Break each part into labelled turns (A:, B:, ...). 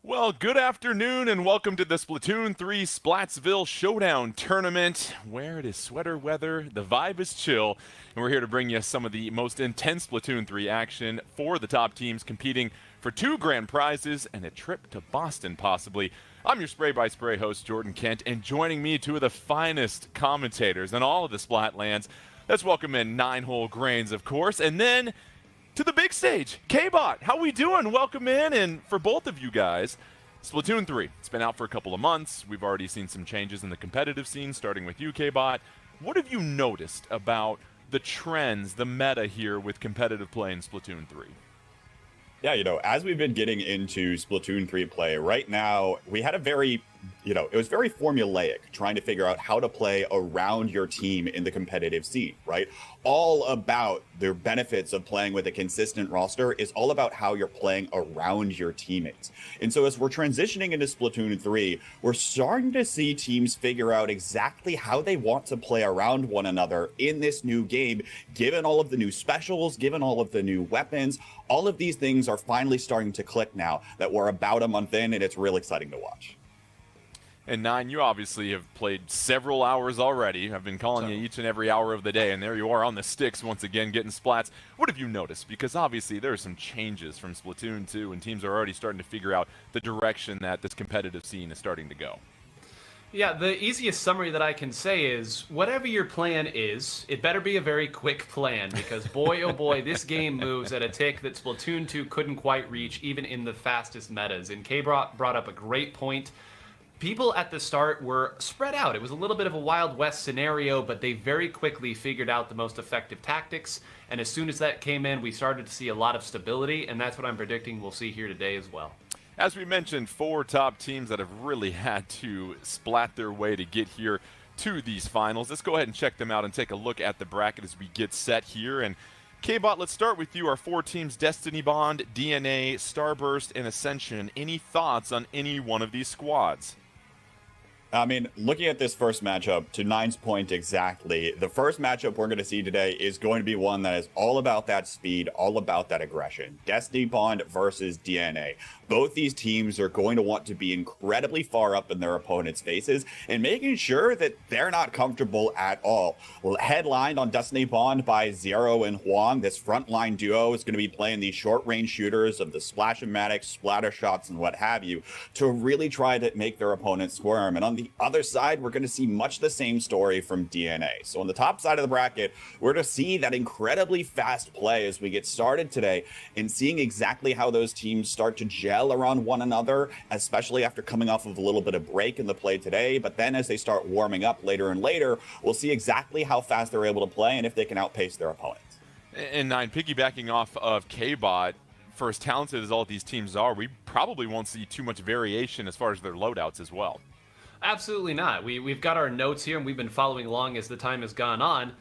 A: Well, good afternoon and welcome to the Splatoon 3 Splatsville Showdown tournament, where it is sweater weather, the vibe is chill, and we're here to bring you some of the most intense Splatoon 3 action for the top teams competing for 2 grand prizes and a trip to Boston, possibly. I'm your Spray by Spray host, Jordan Kent, and joining me, 2 of the finest commentators in all of the Splatlands. Let's welcome in 9-hole Grains, of course, and then to the big stage, K-Bot. How we doing? Welcome in, and for both of you guys, Splatoon 3. It's been out for a couple of months. We've already seen some changes in the competitive scene, starting with you, K-Bot. What have you noticed about the trends, the meta here with competitive play in Splatoon 3?
B: Yeah, as we've been getting into Splatoon 3 play, right now, we had a very, it was very formulaic, trying to figure out how to play around your team in the competitive scene, right? All about the benefits of playing with a consistent roster is all about how you're playing around your teammates. And so as we're transitioning into Splatoon 3, we're starting to see teams figure out exactly how they want to play around one another in this new game, given all of the new specials, given all of the new weapons. All of these things are finally starting to click now that we're about a month in, and it's real exciting to watch.
A: And Nine, you obviously have played several hours already. I've been calling you each and every hour of the day, and there you are on the sticks once again getting splats. What have you noticed? Because obviously there are some changes from Splatoon 2, and teams are already starting to figure out the direction that this competitive scene is starting to go.
C: Yeah, the easiest summary that I can say is, whatever your plan is, it better be a very quick plan, because boy, oh boy, this game moves at a tick that Splatoon 2 couldn't quite reach, even in the fastest metas. And K-Bot brought up a great point. People at the start were spread out. It was a little bit of a Wild West scenario, but they very quickly figured out the most effective tactics. And as soon as that came in, we started to see a lot of stability, and that's what I'm predicting we'll see here today as well.
A: As we mentioned, 4 top teams that have really had to splat their way to get here to these finals. Let's go ahead and check them out and take a look at the bracket as we get set here. And K-Bot, let's start with you. Our 4 teams, Destiny Bond, DNA, Starburst, and Ascension. Any thoughts on any one of these squads?
B: I mean, looking at this first matchup, to Nine's point exactly, the first matchup we're going to see today is going to be one that is all about that speed, all about that aggression. Destiny Bond versus DNA. Both these teams are going to want to be incredibly far up in their opponents' faces and making sure that they're not comfortable at all. Headlined on Destiny Bond by Zero and Juan, this frontline duo is going to be playing these short-range shooters of the Splash-o-matic, splatter shots, and what have you, to really try to make their opponents squirm. And on the other side, we're going to see much the same story from DNA. So on the top side of the bracket, we're to see that incredibly fast play as we get started today, and seeing exactly how those teams start to gel around one another, especially after coming off of a little bit of break in the play today. But then as they start warming up later and later, we'll see exactly how fast they're able to play and if they can outpace their opponents.
A: And Nine, piggybacking off of K-Bot, for as talented as all of these teams are, we probably won't see too much variation as far as their loadouts as well.
C: Absolutely not. We've got our notes here, and we've been following along as the time has gone on.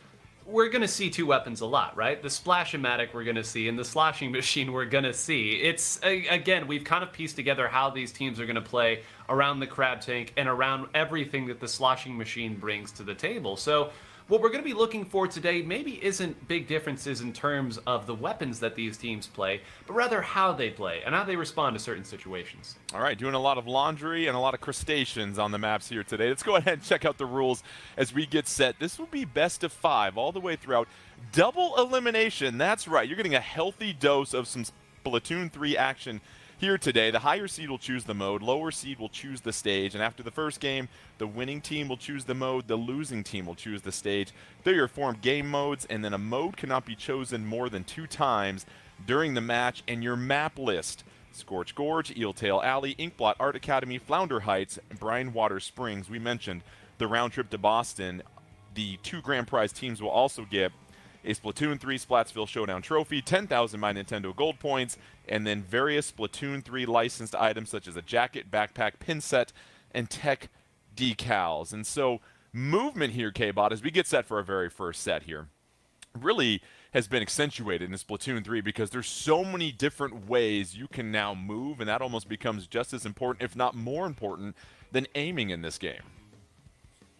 C: We're going to see 2 weapons a lot, right? The Splash-o-matic we're going to see, and the Sloshing Machine we're going to see. It's, again, we've kind of pieced together how these teams are going to play around the Crab Tank and around everything that the Sloshing Machine brings to the table. So what we're going to be looking for today maybe isn't big differences in terms of the weapons that these teams play, but rather how they play and how they respond to certain situations.
A: All right, doing a lot of laundry and a lot of crustaceans on the maps here today. Let's go ahead and check out the rules as we get set. This will be best of 5 all the way throughout. Double elimination, that's right. You're getting a healthy dose of some Splatoon 3 action here today. The higher seed will choose the mode, lower seed will choose the stage, and after the first game, the winning team will choose the mode, the losing team will choose the stage. They're your formed game modes, and then a mode cannot be chosen more than 2 times during the match, and your map list: Scorch Gorge, Eeltail Alley, Inkblot Art Academy, Flounder Heights, and Brine Water Springs. We mentioned the round trip to Boston. The 2 grand prize teams will also get a Splatoon 3 Splatsville Showdown trophy, 10,000 My Nintendo Gold points, and then various Splatoon 3 licensed items such as a jacket, backpack, pin set, and tech decals. And so movement here, K-Bot, as we get set for our very first set here, really has been accentuated in Splatoon 3 because there's so many different ways you can now move, and that almost becomes just as important, if not more important, than aiming in this game.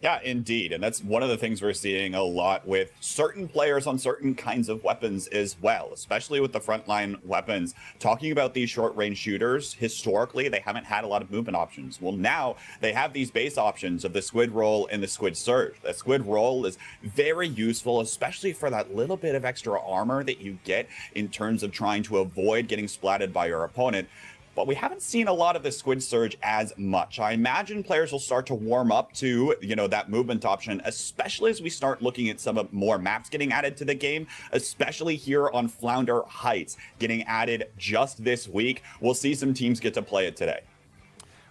B: Yeah, indeed. And that's one of the things we're seeing a lot with certain players on certain kinds of weapons as well, especially with the frontline weapons. Talking about these short-range shooters, historically, they haven't had a lot of movement options. Well, now they have these base options of the Squid Roll and the Squid Surge. The Squid Roll is very useful, especially for that little bit of extra armor that you get in terms of trying to avoid getting splatted by your opponent. But we haven't seen a lot of the Squid Surge as much. I imagine players will start to warm up to, that movement option, especially as we start looking at some more maps getting added to the game, especially here on Flounder Heights, getting added just this week. We'll see some teams get to play it today.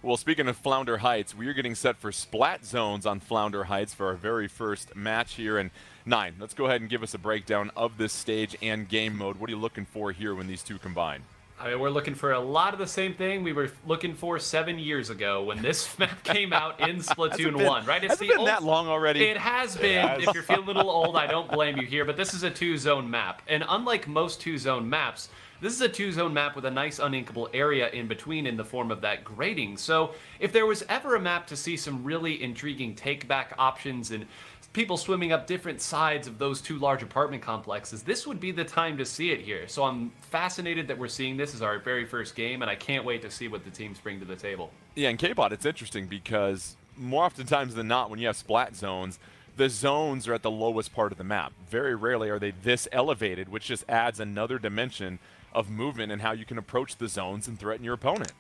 A: Well, speaking of Flounder Heights, we are getting set for Splat Zones on Flounder Heights for our very first match here. And 9, let's go ahead and give us a breakdown of this stage and game mode. What are you looking for here when these two combine?
C: I mean, we're looking for a lot of the same thing we were looking for 7 years ago when this map came out in Splatoon 1, right?
A: It's been that long already.
C: It has been. If you're feeling a little old, I don't blame you here, but this is a 2-zone map. And unlike most 2-zone maps, this is a 2-zone map with a nice uninkable area in between in the form of that grading. So if there was ever a map to see some really intriguing take-back options and people swimming up different sides of those two large apartment complexes, this would be the time to see it here. So I'm fascinated that we're seeing this as our very first game, and I can't wait to see what the teams bring to the table.
A: Yeah, and K-Bot, it's interesting because more oftentimes than not, when you have splat zones, the zones are at the lowest part of the map. Very rarely are they this elevated, which just adds another dimension of movement and how you can approach the zones and threaten your opponent.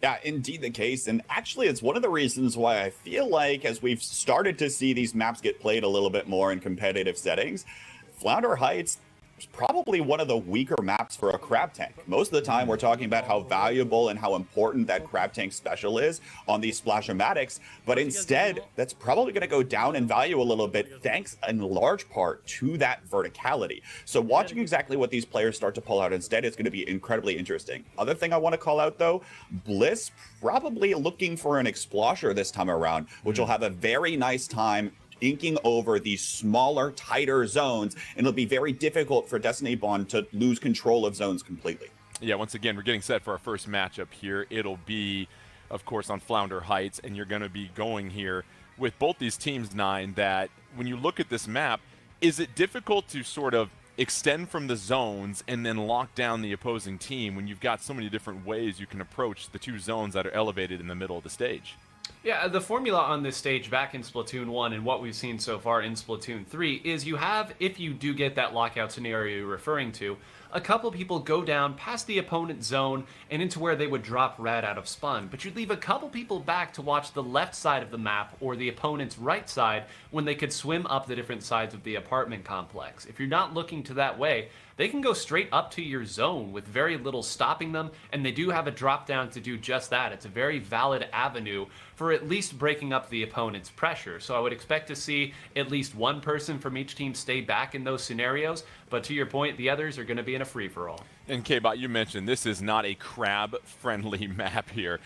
B: Yeah, indeed the case. And actually, it's one of the reasons why I feel like as we've started to see these maps get played a little bit more in competitive settings, Flounder Heights is probably one of the weaker maps for a crab tank. Most of the time, we're talking about how valuable and how important that crab tank special is on these Splash-o-matics, but instead, that's probably going to go down in value a little bit, thanks in large part to that verticality. So watching exactly what these players start to pull out instead is going to be incredibly interesting. Other thing I want to call out, though, Bliss probably looking for an Explosher this time around, which will have a very nice time inking over these smaller, tighter zones, and it'll be very difficult for Destiny Bond to lose control of zones completely.
A: Yeah, once again, we're getting set for our first matchup here. It'll be, of course, on Flounder Heights, and you're going to be going here with both these teams, 9, that when you look at this map, is it difficult to sort of extend from the zones and then lock down the opposing team when you've got so many different ways you can approach the two zones that are elevated in the middle of the stage?
C: Yeah, the formula on this stage back in Splatoon 1 and what we've seen so far in Splatoon 3 is you have, if you do get that lockout scenario you're referring to, a couple people go down past the opponent's zone and into where they would drop rad out of spawn, but you'd leave a couple people back to watch the left side of the map or the opponent's right side when they could swim up the different sides of the apartment complex. If you're not looking to that way, they can go straight up to your zone with very little stopping them, and they do have a drop down to do just that. It's a very valid avenue for at least breaking up the opponent's pressure. So I would expect to see at least one person from each team stay back in those scenarios, but to your point, the others are going to be in a free-for-all.
A: And K-Bot, you mentioned this is not a crab-friendly map here.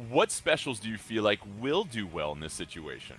A: What specials do you feel like will do well in this situation?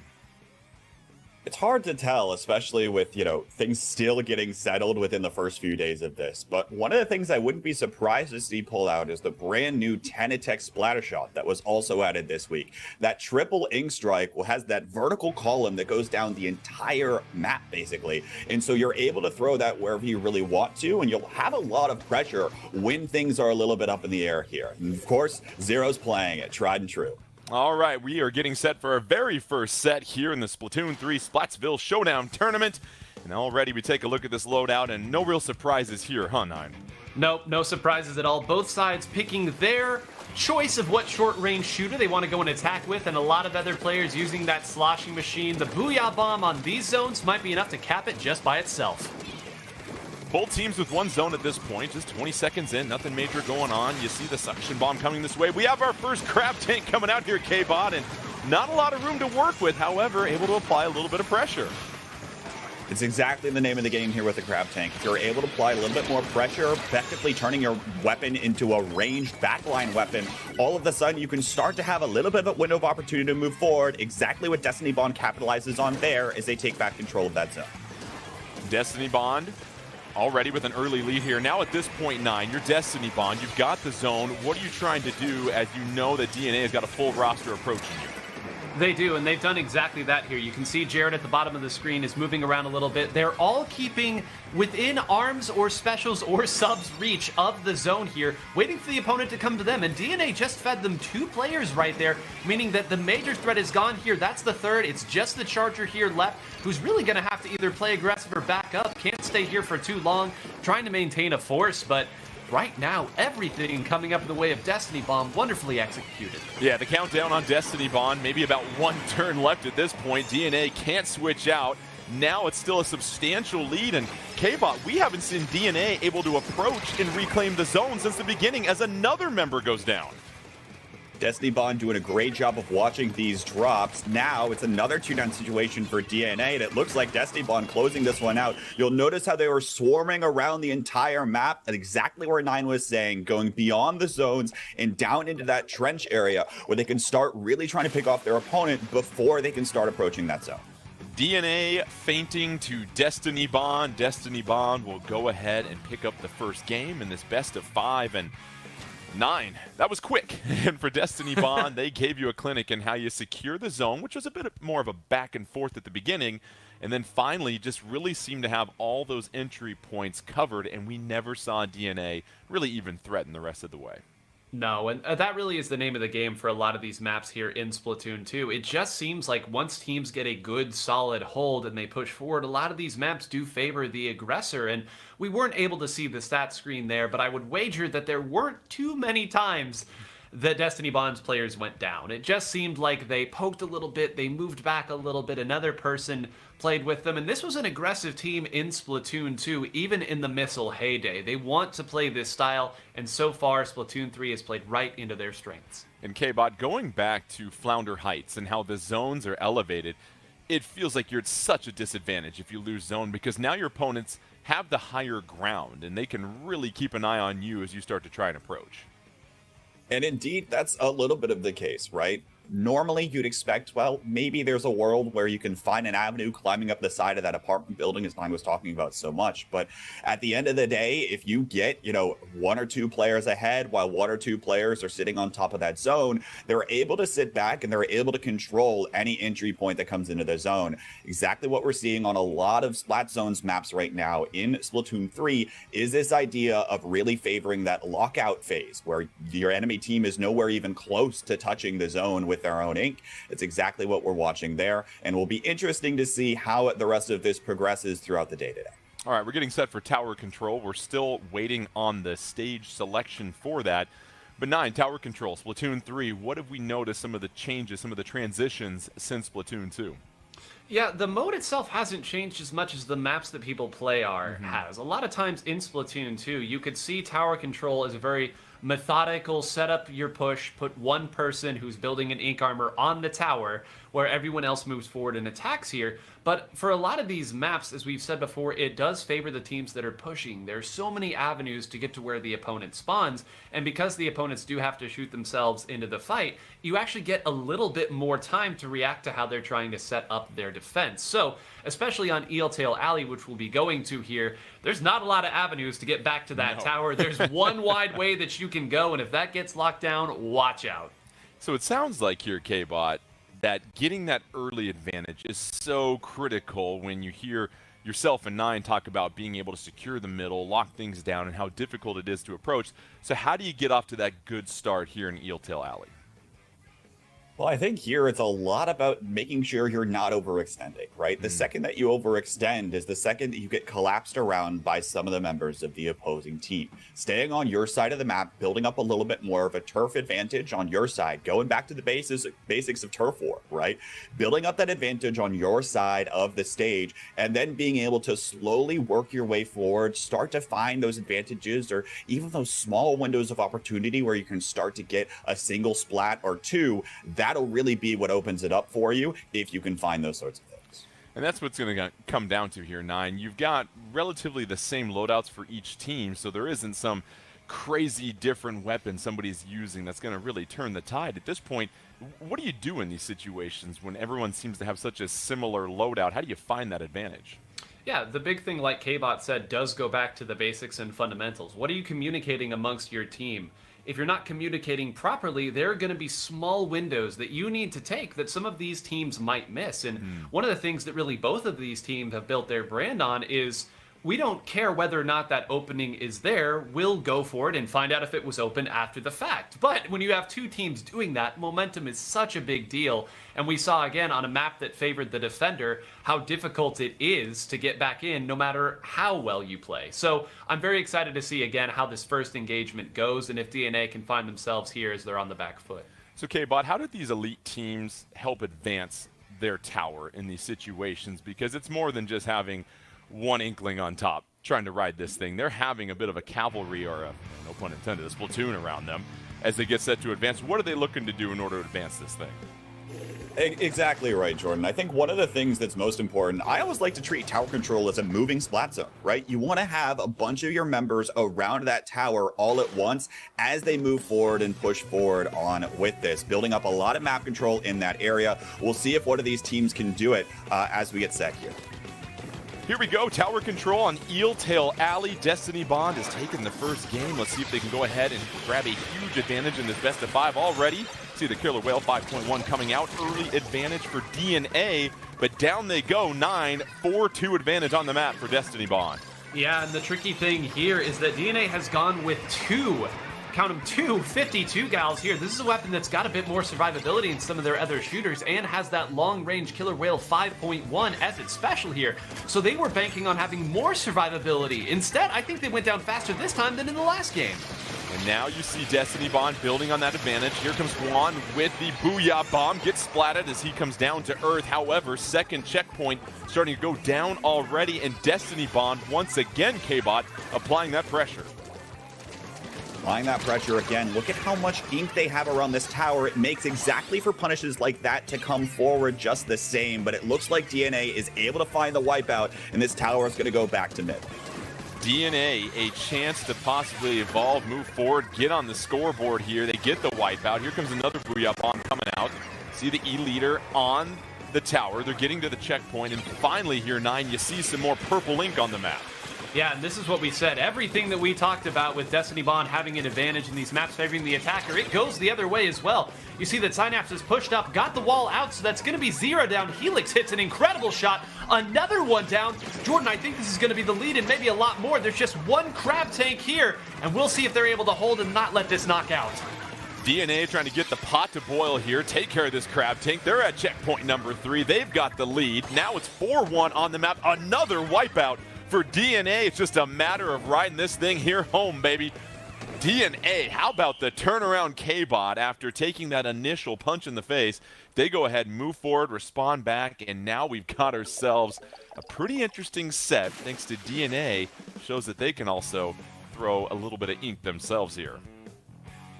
B: It's hard to tell, especially with, things still getting settled within the first few days of this. But one of the things I wouldn't be surprised to see pull out is the brand new 10-attack splatter shot that was also added this week. That triple ink strike has that vertical column that goes down the entire map, basically. And so you're able to throw that wherever you really want to, and you'll have a lot of pressure when things are a little bit up in the air here. And of course, Zero's playing it, tried and true.
A: All right, we are getting set for our very first set here in the Splatoon 3 Splatsville Showdown Tournament. And already we take a look at this loadout, and no real surprises here, huh, 9?
C: Nope, no surprises at all. Both sides picking their choice of what short-range shooter they want to go and attack with, and a lot of other players using that sloshing machine. The Booyah Bomb on these zones might be enough to cap it just by itself.
A: Both teams with one zone at this point, just 20 seconds in, nothing major going on. You see the suction bomb coming this way. We have our first crab tank coming out here, K-Bot, and not a lot of room to work with, however, able to apply a little bit of pressure.
B: It's exactly the name of the game here with the crab tank. If you're able to apply a little bit more pressure, effectively turning your weapon into a ranged backline weapon, all of a sudden you can start to have a little bit of a window of opportunity to move forward. Exactly what Destiny Bond capitalizes on there as they take back control of that zone.
A: Destiny Bond already with an early lead here. Now at this point, 9, your Destiny Bond, you've got the zone. What are you trying to do as you know that DNA has got a full roster approaching you?
C: They do, and they've done exactly that here. You can see Jared at the bottom of the screen is moving around a little bit. They're all keeping within arms or specials or subs reach of the zone here, waiting for the opponent to come to them. And DNA just fed them 2 players right there, meaning that the major threat is gone here. That's the third. It's just the Charger here left, who's really going to have to either play aggressive or back up. Can't stay here for too long, trying to maintain a force, but right now, everything coming up in the way of Destiny Bomb, wwonderfully executed.
A: Yeah, the countdown on Destiny Bomb, maybe about 1 turn left at this point. DNA can't switch out. Now it's still a substantial lead, and K-Bot, we haven't seen DNA able to approach and reclaim the zone since the beginning as another member goes down.
B: Destiny Bond doing a great job of watching these drops. Now it's another 2-down situation for DNA, and it looks like Destiny Bond closing this one out. You'll notice how they were swarming around the entire map, at exactly where Nine was saying, going beyond the zones and down into that trench area where they can start really trying to pick off their opponent before they can start approaching that zone.
A: DNA feinting to Destiny Bond. Destiny Bond will go ahead and pick up the first game in this best of 5, and 9. That was quick. And for Destiny Bond, they gave you a clinic in how you secure the zone, which was a bit more of a back and forth at the beginning. And then finally, just really seemed to have all those entry points covered, and we never saw DNA really even threaten the rest of the way.
C: No, and that really is the name of the game for a lot of these maps here in Splatoon 2. It just seems like once teams get a good, solid hold and they push forward, a lot of these maps do favor the aggressor, and we weren't able to see the stat screen there, but I would wager that there weren't too many times that Destiny Bond's players went down. It just seemed like they poked a little bit, they moved back a little bit, another person played with them, and this was an aggressive team in Splatoon 2, even in the missile heyday. They want to play this style, and so far Splatoon 3 has played right into their strengths.
A: And K-Bot, going back to Flounder Heights and how the zones are elevated, it feels like you're at such a disadvantage if you lose zone, because now your opponents have the higher ground, and they can really keep an eye on you as you start to try and approach.
B: And indeed, that's a little bit of the case, right? Normally, you'd expect, well, maybe there's a world where you can find an avenue climbing up the side of that apartment building, as Nine was talking about so much. But at the end of the day, if you get, 1 or 2 players ahead while 1 or 2 players are sitting on top of that zone, they're able to sit back and they're able to control any entry point that comes into the zone. Exactly what we're seeing on a lot of Splat Zones maps right now in Splatoon 3 is this idea of really favoring that lockout phase where your enemy team is nowhere even close to touching the zone with their own ink. It's exactly what we're watching there, and will be interesting to see how the rest of this progresses throughout the day today.
A: All right, we're getting set for tower control. We're still waiting on the stage selection for that. But 9, tower control, Splatoon 3, what have we noticed, some of the changes, some of the transitions since Splatoon 2?
C: Yeah, the mode itself hasn't changed as much as the maps that people play has. A lot of times in Splatoon 2, you could see tower control as a very methodical, set up your push, put one person who's building an ink armor on the tower where everyone else moves forward and attacks here. But for a lot of these maps, as we've said before, it does favor the teams that are pushing. There's so many avenues to get to where the opponent spawns, and because the opponents do have to shoot themselves into the fight, you actually get a little bit more time to react to how they're trying to set up their defense. So, especially on Eel-Tail Alley, which we'll be going to here, there's not a lot of avenues to get back to that tower. There's one wide way that you can go, and if that gets locked down, watch out.
A: So it sounds like here, K-Bot, that getting that early advantage is so critical when you hear yourself and Nine talk about being able to secure the middle, lock things down, and how difficult it is to approach. So how do you get off to that good start here in Eel-Tail Alley?
B: Well, I think here it's a lot about making sure you're not overextending, right? The second that you overextend is the second that you get collapsed around by some of the members of the opposing team. Staying on your side of the map, building up a little bit more of a turf advantage on your side, going back to the basics of turf war, right? Building up that advantage on your side of the stage, and then being able to slowly work your way forward, start to find those advantages or even those small windows of opportunity where you can start to get a single splat or two. That'll really be what opens it up for you if you can find those sorts of things.
A: And that's what's going to come down to here, Nine. You've got relatively the same loadouts for each team, so there isn't some crazy different weapon somebody's using that's going to really turn the tide. At this point, what do you do in these situations when everyone seems to have such a similar loadout? How do you find that advantage?
C: Yeah, the big thing, like K-Bot said, does go back to the basics and fundamentals. What are you communicating amongst your team? if you're not communicating properly, there are going to be small windows that you need to take that some of these teams might miss. And one of the things that really both of these teams have built their brand on is we don't care whether or not that opening is there. We'll go for it and find out if it was open after the fact. But when you have two teams doing that, momentum is such a big deal. And we saw again on a map that favored the defender how difficult it is to get back in no matter how well you play. So I'm very excited to see again how this first engagement goes and if DNA can find themselves here as they're on the back foot.
A: So K-Bot, how did these elite teams help advance their tower in these situations? Because it's more than just having one inkling on top trying to ride this thing. They're having a bit of a cavalry, or a, no pun intended, a Splatoon around them as they get set to advance. What are they looking to do in order to advance this thing?
B: Exactly right, Jordan. I think one of the things that's most important, I always like to treat tower control as a moving splat zone, right? You want to have a bunch of your members around that tower all at once as they move forward and push forward on with this, building up a lot of map control in that area. We'll see if one of these teams can do it as we get set here.
A: Here we go, tower control on Eel Tail Alley. Destiny Bond has taken the first game. Let's see if they can go ahead and grab a huge advantage in this best of 5 already. See the Killer Whale 5.1 coming out. Early advantage for DNA, but down they go. 9-4-2 advantage on the map for Destiny Bond.
C: Yeah, and the tricky thing here is that DNA has gone with two, count them, 52 gals here. This is a weapon that's got a bit more survivability than some of their other shooters and has that long-range Killer Whale 5.1 as its special here. So they were banking on having more survivability. Instead, I think they went down faster this time than in the last game.
A: And now you see Destiny Bond building on that advantage. Here comes Juan with the Booyah Bomb. Gets splatted as he comes down to earth. However, second checkpoint starting to go down already. And Destiny Bond, once again, K-Bot, applying that pressure.
B: Applying that pressure again. Look at how much ink they have around this tower. It makes exactly for punishes like that to come forward just the same. But it looks like DNA is able to find the wipeout, and this tower is going to go back to mid.
A: DNA, a chance to possibly evolve, move forward, get on the scoreboard here. They get the wipeout. Here comes another Booyah Bomb coming out. See the E-leader on the tower. They're getting to the checkpoint. And finally here, 9, you see some more purple ink on the map.
C: Yeah, and this is what we said. Everything that we talked about with Destiny Bond having an advantage in these maps favoring the attacker, it goes the other way as well. You see that Synapse is pushed up, got the wall out, so that's going to be 0 down. Helix hits an incredible shot. Another one down. Jordan, I think this is going to be the lead and maybe a lot more. There's just one crab tank here, and we'll see if they're able to hold and not let this knock out.
A: DNA trying to get the pot to boil here, take care of this crab tank. They're at checkpoint number 3. They've got the lead. Now it's 4-1 on the map. Another wipeout for DNA. It's just a matter of riding this thing here home, baby. DNA, how about the turnaround K-Bot after taking that initial punch in the face? They go ahead and move forward, respond back, and now we've got ourselves a pretty interesting set thanks to DNA. Shows that they can also throw a little bit of ink themselves here.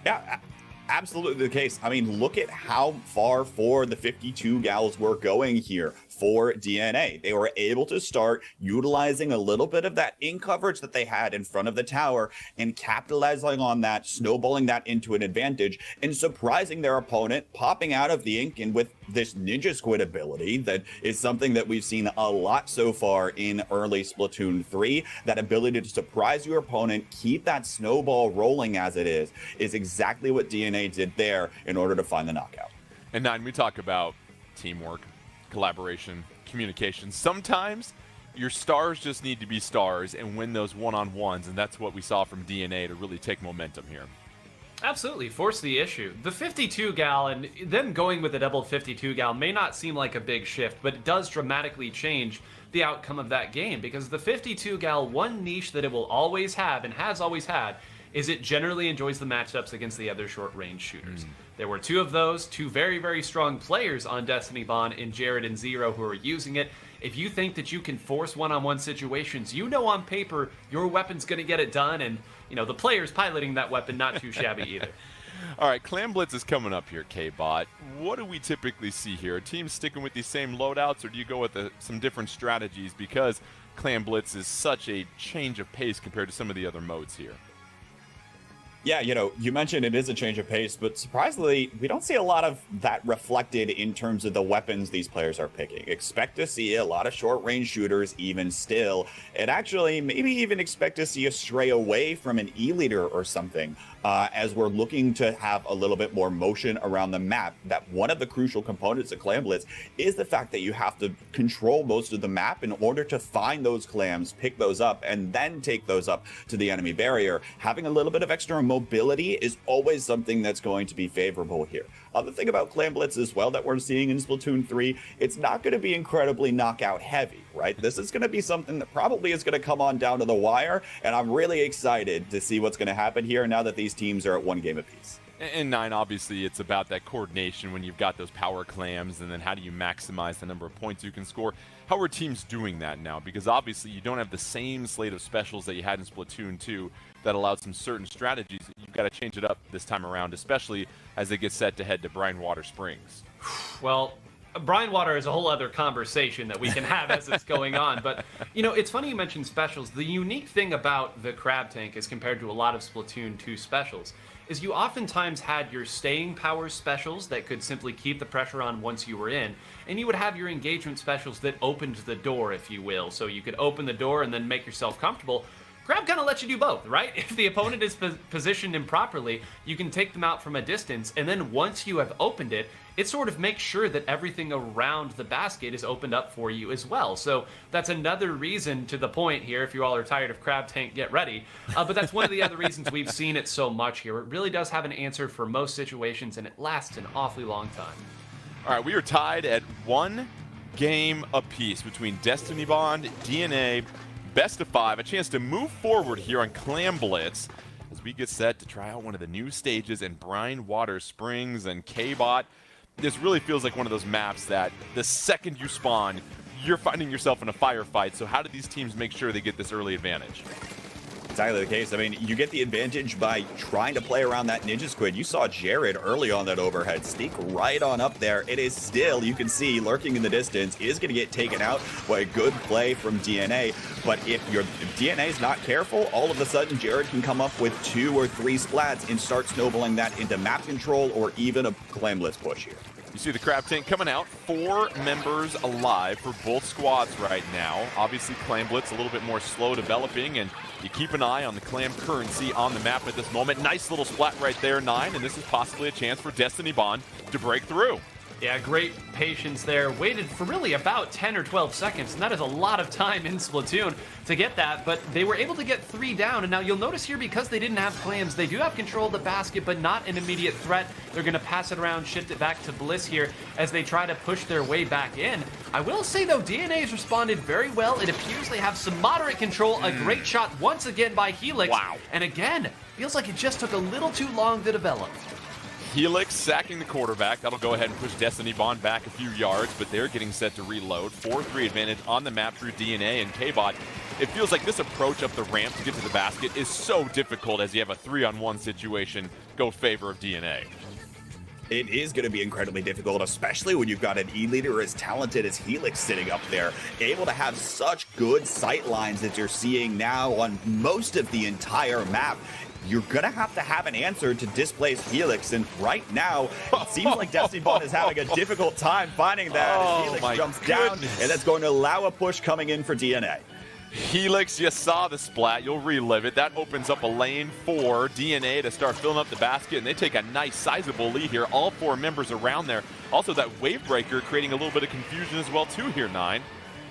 B: Yeah, absolutely the case. I mean, look at how far forward the 52 gals were going here for DNA. They were able to start utilizing a little bit of that ink coverage that they had in front of the tower and capitalizing on that, snowballing that into an advantage and surprising their opponent, popping out of the ink and with this Ninja Squid ability that is something that we've seen a lot so far in early Splatoon 3. That ability to surprise your opponent, keep that snowball rolling as it is exactly what DNA did there in order to find the knockout.
A: And 9, we talk about teamwork, collaboration, communication. Sometimes your stars just need to be stars and win those one-on-ones, and that's what we saw from DNA to really take momentum here.
C: Absolutely, force the issue. The 52 gal and them going with a double 52 gal may not seem like a big shift, but it does dramatically change the outcome of that game because the 52 gal, one niche that it will always have and has always had is it generally enjoys the matchups against the other short-range shooters. There were 2 of those, 2 very, very strong players on Destiny Bond in Jared and Zero who are using it. If you think that you can force one-on-one situations, you know on paper your weapon's going to get it done, and you know the players piloting that weapon not too shabby either.
A: All right, Clan Blitz is coming up here, K-Bot. What do we typically see here? Are teams sticking with these same loadouts, or do you go with some different strategies because Clan Blitz is such a change of pace compared to some of the other modes here?
B: Yeah, you know, you mentioned it is a change of pace, but surprisingly, we don't see a lot of that reflected in terms of the weapons these players are picking. Expect to see a lot of short-range shooters even still, and actually maybe even expect to see a stray away from an E-leader or something as we're looking to have a little bit more motion around the map. That one of the crucial components of Clam Blitz is the fact that you have to control most of the map in order to find those clams, pick those up, and then take those up to the enemy barrier. Having a little bit of extra mobility is always something that's going to be favorable here. The thing about Clam Blitz as well that we're seeing in Splatoon 3, it's not going to be incredibly knockout heavy, right? This is going to be something that probably is going to come on down to the wire, and I'm really excited to see what's going to happen here now that these teams are at 1 game apiece.
A: And 9, obviously, it's about that coordination when you've got those power clams, and then how do you maximize the number of points you can score? How are teams doing that now? Because obviously you don't have the same slate of specials that you had in Splatoon 2 that allowed some certain strategies. You've got to change it up this time around, especially as they get set to head to Brine Water Springs.
C: Well, Brine Water is a whole other conversation that we can have as it's going on. But, you know, it's funny you mentioned specials. The unique thing about the Crab Tank as compared to a lot of Splatoon 2 specials is you oftentimes had your staying power specials that could simply keep the pressure on once you were in, and you would have your engagement specials that opened the door, if you will. So you could open the door and then make yourself comfortable. Crab kind of lets you do both, right? If the opponent is positioned improperly, you can take them out from a distance, and then once you have opened it, it sort of makes sure that everything around the basket is opened up for you as well. So that's another reason to the point here, if you all are tired of Crab Tank, get ready. But that's one of the other reasons we've seen it so much here. It really does have an answer for most situations, and it lasts an awfully long time.
A: All right, we are tied at 1 game apiece between Destiny Bond, DNA, best of 5, a chance to move forward here on Clam Blitz as we get set to try out one of the new stages in Brine Water Springs and K-Bot. This really feels like one of those maps that the second you spawn, you're finding yourself in a firefight. So how do these teams make sure they get this early advantage?
B: Exactly the case. I mean, you get the advantage by trying to play around that Ninja Squid. You saw Jared early on that overhead sneak right on up there. It is still, you can see, lurking in the distance, is going to get taken out by a good play from DNA. But if DNA is not careful, all of a sudden Jared can come up with 2 or 3 splats and start snowballing that into map control or even a Clam Blitz push here.
A: You see the Crab Tank coming out, 4 members alive for both squads right now. Obviously, Clam Blitz a little bit more slow developing, and you keep an eye on the Clam currency on the map at this moment. Nice little splat right there, 9, and this is possibly a chance for Destiny Bond to break through.
C: Yeah, great patience there. Waited for really about 10 or 12 seconds, and that is a lot of time in Splatoon to get that, but they were able to get 3 down, and now you'll notice here, because they didn't have clams, they do have control of the basket, but not an immediate threat. They're going to pass it around, shift it back to Bliss here as they try to push their way back in. I will say, though, DNA has responded very well. It appears they have some moderate control. A great shot once again by Helix.
A: Wow.
C: And again, feels like it just took a little too long to develop.
A: Helix sacking the quarterback. That'll go ahead and push Destiny Bond back a few yards, but they're getting set to reload. 4-3 advantage on the map through DNA and K-Bot. It feels like this approach up the ramp to get to the basket is so difficult as you have a 3-on-1 situation go favor of DNA.
B: It is going to be incredibly difficult, especially when you've got an E-leader as talented as Helix sitting up there, able to have such good sight lines that you're seeing now on most of the entire map. You're going to have an answer to displace Helix, and right now, it seems like Destiny Bond is having a difficult time finding that.
A: Oh,
B: Helix jumps down, and that's going to allow a push coming in for DNA.
A: Helix, you saw the splat. You'll relive it. That opens up a lane for DNA to start filling up the basket, and they take a nice, sizable lead here. All 4 members around there. Also, that wave breaker creating a little bit of confusion as well, too, here, 9.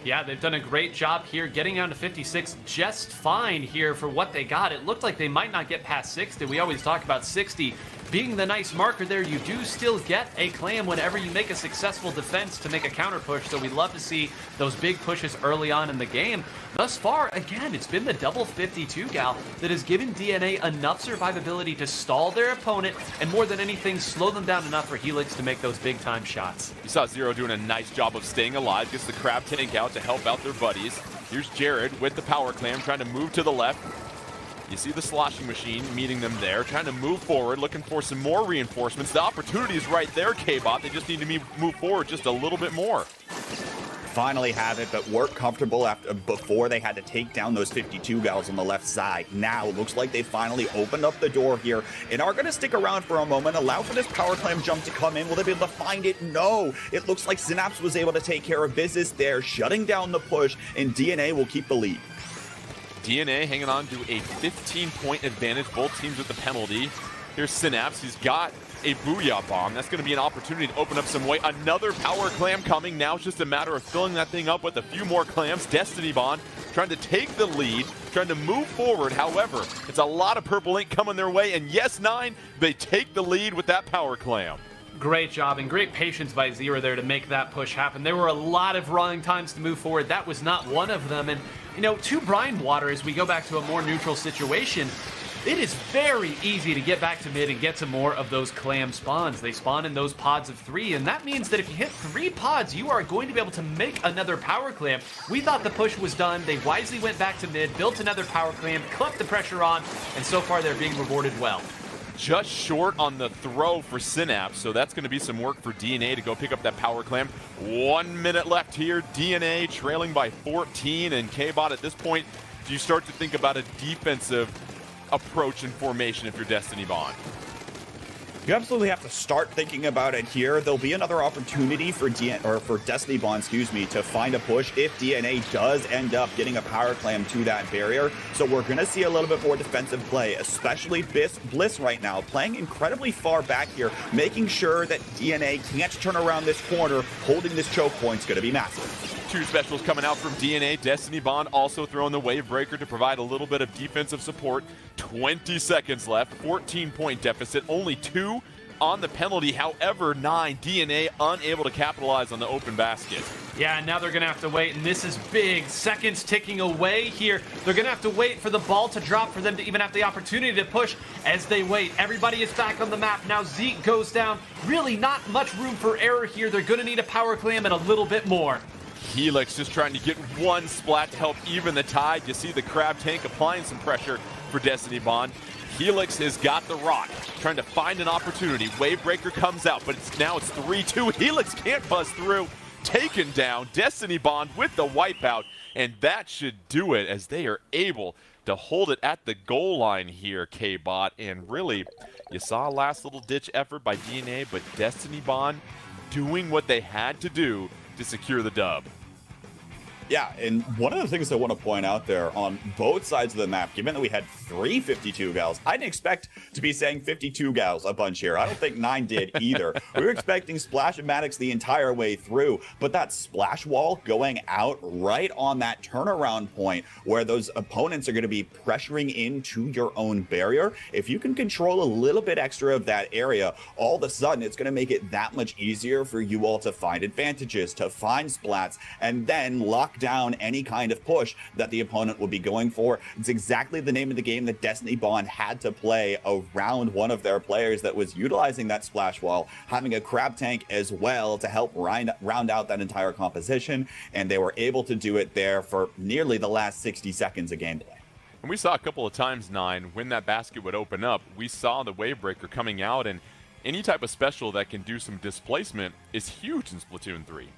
C: Yeah, they've done a great job here, getting down to 56 just fine here for what they got. It looked like they might not get past 60. We always talk about 60 being the nice marker there. You do still get a clam whenever you make a successful defense to make a counter push, so we love to see those big pushes early on in the game. Thus far, again, it's been the double 52 gal that has given DNA enough survivability to stall their opponent, and more than anything, slow them down enough for Helix to make those big-time shots.
A: You saw Zero doing a nice job of staying alive, gets the Crab Tank out to help out their buddies. Here's Jared with the power clam trying to move to the left. You see the sloshing machine meeting them there, trying to move forward, looking for some more reinforcements. The opportunity is right there, K-Bot. They just need to move forward just a little bit more.
B: Finally have it, but weren't comfortable before they had to take down those 52 gals on the left side. Now it looks like they finally opened up the door here and are going to stick around for a moment, allow for this power clam jump to come in. Will they be able to find it? No. It looks like Synapse was able to take care of business there, shutting down the push, and DNA will keep the lead.
A: DNA hanging on to a 15-point advantage. Both teams with the penalty. Here's Synapse. He's got a Booyah Bomb. That's going to be an opportunity to open up some weight. Another Power Clam coming. Now it's just a matter of filling that thing up with a few more clams. Destiny Bond trying to take the lead, trying to move forward. However, it's a lot of purple ink coming their way. And yes, 9, they take the lead with that Power Clam.
C: Great job and great patience by Zero there to make that push happen. There were a lot of wrong times to move forward. That was not one of them. And, you know, to Brine Water, as we go back to a more neutral situation, it is very easy to get back to mid and get to more of those clam spawns. They spawn in those pods of 3, and that means that if you hit 3 pods, you are going to be able to make another power clam. We thought the push was done. They wisely went back to mid, built another power clam, kept the pressure on, and so far they're being rewarded well.
A: Just short on the throw for Synapse, so that's going to be some work for DNA to go pick up that Power Clam. 1 minute left here. DNA trailing by 14, and K-Bot at this point, do you start to think about a defensive approach and formation if you're Destiny Bond?
B: You absolutely have to start thinking about it here. There'll be another opportunity for Destiny Bond, to find a push if DNA does end up getting a Power Clam to that barrier. So we're going to see a little bit more defensive play, especially Bliss right now, playing incredibly far back here, making sure that DNA can't turn around this corner. Holding this choke point's going to be massive.
A: 2 specials coming out from DNA. Destiny Bond also throwing the Wave Breaker to provide a little bit of defensive support. 20 seconds left, 14-point deficit, only 2 on the penalty. However, 9, DNA unable to capitalize on the open basket.
C: Yeah, and now they're going to have to wait, and this is big. Seconds ticking away here. They're going to have to wait for the ball to drop for them to even have the opportunity to push as they wait. Everybody is back on the map. Now Zeke goes down. Really not much room for error here. They're going to need a Power Clam and a little bit more.
A: Helix just trying to get 1 splat to help even the tide. You see the Crab Tank applying some pressure for Destiny Bond. Helix has got the rock, trying to find an opportunity. Wavebreaker comes out, but now it's 3-2. Helix can't bust through. Taken down. Destiny Bond with the wipeout, and that should do it as they are able to hold it at the goal line here, K-Bot. And really, you saw a last little ditch effort by DNA, but Destiny Bond doing what they had to do to secure the dub.
B: Yeah, and one of the things I want to point out there on both sides of the map, given that we had 3 52 gals, I didn't expect to be saying 52 gals a bunch here. I don't think 9 did either. We were expecting Splash-O-Matics the entire way through, but that splash wall going out right on that turnaround point where those opponents are going to be pressuring into your own barrier, if you can control a little bit extra of that area, all of a sudden it's going to make it that much easier for you all to find advantages, to find splats, and then lock down any kind of push that the opponent will be going for. It's exactly the name of the game that Destiny Bond had to play around one of their players that was utilizing that splash wall, having a crab tank as well to help round out that entire composition, and they were able to do it there for nearly the last 60 seconds of gameplay.
A: And we saw a couple of times, 9, when that basket would open up, we saw the Wavebreaker coming out, and any type of special that can do some displacement is huge in Splatoon 3.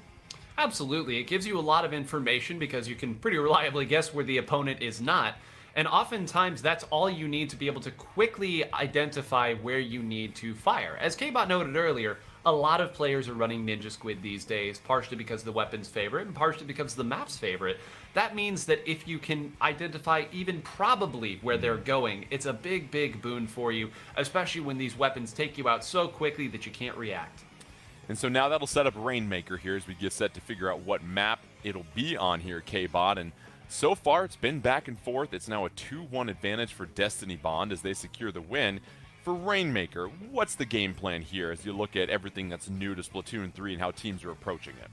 C: Absolutely. It gives you a lot of information because you can pretty reliably guess where the opponent is not. And oftentimes, that's all you need to be able to quickly identify where you need to fire. As K-Bot noted earlier, a lot of players are running Ninja Squid these days, partially because the weapon's favorite and partially because the map's favorite. That means that if you can identify even probably where they're going, it's a big, big boon for you, especially when these weapons take you out so quickly that you can't react.
A: And so now that'll set up Rainmaker here as we get set to figure out what map it'll be on here, K-Bot. And so far, it's been back and forth. It's now a 2-1 advantage for Destiny Bond as they secure the win. For Rainmaker, what's the game plan here as you look at everything that's new to Splatoon 3 and how teams are approaching it?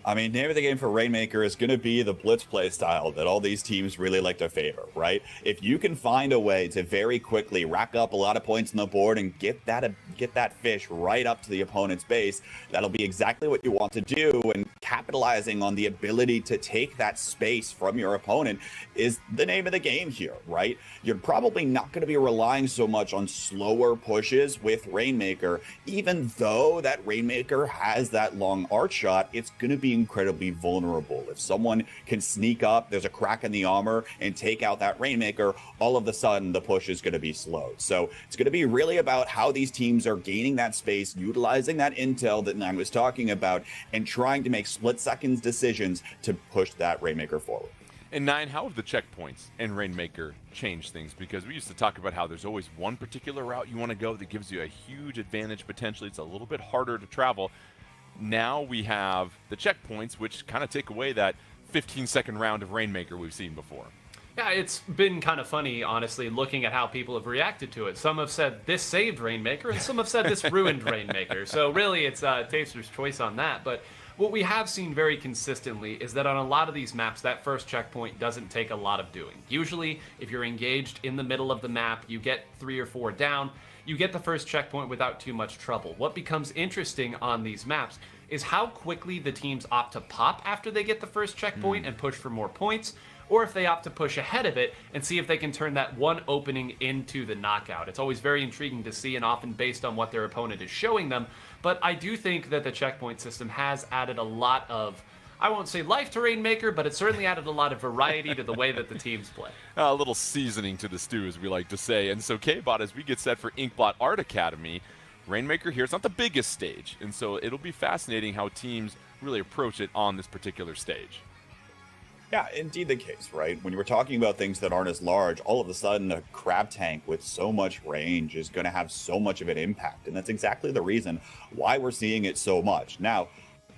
B: I mean, name of the game for Rainmaker is going to be the blitz play style that all these teams really like to favor, right? If you can find a way to very quickly rack up a lot of points on the board and get that fish right up to the opponent's base, that'll be exactly what you want to do. And capitalizing on the ability to take that space from your opponent is the name of the game here, right? You're probably not going to be relying so much on slower pushes with Rainmaker, even though that Rainmaker has that long arch shot. It's going to be incredibly vulnerable. If someone can sneak up, there's a crack in the armor, and take out that Rainmaker, all of a sudden the push is going to be slowed. So it's going to be really about how these teams are gaining that space, utilizing that intel that Nine was talking about, and trying to make split seconds decisions to push that Rainmaker forward.
A: And 9, how have the checkpoints and Rainmaker changed things? Because we used to talk about how there's always one particular route you want to go that gives you a huge advantage potentially. It's a little bit harder to travel. Now we have the checkpoints, which kind of take away that 15-second round of Rainmaker we've seen before.
C: Yeah, it's been kind of funny, honestly, looking at how people have reacted to it. Some have said this saved Rainmaker, and some have said this ruined Rainmaker. So really, it's Taster's choice on that. But what we have seen very consistently is that on a lot of these maps, that first checkpoint doesn't take a lot of doing. Usually, if you're engaged in the middle of the map, you get 3 or 4 down, you get the first checkpoint without too much trouble. What becomes interesting on these maps is how quickly the teams opt to pop after they get the first checkpoint and push for more points, or if they opt to push ahead of it and see if they can turn that one opening into the knockout. It's always very intriguing to see and often based on what their opponent is showing them, but I do think that the checkpoint system has added a lot of, I won't say life to Rainmaker, but it certainly added a lot of variety to the way that the teams play.
A: A little seasoning to the stew, as we like to say. And so K-Bot, as we get set for Inkblot Art Academy, Rainmaker here, it's not the biggest stage, and so it'll be fascinating how teams really approach it on this particular stage.
B: Yeah, indeed the case, right? When you were talking about things that aren't as large, all of a sudden a crab tank with so much range is going to have so much of an impact, and that's exactly the reason why we're seeing it so much. Now,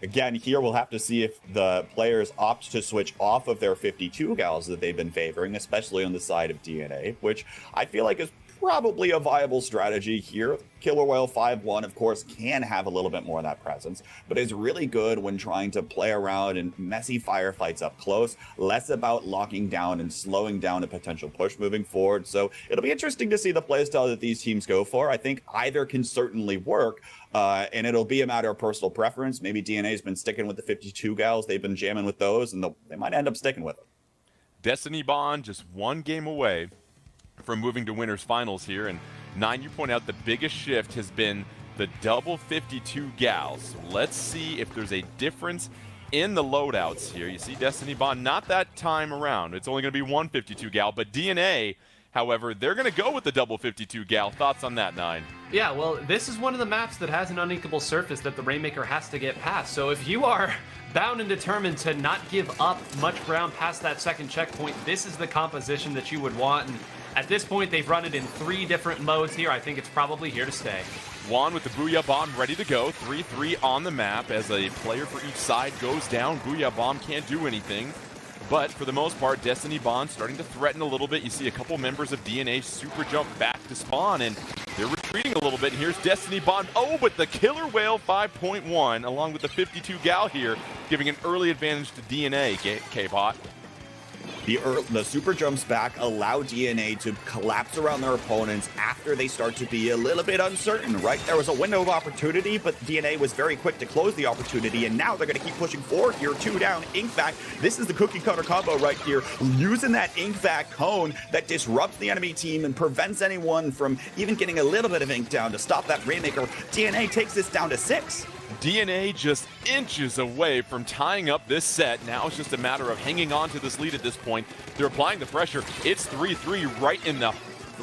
B: again, here we'll have to see if the players opt to switch off of their 52 gals that they've been favoring, especially on the side of DNA, which I feel like is probably a viable strategy here. Killer Whale 5-1, of course, can have a little bit more of that presence, but is really good when trying to play around in messy firefights up close, less about locking down and slowing down a potential push moving forward. So it'll be interesting to see the playstyle that these teams go for. I think either can certainly work, and it'll be a matter of personal preference. Maybe DNA's been sticking with the 52 gals. They've been jamming with those, and they might end up sticking with it.
A: Destiny Bond just one game away from moving to winners finals here, and 9, you point out the biggest shift has been the double 52 gals. So let's see if there's a difference in the loadouts here. You see Destiny Bond not that time around. It's only going to be one 52 gal, but DNA, however, they're going to go with the double 52 gal. Thoughts on that, 9?
C: Yeah, well, this is one of the maps that has an unequal surface that the Rainmaker has to get past. So if you are bound and determined to not give up much ground past that second checkpoint, this is the composition that you would want. And at this point, they've run it in 3 different modes here. I think it's probably here to stay.
A: Juan with the Booyah Bomb ready to go. 3-3 on the map as a player for each side goes down. Booyah Bomb can't do anything. But for the most part, Destiny Bond starting to threaten a little bit. You see a couple members of DNA super jump back to spawn, and they're retreating a little bit. And here's Destiny Bond. Oh, but the Killer Whale 5.1, along with the 52 gal here, giving an early advantage to DNA, K-Bot.
B: The super jumps back allow DNA to collapse around their opponents after they start to be a little bit uncertain, right? There was a window of opportunity, but DNA was very quick to close the opportunity, and now they're going to keep pushing forward here. 2 down, ink back. This is the cookie cutter combo right here, using that ink back cone that disrupts the enemy team and prevents anyone from even getting a little bit of ink down to stop that Rainmaker. DNA takes this down to 6.
A: DNA just inches away from tying up this set. Now it's just a matter of hanging on to this lead at this point. They're applying the pressure. It's 3-3 right in the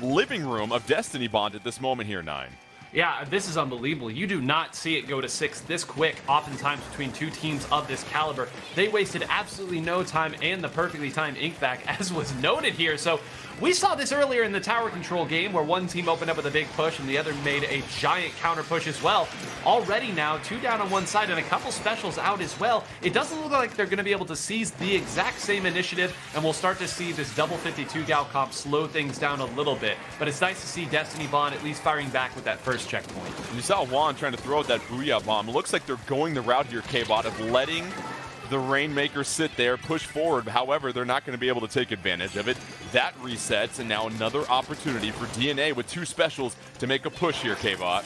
A: living room of Destiny Bond at this moment here, 9.
C: Yeah, this is unbelievable. You do not see it go to 6 this quick, oftentimes between 2 teams of this caliber. They wasted absolutely no time and the perfectly timed ink back, as was noted here. So we saw this earlier in the tower control game where one team opened up with a big push and the other made a giant counter push as well. Already now, 2 down on one side and a couple specials out as well. It doesn't look like they're going to be able to seize the exact same initiative, and we'll start to see this double 52 gal comp slow things down a little bit. But it's nice to see Destiny Bond at least firing back with that first checkpoint.
A: You saw Juan trying to throw out that Booyah Bomb. It looks like they're going the route here, K-Bot, of letting the Rainmaker sit there, push forward. However, they're not going to be able to take advantage of it. That resets, and now another opportunity for DNA with 2 specials to make a push here, K-Bot.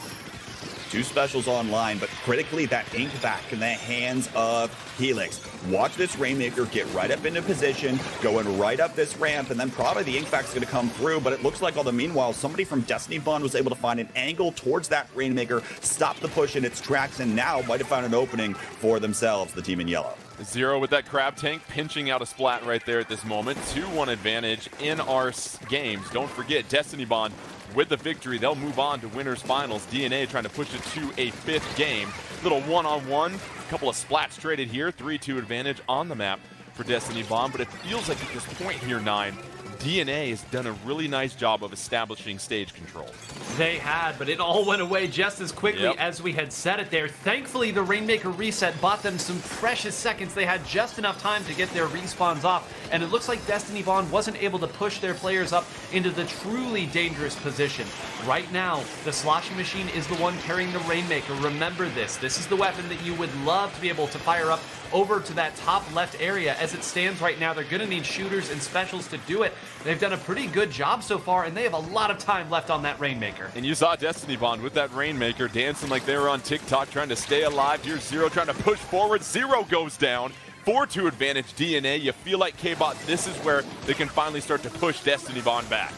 B: 2 specials online, but critically that ink back in the hands of Helix. Watch this Rainmaker get right up into position, going right up this ramp, and then probably the ink back's going to come through, but it looks like all the meanwhile, somebody from Destiny Bond was able to find an angle towards that Rainmaker, stop the push in its tracks, and now might have found an opening for themselves, the team in yellow.
A: 0 with that crab tank, pinching out a splat right there at this moment. 2-1 advantage in our games. Don't forget, Destiny Bond with the victory, they'll move on to winners finals. DNA trying to push it to a 5th game. Little one-on-one, a couple of splats traded here. 3-2 advantage on the map for for Destiny Bond, but it feels like at this point here, 9, DNA has done a really nice job of establishing stage control.
C: They had, but it all went away just as quickly as we had said it there. Thankfully, the Rainmaker reset bought them some precious seconds. They had just enough time to get their respawns off, and it looks like Destiny Bond wasn't able to push their players up into the truly dangerous position. Right now, the sloshing machine is the one carrying the Rainmaker. Remember this. This is the weapon that you would love to be able to fire up over to that top left area. As it stands right now, they're going to need shooters and specials to do it. They've done a pretty good job so far, and they have a lot of time left on that Rainmaker.
A: And you saw Destiny Bond with that Rainmaker dancing like they were on TikTok trying to stay alive. Here's Zero trying to push forward. Zero goes down. 4-2 advantage DNA. You feel like K-Bot, this is where they can finally start to push Destiny Bond back.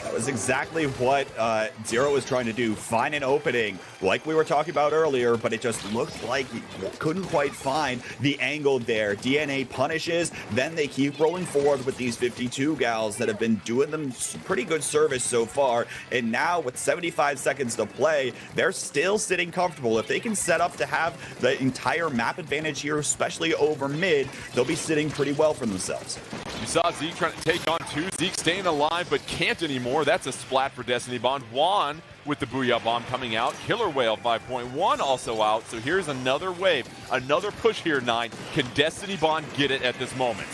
B: That was exactly what Zero was trying to do. Find an opening, like we were talking about earlier, but it just looked like he couldn't quite find the angle there. DNA punishes, then they keep rolling forward with these 52 gals that have been doing them pretty good service so far. And now with 75 seconds to play, they're still sitting comfortable. If they can set up to have the entire map advantage here, especially over mid, they'll be sitting pretty well for themselves.
A: You saw Zeke trying to take on 2. Zeke staying alive, but can't anymore. That's a splat for Destiny Bond. Juan with the Booyah Bomb coming out. Killer Whale 5.1 also out. So here's another wave, another push here, 9. Can Destiny Bond get it at this moment?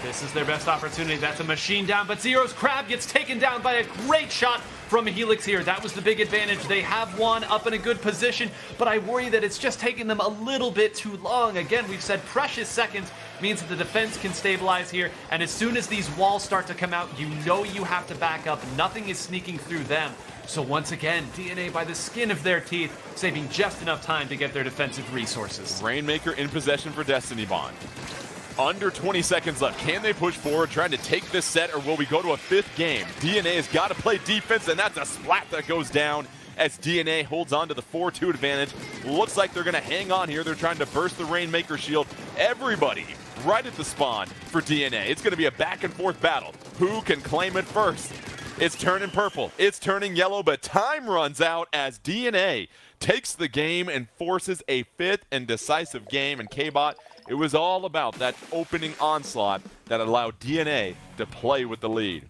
C: This is their best opportunity. That's a machine down, but Zero's Crab gets taken down by a great shot from Helix here. That was the big advantage. They have Juan up in a good position, but I worry that it's just taking them a little bit too long. Again, we've said precious seconds means that the defense can stabilize here, and as soon as these walls start to come out, you know you have to back up. Nothing is sneaking through them. So once again, DNA by the skin of their teeth, saving just enough time to get their defensive resources.
A: Rainmaker in possession for Destiny Bond. Under 20 seconds left. Can they push forward, trying to take this set, or will we go to a 5th game? DNA has got to play defense, and that's a splat that goes down as DNA holds on to the 4-2 advantage. Looks like they're going to hang on here. They're trying to burst the Rainmaker shield. Everybody right at the spawn for DNA. It's going to be a back-and-forth battle. Who can claim it first? It's turning purple. It's turning yellow, but time runs out as DNA takes the game and forces a 5th and decisive game. And K-Bot, it was all about that opening onslaught that allowed DNA to play with the lead.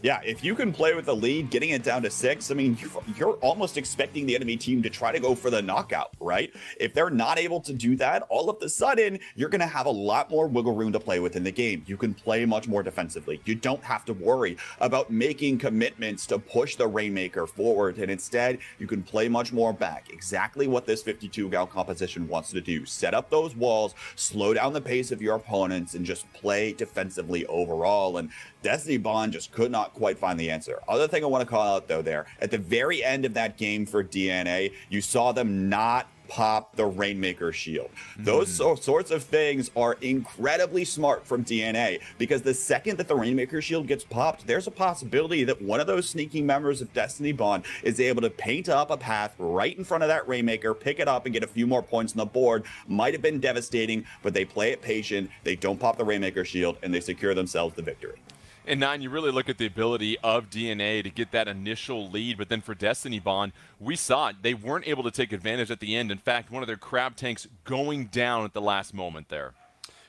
B: Yeah, if you can play with the lead, getting it down to 6, I mean, you're almost expecting the enemy team to try to go for the knockout, right? If they're not able to do that, all of a sudden, you're going to have a lot more wiggle room to play with in the game. You can play much more defensively. You don't have to worry about making commitments to push the Rainmaker forward, and instead, you can play much more back. Exactly what this 52 gal composition wants to do. Set up those walls, slow down the pace of your opponents, and just play defensively overall. And Destiny Bond just could not quite find the answer. Other thing I want to call out though there, at the very end of that game for DNA, you saw them not pop the Rainmaker shield. Those sorts of things are incredibly smart from DNA, because the second that the Rainmaker shield gets popped, there's a possibility that one of those sneaky members of Destiny Bond is able to paint up a path right in front of that Rainmaker, pick it up and get a few more points on the board. Might have been devastating, but they play it patient, they don't pop the Rainmaker shield, and they secure themselves the victory.
A: And 9, you really look at the ability of DNA to get that initial lead, but then for Destiny Bond, we saw it. They weren't able to take advantage at the end. In fact, one of their crab tanks going down at the last moment there.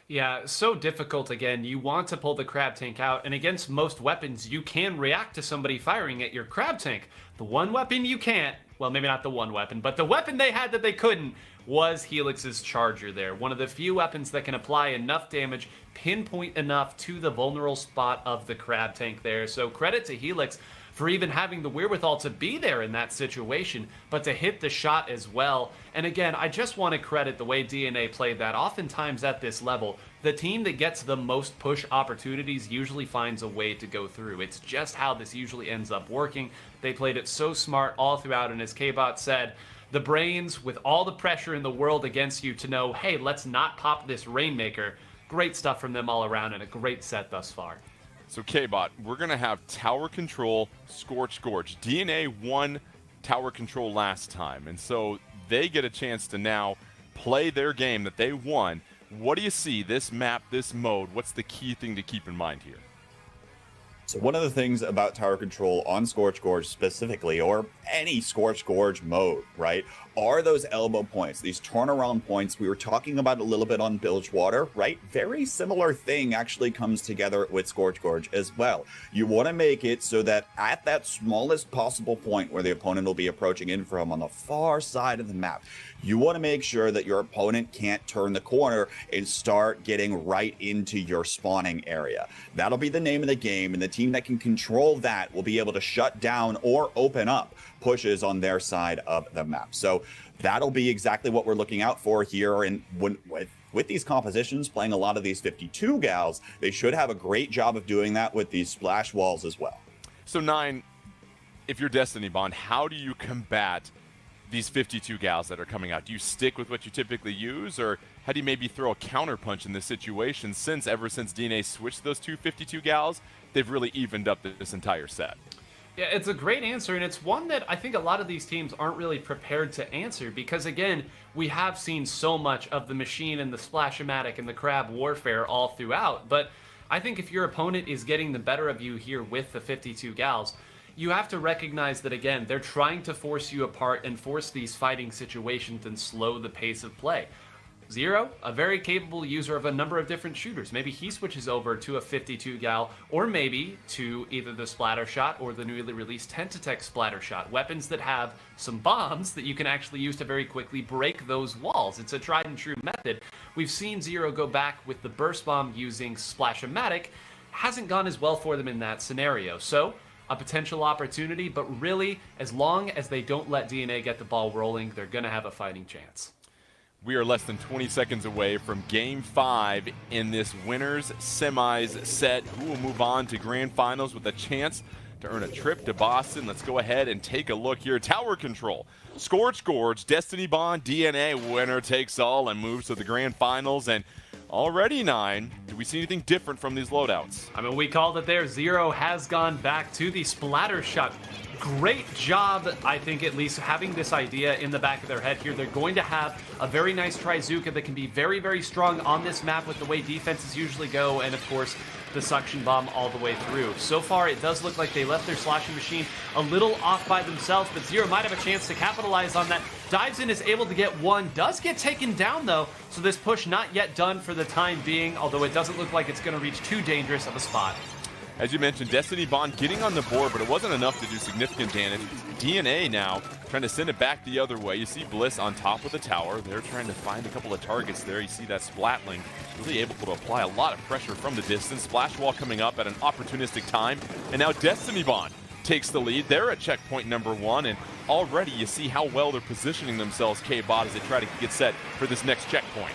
C: Yeah, so difficult again. You want to pull the crab tank out, and against most weapons, you can react to somebody firing at your crab tank. The one weapon you can't, well, maybe not the one weapon, but the weapon they had that they couldn't was Helix's Charger there. One of the few weapons that can apply enough damage, pinpoint enough to the vulnerable spot of the crab tank there. So credit to Helix for even having the wherewithal to be there in that situation, but to hit the shot as well. And again, I just want to credit the way DNA played that. Oftentimes at this level, the team that gets the most push opportunities usually finds a way to go through. It's just how this usually ends up working. They played it so smart all throughout, and as K-Bot said, the brains with all the pressure in the world against you to know, hey, let's not pop this Rainmaker. Great stuff from them all around, and a great set thus far.
A: So K-Bot, we're going to have tower control, Scorch Gorge. DNA won tower control last time, and so they get a chance to now play their game that they won. What do you see, this map, this mode? What's the key thing to keep in mind here?
B: So one of the things about tower control on Scorch Gorge specifically, or any Scorch Gorge mode, right, are those elbow points, these turnaround points. We were talking about a little bit on Bilgewater, right? Very similar thing actually comes together with Scorch Gorge as well. You want to make it so that at that smallest possible point where the opponent will be approaching in from on the far side of the map, you want to make sure that your opponent can't turn the corner and start getting right into your spawning area. That'll be the name of the game, and the team that can control that will be able to shut down or open up pushes on their side of the map. So that'll be exactly what we're looking out for here. And with these compositions, playing a lot of these 52 gals, they should have a great job of doing that with these splash walls as well.
A: So 9, if you're Destiny Bond, how do you combat these 52 gals that are coming out? Do you stick with what you typically use, or how do you maybe throw a counterpunch in this situation, since ever since DNA switched those two 52 gals, they've really evened up this entire set?
C: Yeah, it's a great answer, and it's one that I think a lot of these teams aren't really prepared to answer because, again, we have seen so much of the machine and the splash-o-matic and the crab warfare all throughout, but I think if your opponent is getting the better of you here with the 52 gals, you have to recognize that, again, they're trying to force you apart and force these fighting situations and slow the pace of play. Zero, a very capable user of a number of different shooters. Maybe he switches over to a 52 gal, or maybe to either the splatter shot or the newly released Tentatek splatter shot. Weapons that have some bombs that you can actually use to very quickly break those walls. It's a tried and true method. We've seen Zero go back with the burst bomb using Splash-o-matic. Hasn't gone as well for them in that scenario. So, a potential opportunity, but really, as long as they don't let DNA get the ball rolling, they're going to have a fighting chance.
A: We are less than 20 seconds away from Game 5 in this winners semis set. Who will move on to Grand Finals with a chance to earn a trip to Boston? Let's go ahead and take a look here. Tower Control, Scorch Gorge, Destiny Bond, DNA, winner takes all and moves to the Grand Finals. And already 9, do we see anything different from these loadouts?
C: I mean, we called it there. Zero has gone back to the splatter shot. Great job, I think, at least having this idea in the back of their head here. They're going to have a very nice Trizooka that can be very, very strong on this map with the way defenses usually go, and of course, the suction bomb all the way through. So far, it does look like they left their slashing machine a little off by themselves, but Zero might have a chance to capitalize on that. Dives in, is able to get one, does get taken down though, so this push not yet done for the time being, although it doesn't look like it's going to reach too dangerous of a spot.
A: As you mentioned, Destiny Bond getting on the board, but it wasn't enough to do significant damage. DNA now trying to send it back the other way. You see Bliss on top of the tower. They're trying to find a couple of targets there. You see that Splatling really able to apply a lot of pressure from the distance. Splash wall coming up at an opportunistic time. And now Destiny Bond takes the lead. They're at checkpoint number 1, and already you see how well they're positioning themselves, K-Bot, as they try to get set for this next checkpoint.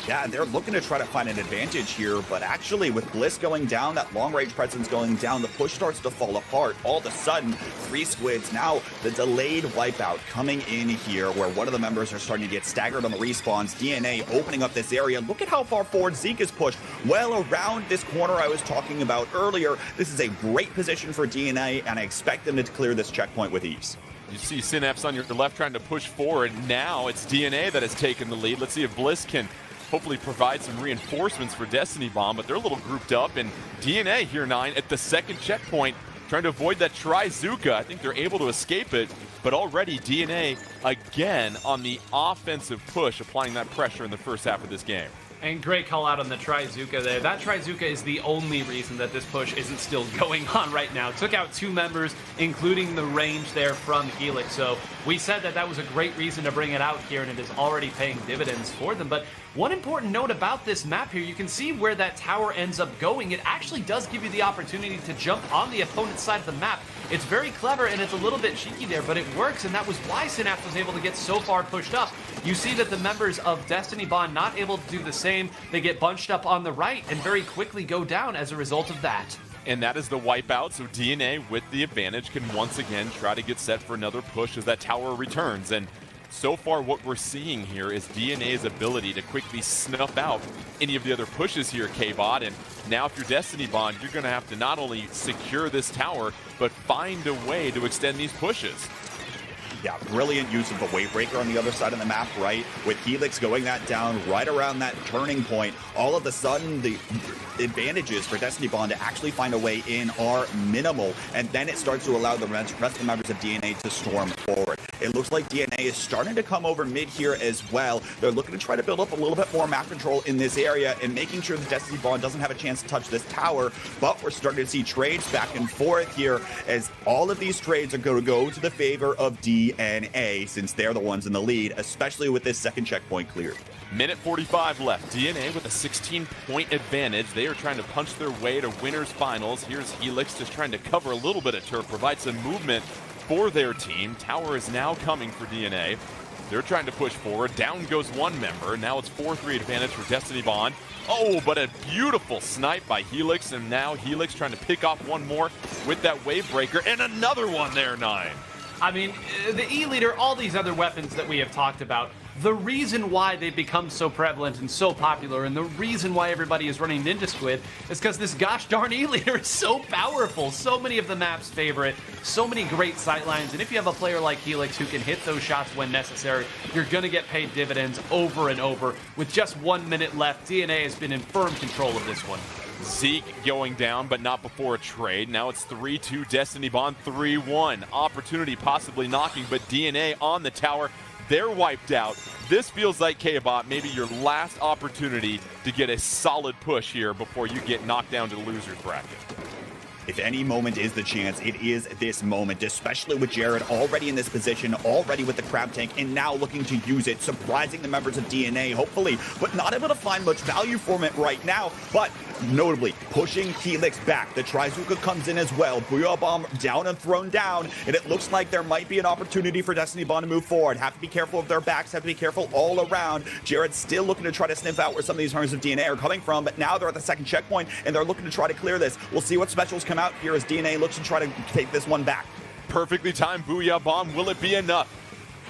B: Yeah, they're looking to try to find an advantage here, but actually with Bliss going down, that long-range presence going down, the push starts to fall apart. All of a sudden, 3 squids. Now, the delayed wipeout coming in here, where one of the members are starting to get staggered on the respawns. DNA opening up this area. Look at how far forward Zeke is pushed. Well around this corner I was talking about earlier. This is a great position for DNA, and I expect them to clear this checkpoint with ease.
A: You see Synapse on your left trying to push forward. Now it's DNA that has taken the lead. Let's see if Bliss can hopefully provide some reinforcements for Destiny Bomb, but they're a little grouped up, and DNA here, 9, at the second checkpoint, trying to avoid that Trizooka. I think they're able to escape it, but already DNA again on the offensive push, applying that pressure in the first half of this game.
C: And great call out on the Trizooka there. That Trizooka is the only reason that this push isn't still going on right now. Took out 2 members, including the range there from Helix. So we said that that was a great reason to bring it out here, and it is already paying dividends for them. But one important note about this map here, you can see where that tower ends up going. It actually does give you the opportunity to jump on the opponent's side of the map. It's very clever, and it's a little bit cheeky there, but it works, and that was why Synapse was able to get so far pushed up. You see that the members of Destiny Bond not able to do the same. They get bunched up on the right and very quickly go down as a result of that.
A: And that is the wipeout, so DNA with the advantage can once again try to get set for another push as that tower returns. And so far what we're seeing here is DNA's ability to quickly snuff out any of the other pushes here, K-Bot. And now if you're Destiny Bond, you're going to have to not only secure this tower, but find a way to extend these pushes.
B: Yeah, brilliant use of the wave breaker on the other side of the map, right? With Helix going that down right around that turning point, all of a sudden the advantages for Destiny Bond to actually find a way in are minimal, and then it starts to allow the rest of the members of DNA to storm forward. It looks like DNA is starting to come over mid here as well. They're looking to try to build up a little bit more map control in this area and making sure that Destiny Bond doesn't have a chance to touch this tower, but we're starting to see trades back and forth here as all of these trades are going to go to the favor of DNA since they're the ones in the lead, especially with this second checkpoint cleared.
A: Minute 45 left. DNA with a 16-point advantage. They are trying to punch their way to winners finals. Here's Helix just trying to cover a little bit of turf, provide some movement for their team. Tower is now coming for DNA. They're trying to push forward. Down goes one member. Now it's 4-3 advantage for Destiny Bond. Oh, but a beautiful snipe by Helix, and now Helix trying to pick off one more with that wave breaker, and another one there, 9.
C: I mean, the E-Leader, all these other weapons that we have talked about, the reason why they've become so prevalent and so popular, and the reason why everybody is running Ninja Squid, is because this gosh darn E-Leader is so powerful. So many of the map's favorite, so many great sightlines, and if you have a player like Helix who can hit those shots when necessary, you're going to get paid dividends over and over. With just 1 minute left, DNA has been in firm control of this one.
A: Zeke going down, but not before a trade. Now it's 3-2 Destiny Bond, 3-1. Opportunity possibly knocking, but DNA on the tower. They're wiped out. This feels like K-Bot, maybe your last opportunity to get a solid push here before you get knocked down to the loser's bracket.
B: If any moment is the chance, it is this moment, especially with Jared already in this position, already with the crab tank, and now looking to use it, surprising the members of DNA, hopefully, but not able to find much value from it right now, but notably pushing Helix back. The Trizuka comes in as well. Booyah Bomb down and thrown down, and it looks like there might be an opportunity for Destiny Bond to move forward. Have to be careful of their backs, have to be careful all around. Jared's still looking to try to sniff out where some of these members of DNA are coming from, but now they're at the second checkpoint, and they're looking to try to clear this. We'll see what specials come out here as DNA looks to try to take this one back.
A: Perfectly timed Booyah Bomb. Will it be enough?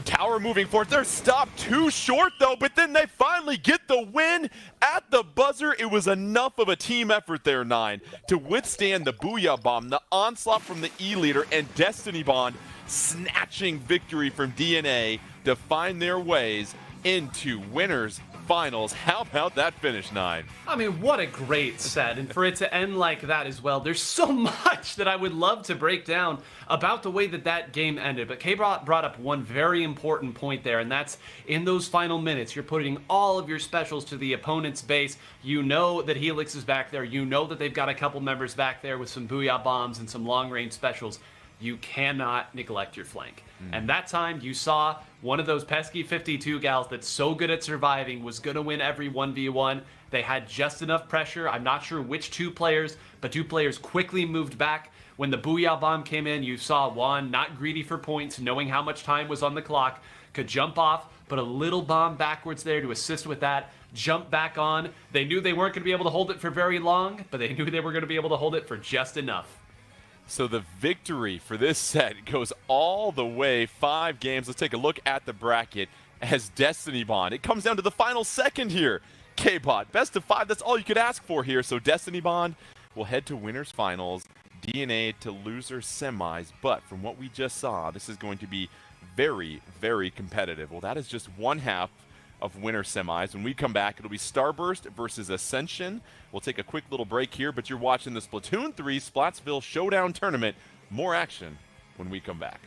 A: Tower moving forward. They're stopped too short, though, but then they finally get the win at the buzzer. It was enough of a team effort there, 9, to withstand the Booyah Bomb, the onslaught from the E-Leader, and Destiny Bond snatching victory from DNA to find their ways into winners finals. How about that finish, 9?
C: I mean, what a great set, and for it to end like that as well. There's so much that I would love to break down about the way that that game ended, but K brought up one very important point there, and that's in those final minutes, you're putting all of your specials to the opponent's base. You know that Helix is back there. You know that they've got a couple members back there with some Booyah Bombs and some long-range specials. You cannot neglect your flank. And that time you saw one of those pesky 52 gals that's so good at surviving was going to win every 1v1. They had just enough pressure. I'm not sure which two players, but two players quickly moved back. When the Booyah Bomb came in, you saw Juan, not greedy for points, knowing how much time was on the clock, could jump off, put a little bomb backwards there to assist with that, jump back on. They knew they weren't going to be able to hold it for very long, but they knew they were going to be able to hold it for just enough.
A: So the victory for this set goes all the way 5 games. Let's take a look at the bracket as Destiny Bond. It comes down to the final second here. K-Bot, best of 5, that's all you could ask for here. So Destiny Bond will head to winners finals, DNA to losers semis. But from what we just saw, this is going to be very, very competitive. Well, that is just one half of winner semis. When we come back, it'll be Starburst versus Ascension. We'll take a quick little break here, but you're watching the Splatoon 3 Splatsville Showdown Tournament. More action when we come back.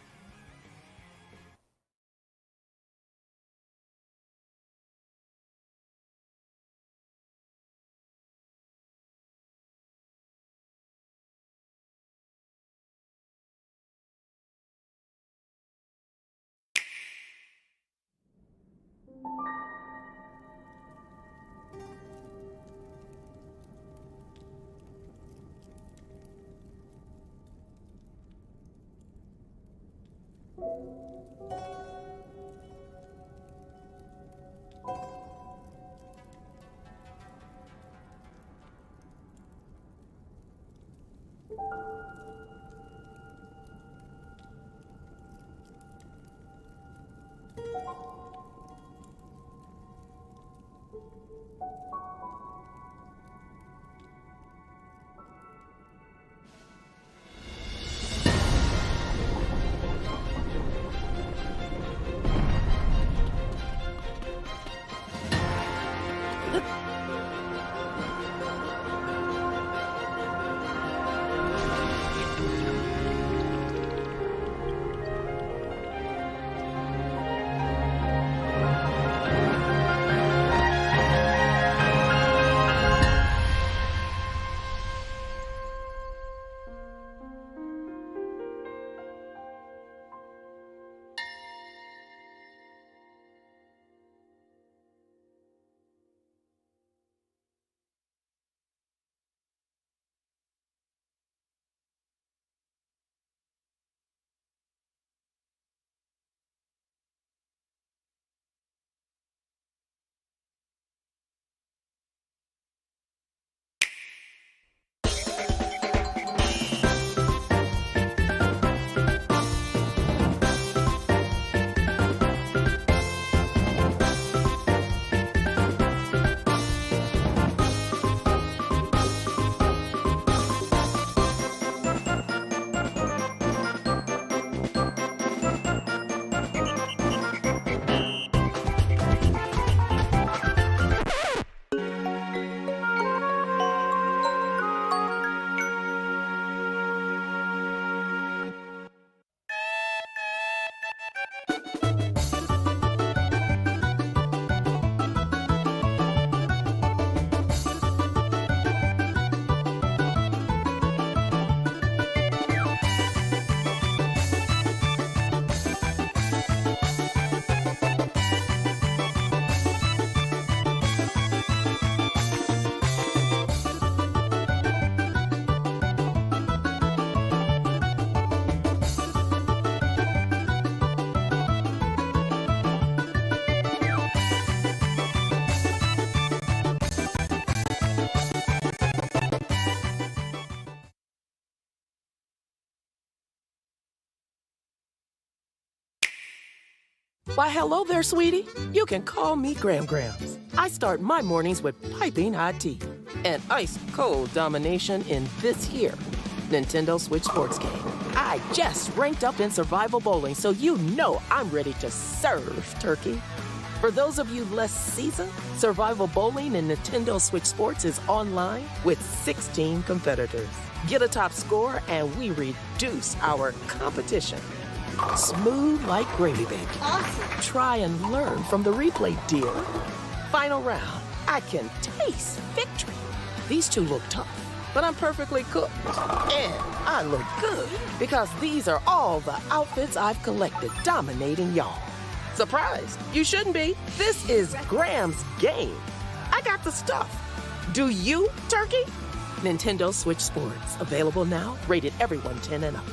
D: Why, hello there, sweetie. You can call me Gram Grams. I start my mornings with piping hot tea and ice-cold domination in this here Nintendo Switch sports game. I just ranked up in survival bowling, so you know I'm ready to serve, turkey. For those of you less seasoned, survival bowling in Nintendo Switch Sports is online with 16 competitors. Get a top score and we reduce our competition. Smooth like gravy, baby.
E: Awesome.
D: Try and learn from the replay, dear. Final round. I can taste victory. These two look tough, but I'm perfectly cooked. And I look good because these are all the outfits I've collected dominating y'all. Surprised? You shouldn't be. This is Graham's game. I got the stuff. Do you, turkey? Nintendo Switch Sports. Available now. Rated everyone 10 and up.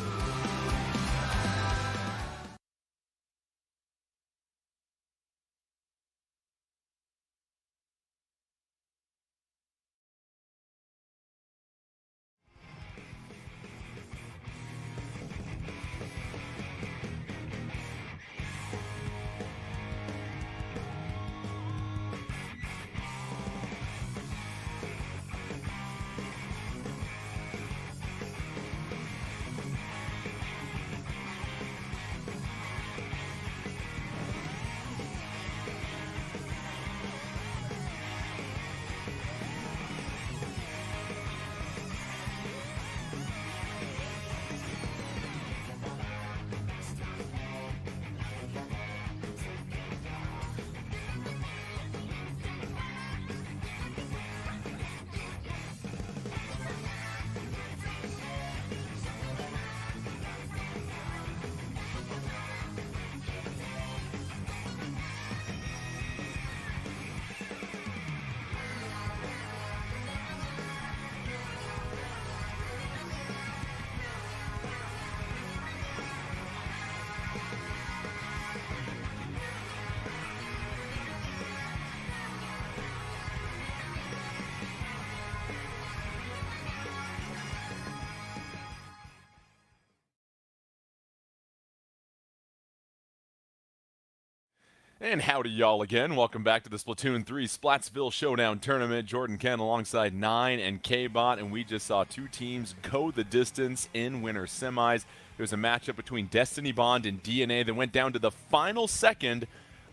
A: And howdy y'all again. Welcome back to the Splatoon 3 Splatsville Showdown Tournament. Jordan Ken alongside 9 and K-Bot, and we just saw two teams go the distance in winter semis. There was a matchup between Destiny Bond and DNA that went down to the final second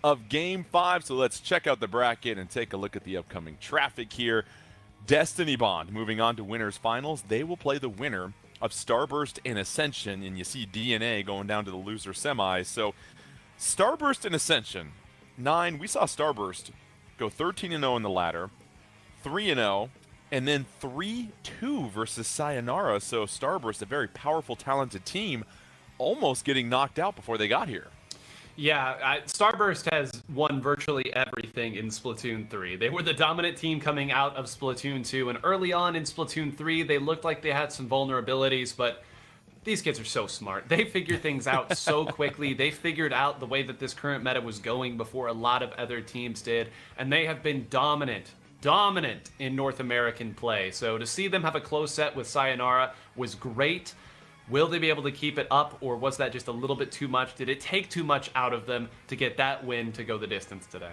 A: of Game 5. So let's check out the bracket and take a look at the upcoming traffic here. Destiny Bond moving on to winners finals. They will play the winner of Starburst and Ascension, and you see DNA going down to the loser semis. So Starburst and Ascension, 9, we saw Starburst go 13-0 in the ladder, 3-0, and then 3-2 versus Sayonara. So Starburst, a very powerful, talented team, almost getting knocked out before they got here.
C: Yeah, Starburst has won virtually everything in Splatoon 3. They were the dominant team coming out of Splatoon 2, and early on in Splatoon 3, they looked like they had some vulnerabilities, but these kids are so smart. They figured things out so quickly. They figured out the way that this current meta was going before a lot of other teams did, and they have been dominant in North American play. So to see them have a close set with Sayonara was great. Will they be able to keep it up, or was that just a little bit too much? Did it take too much out of them to get that win to go the distance today?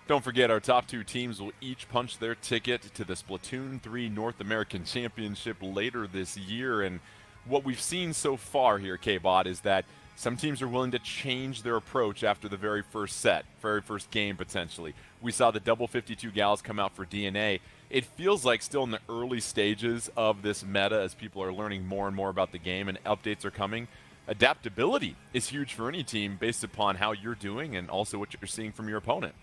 A: Don't forget, our top two teams will each punch their ticket to the Splatoon 3 North American Championship later this year, and what we've seen so far here, K-Bot, is that some teams are willing to change their approach after the very first set, very first game potentially. We saw the double 52 gals come out for DNA. It feels like still in the early stages of this meta as people are learning more and more about the game and updates are coming. Adaptability is huge for any team based upon how you're doing and also what you're seeing from your opponent.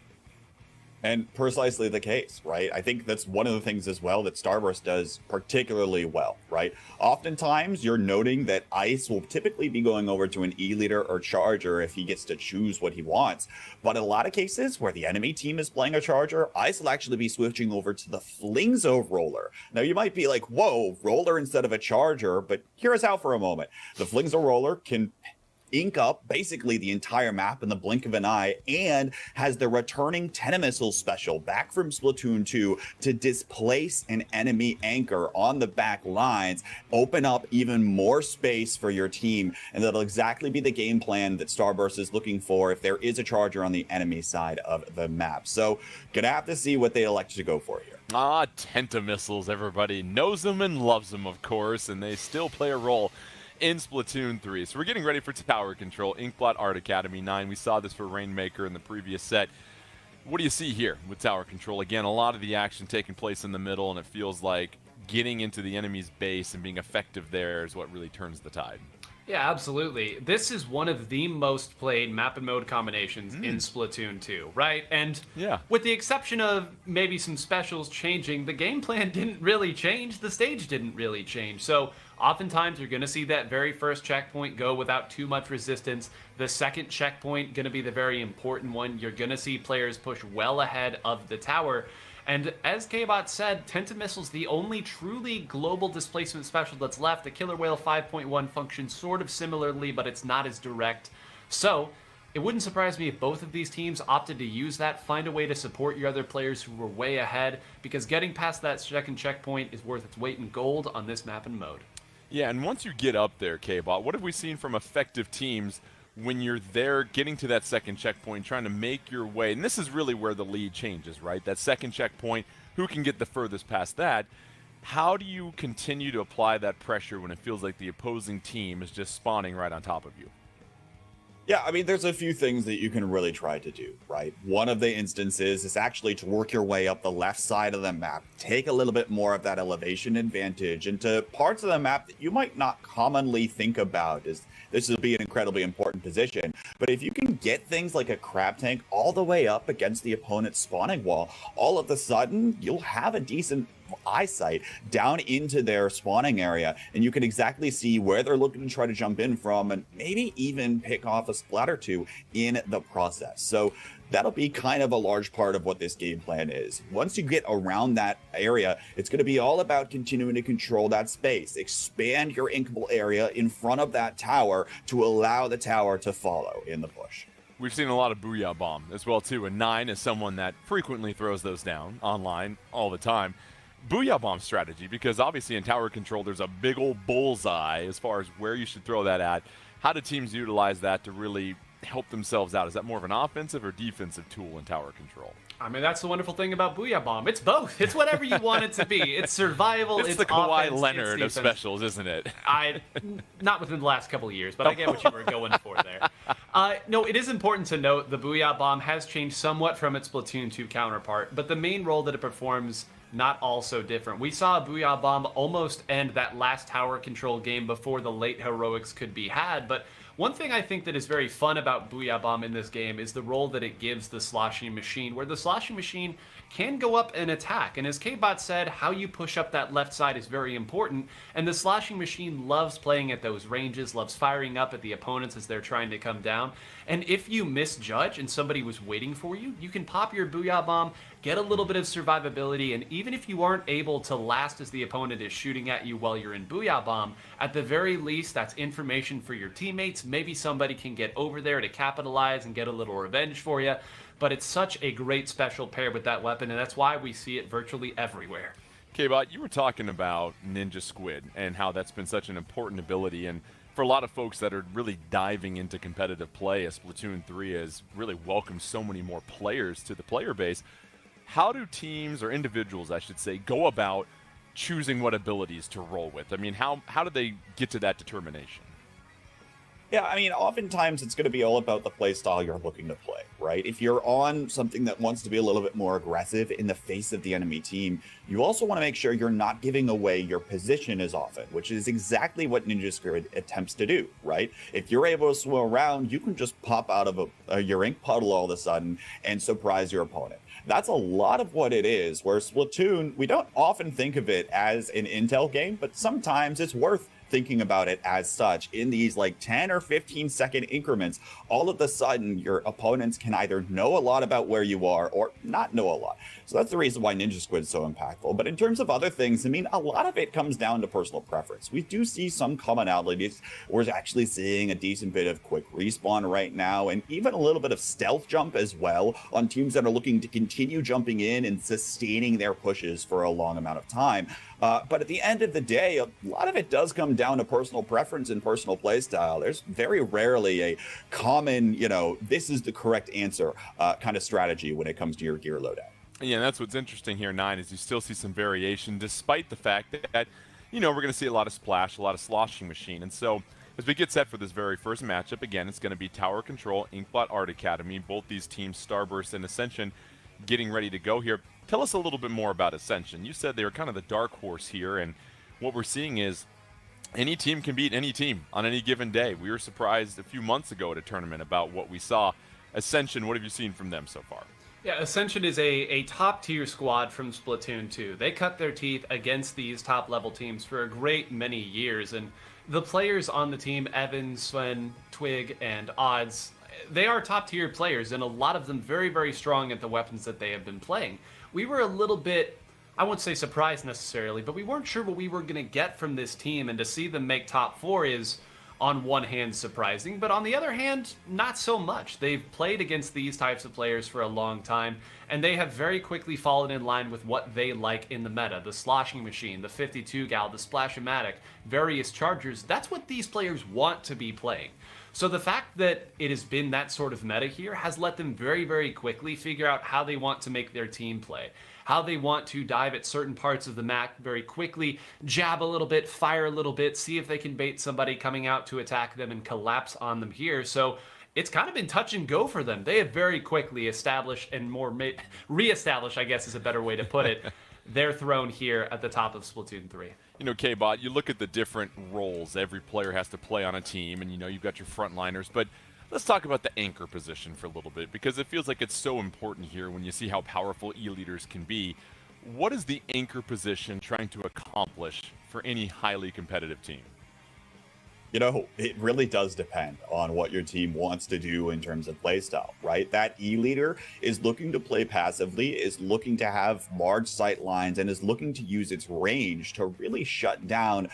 B: And precisely the case, right? I think that's one of the things as well that Starburst does particularly well, right? Oftentimes, you're noting that Ice will typically be going over to an E-leader or Charger if he gets to choose what he wants. But in a lot of cases where the enemy team is playing a Charger, Ice will actually be switching over to the Flingzo Roller. Now, you might be like, whoa, Roller instead of a Charger, but hear us out for a moment. The Flingzo Roller can ink up basically the entire map in the blink of an eye, and has the returning Tenta-Missile special back from Splatoon 2 to displace an enemy anchor on the back lines, open up even more space for your team, and that'll exactly be the game plan that Starburst is looking for if there is a charger on the enemy side of the map. So gonna have to see what they elect to go for here.
A: Tenta-Missiles, everybody knows them and loves them, of course, and they still play a role in Splatoon 3. So we're getting ready for tower control. Inkblot Art Academy 9. We saw this for Rainmaker in the previous set. What do you see here with tower control? Again, a lot of the action taking place in the middle, and it feels like getting into the enemy's base and being effective there is what really turns the tide.
C: Yeah, absolutely. This is one of the most played map and mode combinations in Splatoon 2, right? And with the exception of maybe some specials changing, the game plan didn't really change. The stage didn't really change. So oftentimes you're going to see that very first checkpoint go without too much resistance. The second checkpoint going to be the very important one. You're going to see players push well ahead of the tower. And as K-Bot said, Tenta-Missile's the only truly global displacement special that's left. The Killer Whale 5.1 functions sort of similarly, but it's not as direct. So it wouldn't surprise me if both of these teams opted to use that, find a way to support your other players who were way ahead, because getting past that second checkpoint is worth its weight in gold on this map and mode.
A: Yeah, and once you get up there, K-Bot, what have we seen from effective teams when you're there getting to that second checkpoint, trying to make your way? And this is really where the lead changes, right? That second checkpoint, who can get the furthest past that? How do you continue to apply that pressure when it feels like the opposing team is just spawning right on top of you?
B: Yeah, I mean, there's a few things that you can really try to do, right? One of the instances is actually to work your way up the left side of the map, take a little bit more of that elevation advantage into parts of the map that you might not commonly think about. This will be an incredibly important position. But if you can get things like a crab tank all the way up against the opponent's spawning wall, all of a sudden you'll have a decent eyesight down into their spawning area, and you can exactly see where they're looking to try to jump in from, and maybe even pick off a splat or two in the process. So that'll be kind of a large part of what this game plan is. Once you get around that area, it's going to be all about continuing to control that space, expand your inkable area in front of that tower to allow the tower to follow in the push.
A: We've seen a lot of Booyah Bomb as well, too, and 9 is someone that frequently throws those down online all the time. Booyah Bomb strategy, because obviously in tower control there's a big old bullseye as far as where you should throw that at. How do teams utilize that to really help themselves out? Is that more of an offensive or defensive tool in tower control?
C: I mean, that's the wonderful thing about Booyah Bomb. It's both. It's whatever you want it to be. It's survival, it's
A: the Kawhi
C: offense,
A: Leonard
C: it's
A: of specials, isn't it?
C: Not within the last couple of years, but I get what you were going for there. No, it is important to note the Booyah Bomb has changed somewhat from its Splatoon 2 counterpart, but the main role that it performs, not all so different. We saw a Booyah Bomb almost end that last tower control game before the late heroics could be had, but one thing I think that is very fun about Booyah Bomb in this game is the role that it gives the sloshing machine, where the sloshing machine can go up and attack. And as K-Bot said, how you push up that left side is very important, and the sloshing machine loves playing at those ranges, loves firing up at the opponents as they're trying to come down. And if you misjudge and somebody was waiting for you, you can pop your Booyah Bomb, get a little bit of survivability, and even if you aren't able to last as the opponent is shooting at you while you're in Booyah Bomb, at the very least, that's information for your teammates. Maybe somebody can get over there to capitalize and get a little revenge for you. But it's such a great special paired with that weapon, and that's why we see it virtually everywhere.
A: K-Bot, you were talking about Ninja Squid and how that's been such an important ability, and for a lot of folks that are really diving into competitive play, as Splatoon 3 has really welcomed so many more players to the player base, how do teams, or individuals I should say, go about choosing what abilities to roll with? I mean, how do they get to that determination?
B: Yeah, I mean, oftentimes it's going to be all about the play style you're looking to play, right? If you're on something that wants to be a little bit more aggressive in the face of the enemy team, you also want to make sure you're not giving away your position as often, which is exactly what Ninja Squid attempts to do, right? If you're able to swim around, you can just pop out of your ink puddle all of a sudden and surprise your opponent. That's a lot of what it is, where Splatoon, we don't often think of it as an intel game, but sometimes it's worth thinking about it as such, in these like 10 or 15 second increments, all of a sudden your opponents can either know a lot about where you are or not know a lot. So that's the reason why Ninja Squid is so impactful. But in terms of other things, I mean, a lot of it comes down to personal preference. We do see some commonalities. We're actually seeing a decent bit of quick respawn right now, and even a little bit of stealth jump as well on teams that are looking to continue jumping in and sustaining their pushes for a long amount of time. But at the end of the day, a lot of it does come down to personal preference and personal play style. There's very rarely a common, this is the correct answer kind of strategy when it comes to your gear loadout.
A: Yeah, that's what's interesting here, Nine, is you still see some variation despite the fact that, we're going to see a lot of splash, a lot of sloshing machine. And so as we get set for this very first matchup, again, it's going to be Tower Control, Inkblot Art Academy, both these teams, Starburst and Ascension, getting ready to go here. Tell us a little bit more about Ascension. You said they were kind of the dark horse here, and what we're seeing is any team can beat any team on any given day. We were surprised a few months ago at a tournament about what we saw. Ascension, what have you seen from them so far?
C: Yeah, Ascension is a top-tier squad from Splatoon 2. They cut their teeth against these top-level teams for a great many years, and the players on the team, Evan, Sven, Twig, and Odds, they are top-tier players, and a lot of them very, very strong at the weapons that they have been playing. We were a little bit, I won't say surprised necessarily, but we weren't sure what we were going to get from this team, and to see them make top 4 is, on one hand, surprising, but on the other hand, not so much. They've played against these types of players for a long time, and they have very quickly fallen in line with what they like in the meta. The sloshing machine, the 52 gal, the splash-o-matic, various chargers, that's what these players want to be playing. So the fact that it has been that sort of meta here has let them very, very quickly figure out how they want to make their team play, how they want to dive at certain parts of the map very quickly, jab a little bit, fire a little bit, see if they can bait somebody coming out to attack them and collapse on them here. So it's kind of been touch and go for them. They have very quickly established and more re-established, I guess is a better way to put it, their throne here at the top of Splatoon 3.
A: K-Bot, you look at the different roles every player has to play on a team, and you've got your frontliners, but let's talk about the anchor position for a little bit, because it feels like it's so important here when you see how powerful E-leaders can be. What is the anchor position trying to accomplish for any highly competitive team?
B: It really does depend on what your team wants to do in terms of playstyle, right? That E-leader is looking to play passively, is looking to have large sight lines, and is looking to use its range to really shut down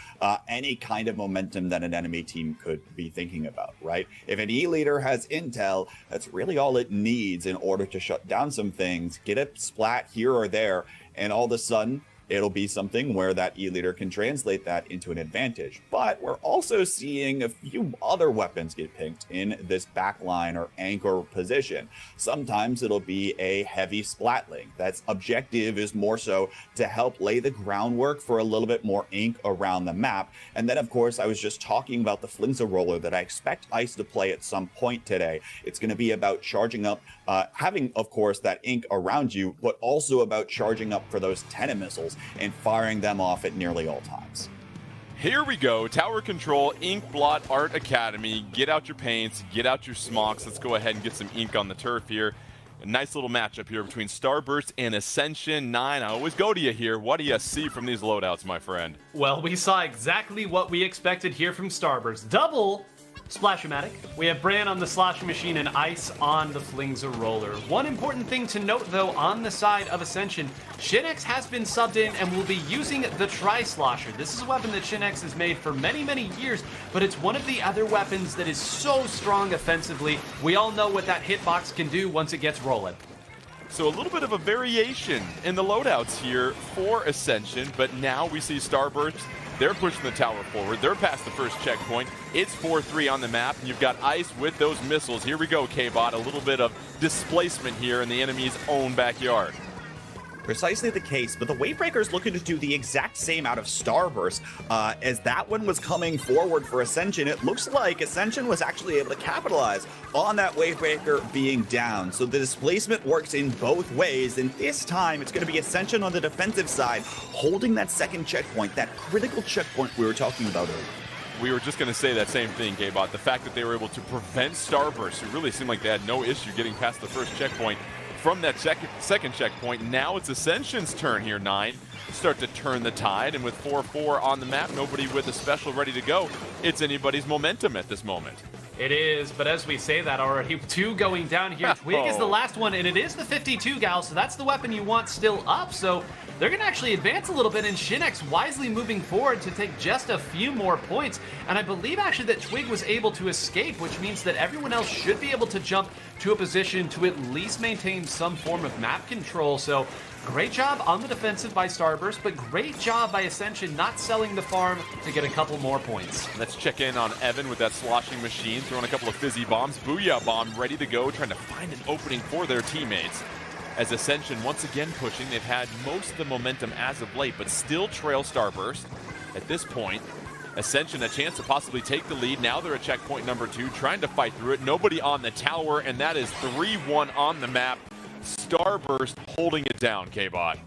B: any kind of momentum that an enemy team could be thinking about, right? If an E-leader has intel, that's really all it needs in order to shut down some things, get a splat here or there, and all of a sudden, it'll be something where that E-leader can translate that into an advantage. But we're also seeing a few other weapons get picked in this backline or anchor position. Sometimes it'll be a heavy splatling. That's objective is more so to help lay the groundwork for a little bit more ink around the map. And then, of course, I was just talking about the Flinza roller that I expect Ice to play at some point today. It's going to be about charging up, having, of course, that ink around you, but also about charging up for those Tenet missiles and firing them off at nearly all times.
A: Here we go. Tower Control, Inkblot Art Academy. Get out your paints, get out your smocks. Let's go ahead and get some ink on the turf here. A nice little matchup here between Starburst and Ascension. 9, I always go to you here. What do you see from these loadouts, my friend?
C: Well, we saw exactly what we expected here from Starburst. Double Splash-o-matic. We have Bran on the sloshing machine and Ice on the Flingza roller. One important thing to note, though, on the side of Ascension, Shinx has been subbed in and will be using the Tri-Slosher. This is a weapon that Shinx has made for many, many years, but it's one of the other weapons that is so strong offensively. We all know what that hitbox can do once it gets rolling.
A: So a little bit of a variation in the loadouts here for Ascension, but now we see Starburst. They're pushing the tower forward. They're past the first checkpoint. It's 4-3 on the map, and you've got Ice with those missiles. Here we go, K-Bot. A little bit of displacement here in the enemy's own backyard.
B: Precisely the case, but the Wavebreaker is looking to do the exact same out of Starburst. As that one was coming forward for Ascension, it looks like Ascension was actually able to capitalize on that Wavebreaker being down. So the displacement works in both ways, and this time it's going to be Ascension on the defensive side, holding that second checkpoint, that critical checkpoint we were talking about earlier.
A: We were just going to say that same thing, K-Bot. The fact that they were able to prevent Starburst, who really seemed like they had no issue getting past the first checkpoint, from that second checkpoint. Now it's Ascension's turn here, 9. Start to turn the tide, and with 4-4 on the map, nobody with a special ready to go, it's anybody's momentum at this moment.
C: It is, but as we say that already, 2 going down here. Twig is the last one, and it is the 52 gal, so that's the weapon you want still up. So they're going to actually advance a little bit, and Shinx wisely moving forward to take just a few more points. And I believe actually that Twig was able to escape, which means that everyone else should be able to jump to a position to at least maintain some form of map control. So great job on the defensive by Starburst, but great job by Ascension not selling the farm to get a couple more points.
A: Let's check in on Evan with that sloshing machine, throwing a couple of fizzy bombs. Booyah bomb ready to go, trying to find an opening for their teammates. As Ascension once again pushing, they've had most of the momentum as of late, but still trail Starburst. At this point, Ascension a chance to possibly take the lead. Now they're at checkpoint number 2, trying to fight through it. Nobody on the tower, and that is 3-1 on the map. Starburst holding it down, K-Bot.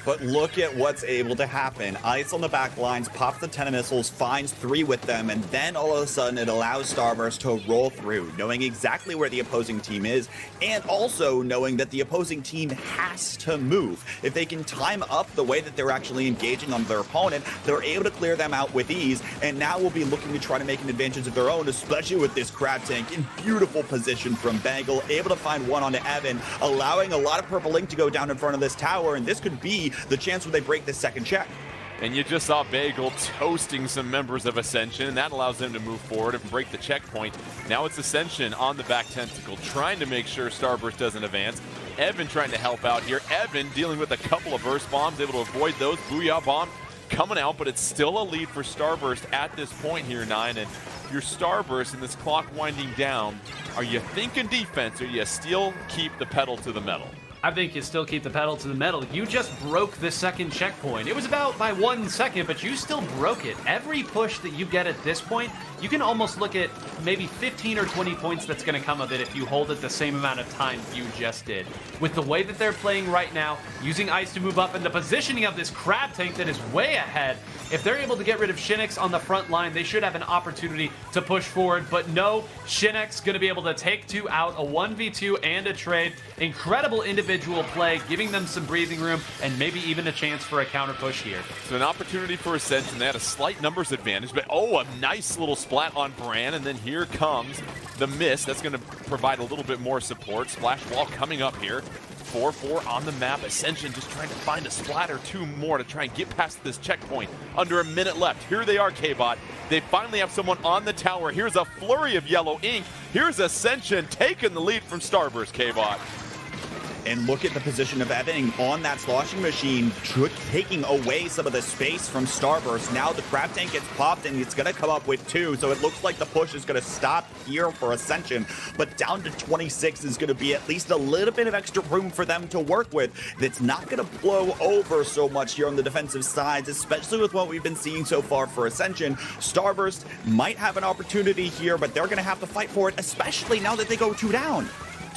B: But look at what's able to happen. Ice on the back lines, pops the 10 missiles, finds 3 with them, and then all of a sudden it allows Starburst to roll through, knowing exactly where the opposing team is, and also knowing that the opposing team has to move. If they can time up the way that they're actually engaging on their opponent, they're able to clear them out with ease, and now will be looking to try to make an advantage of their own, especially with this crab tank in beautiful position from Bagel, able to find one onto Evan, allowing a lot of purple ink to go down in front of this tower, and this could be the chance where they break this second check.
A: And you just saw Bagel toasting some members of Ascension, and that allows them to move forward and break the checkpoint. Now it's Ascension on the back tentacle, trying to make sure Starburst doesn't advance. Evan trying to help out here. Evan dealing with a couple of burst bombs, able to avoid those. Booyah bomb coming out, but it's still a lead for Starburst at this point here, 9. And your Starburst in this clock winding down, are you thinking defense, or you still keep the pedal to the metal?
C: I think you still keep the pedal to the metal. You just broke the second checkpoint. It was about by 1 second, but you still broke it. Every push that you get at this point, you can almost look at maybe 15 or 20 points that's going to come of it if you hold it the same amount of time you just did. With the way that they're playing right now, using ice to move up, and the positioning of this crab tank that is way ahead, if they're able to get rid of Shinx on the front line, they should have an opportunity to push forward. But no, Shinx going to be able to take 2 out, a 1v2 and a trade. Incredible individual play, giving them some breathing room and maybe even a chance for a counter push here.
A: So an opportunity for Ascension. They had a slight numbers advantage, but oh, a nice little splat on Bran, and then here comes the miss. That's going to provide a little bit more support. Splash wall coming up here. 4-4 on the map. Ascension just trying to find a splat or 2 more to try and get past this checkpoint. Under a minute left. Here they are, K-Bot. They finally have someone on the tower. Here's a flurry of yellow ink. Here's Ascension taking the lead from Starburst, K-Bot.
B: And look at the position of Evan on that sloshing machine, taking away some of the space from Starburst. Now the crab tank gets popped, and it's going to come up with 2, so it looks like the push is going to stop here for Ascension. But down to 26 is going to be at least a little bit of extra room for them to work with. That's not going to blow over so much here on the defensive sides, especially with what we've been seeing so far for Ascension. Starburst might have an opportunity here, but they're going to have to fight for it, especially now that they go 2 down.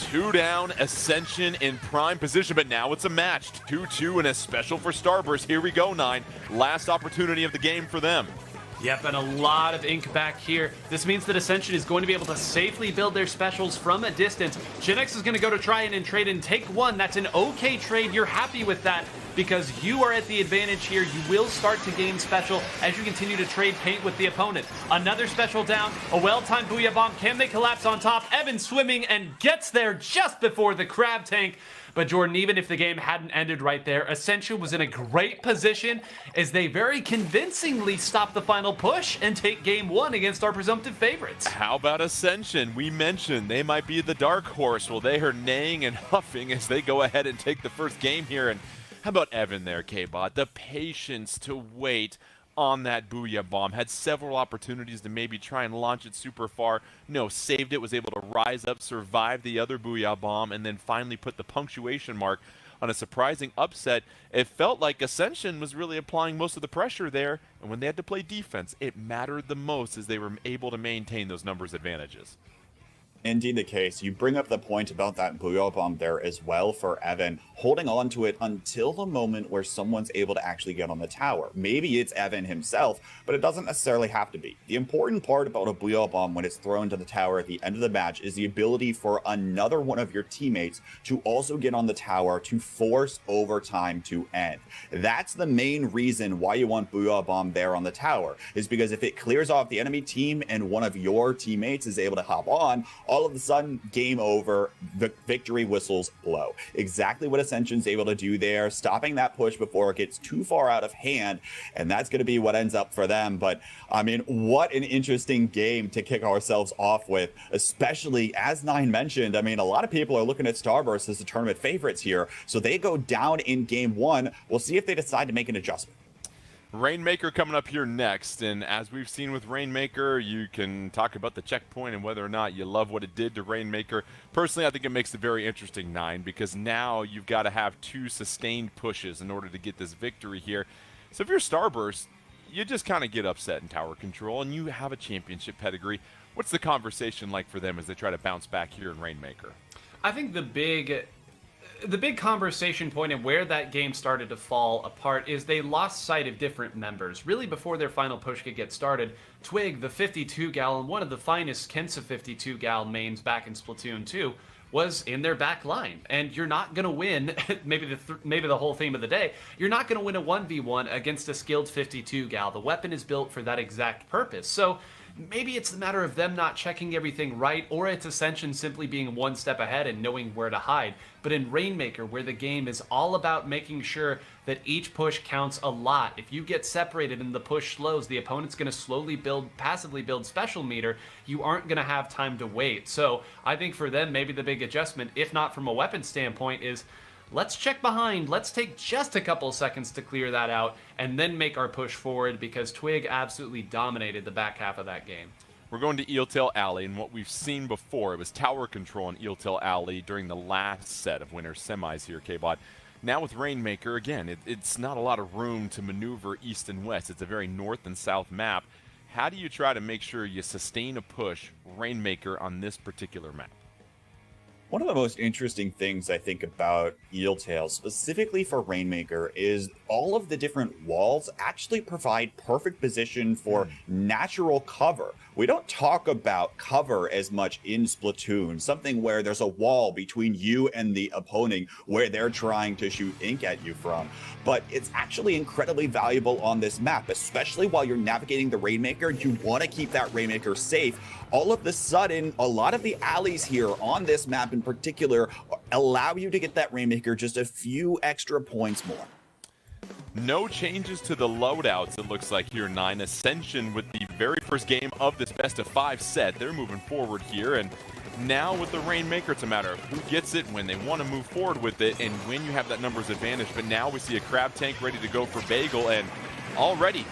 A: 2 down, Ascension in prime position, but now it's a match. 2-2 and a special for Starburst. Here we go, 9. Last opportunity of the game for them.
C: Yep, and a lot of ink back here. This means that Ascension is going to be able to safely build their specials from a distance. Shinx is going to go to try and trade and take 1. That's an okay trade. You're happy with that because you are at the advantage here. You will start to gain special as you continue to trade paint with the opponent. Another special down, a well-timed Booyah Bomb. Can they collapse on top? Evan swimming and gets there just before the crab tank. But Jordan, even if the game hadn't ended right there, Ascension was in a great position as they very convincingly stop the final push and take game 1 against our presumptive favorites.
A: How about Ascension? We mentioned they might be the dark horse. Well, they are neighing and huffing as they go ahead and take the first game here. And how about Evan there, K-Bot? The patience to wait on that Booyah Bomb. Had several opportunities to maybe try and launch it super far. No, saved it, was able to rise up, survive the other Booyah Bomb, and then finally put the punctuation mark on a surprising upset. It felt like Ascension was really applying most of the pressure there, and when they had to play defense, it mattered the most as they were able to maintain those numbers advantages.
B: Indeed the case. You bring up the point about that Blue Bomb there as well for Evan, holding on to it until the moment where someone's able to actually get on the tower. Maybe it's Evan himself, but it doesn't necessarily have to be. The important part about a Blue Bomb when it's thrown to the tower at the end of the match is the ability for another one of your teammates to also get on the tower to force overtime to end. That's the main reason why you want Blue Bomb there on the tower, is because if it clears off the enemy team and one of your teammates is able to hop on, all of a sudden, game over, the victory whistles blow. Exactly what Ascension's able to do there, stopping that push before it gets too far out of hand, and that's going to be what ends up for them. But, I mean, what an interesting game to kick ourselves off with, especially, as Nine mentioned, I mean, a lot of people are looking at Starburst as the tournament favorites here, so they go down in game one. We'll see if they decide to make an adjustment.
A: Rainmaker coming up here next, and as we've seen with Rainmaker, you can talk about the checkpoint and whether or not you love what it did to Rainmaker. Personally, I think it makes it very interesting, Nine, because now you've got to have 2 sustained pushes in order to get this victory here. So if you're Starburst, you just kind of get upset in tower control, and you have a championship pedigree. What's the conversation like for them as they try to bounce back here in Rainmaker?
C: I think the big conversation point and where that game started to fall apart is they lost sight of different members. Really, before their final push could get started, Twig, the 52 gal, and one of the finest Kensa 52 gal mains back in Splatoon 2, was in their back line. And you're not going to win, maybe the whole theme of the day, you're not going to win a 1v1 against a skilled 52 gal. The weapon is built for that exact purpose. So maybe it's the matter of them not checking everything right, or it's Ascension simply being one step ahead and knowing where to hide. But in Rainmaker, where the game is all about making sure that each push counts a lot, if you get separated and the push slows, the opponent's going to slowly passively build special meter, you aren't going to have time to wait. So I think for them, maybe the big adjustment, if not from a weapon standpoint, is let's check behind, let's take just a couple seconds to clear that out, and then make our push forward, because Twig absolutely dominated the back half of that game.
A: We're going to Eeltail Alley, and what we've seen before, it was tower control in Eeltail Alley during the last set of winter semis here, K-Bot. Now with Rainmaker, again, it's not a lot of room to maneuver east and west. It's a very north and south map. How do you try to make sure you sustain a push, Rainmaker, on this particular map?
B: One of the most interesting things I think about Eeltail, specifically for Rainmaker, is all of the different walls actually provide perfect position for natural cover. We don't talk about cover as much in Splatoon, something where there's a wall between you and the opponent where they're trying to shoot ink at you from. But it's actually incredibly valuable on this map, especially while you're navigating the Rainmaker. You want to keep that Rainmaker safe. All of a sudden, a lot of the alleys here on this map in particular allow you to get that Rainmaker just a few extra points more.
A: No changes to the loadouts, it looks like here, Nine. Ascension with the very first game of this best-of-5 set. They're moving forward here, and now with the Rainmaker, it's a matter of who gets it, when they want to move forward with it, and when you have that numbers advantage. But now we see a Crab Tank ready to go for Bagel, and already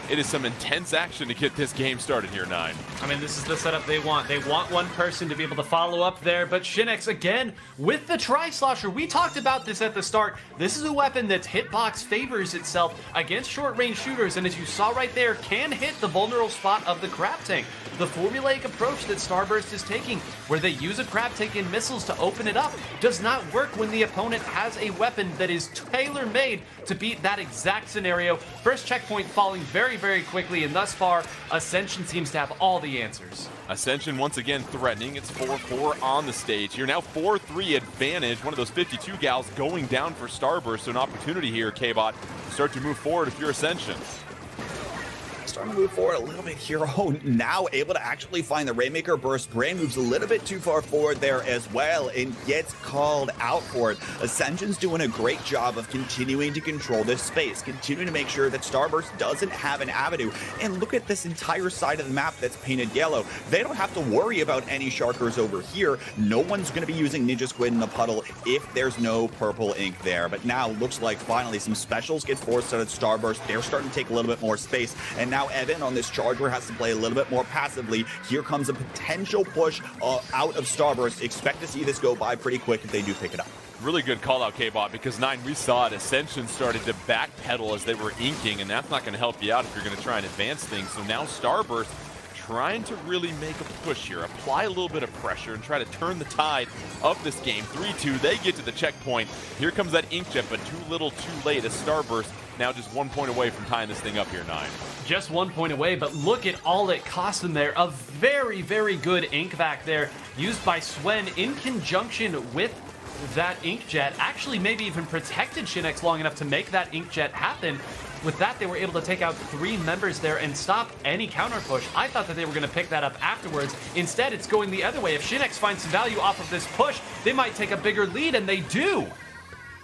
A: it is some intense action to get this game started here, Nine. I
C: mean, this is the setup they want. They want one person to be able to follow up there, but Shinx, again, with the Tri-Slosher. We talked about this at the start. This is a weapon that's hitbox favors itself against short-range shooters, and as you saw right there, can hit the vulnerable spot of the Crab Tank. The formulaic approach that Starburst is taking, where they use a Crab Tank and missiles to open it up, does not work when the opponent has a weapon that is tailor-made to beat that exact scenario. First checkpoint falling very, very quickly, and thus far, Ascension seems to have all the answers.
A: Ascension once again threatening. It's 4-4 on the stage here. Now 4-3 advantage. One of those 52 gals going down for Starburst. So an opportunity here, K-Bot, to start to move forward if you're Ascension.
B: Starting to move forward a little bit. Hero now able to actually find the Rainmaker burst. Brain moves a little bit too far forward there as well and gets called out for it. Ascension's doing a great job of continuing to control this space, continuing to make sure that Starburst doesn't have an avenue. And look at this entire side of the map that's painted yellow. They don't have to worry about any Sharkers over here. No one's going to be using Ninja Squid in the puddle if there's no purple ink there. But now looks like finally some specials get forced out of Starburst. They're starting to take a little bit more space. And now Evan on this Charger has to play a little bit more passively. Here comes a potential push out of Starburst. Expect to see this go by pretty quick if they do pick it up.
A: Really good call out, K-Bot, because Nine, we saw it. Ascension started to backpedal as they were inking, and that's not going to help you out if you're going to try and advance things. So now Starburst trying to really make a push here, apply a little bit of pressure, and try to turn the tide of this game. 3-2, they get to the checkpoint. Here comes that inkjet, but too little, too late as Starburst now just 1 point away from tying this thing up here, 9.
C: Just 1 point away, but look at all it cost them there. A very, very good inkvac there used by Swen in conjunction with that inkjet. Actually, maybe even protected Shinx long enough to make that inkjet happen. With that, they were able to take out 3 members there and stop any counter push. I thought that they were going to pick that up afterwards. Instead, it's going the other way. If Shinx finds some value off of this push, they might take a bigger lead, and they do.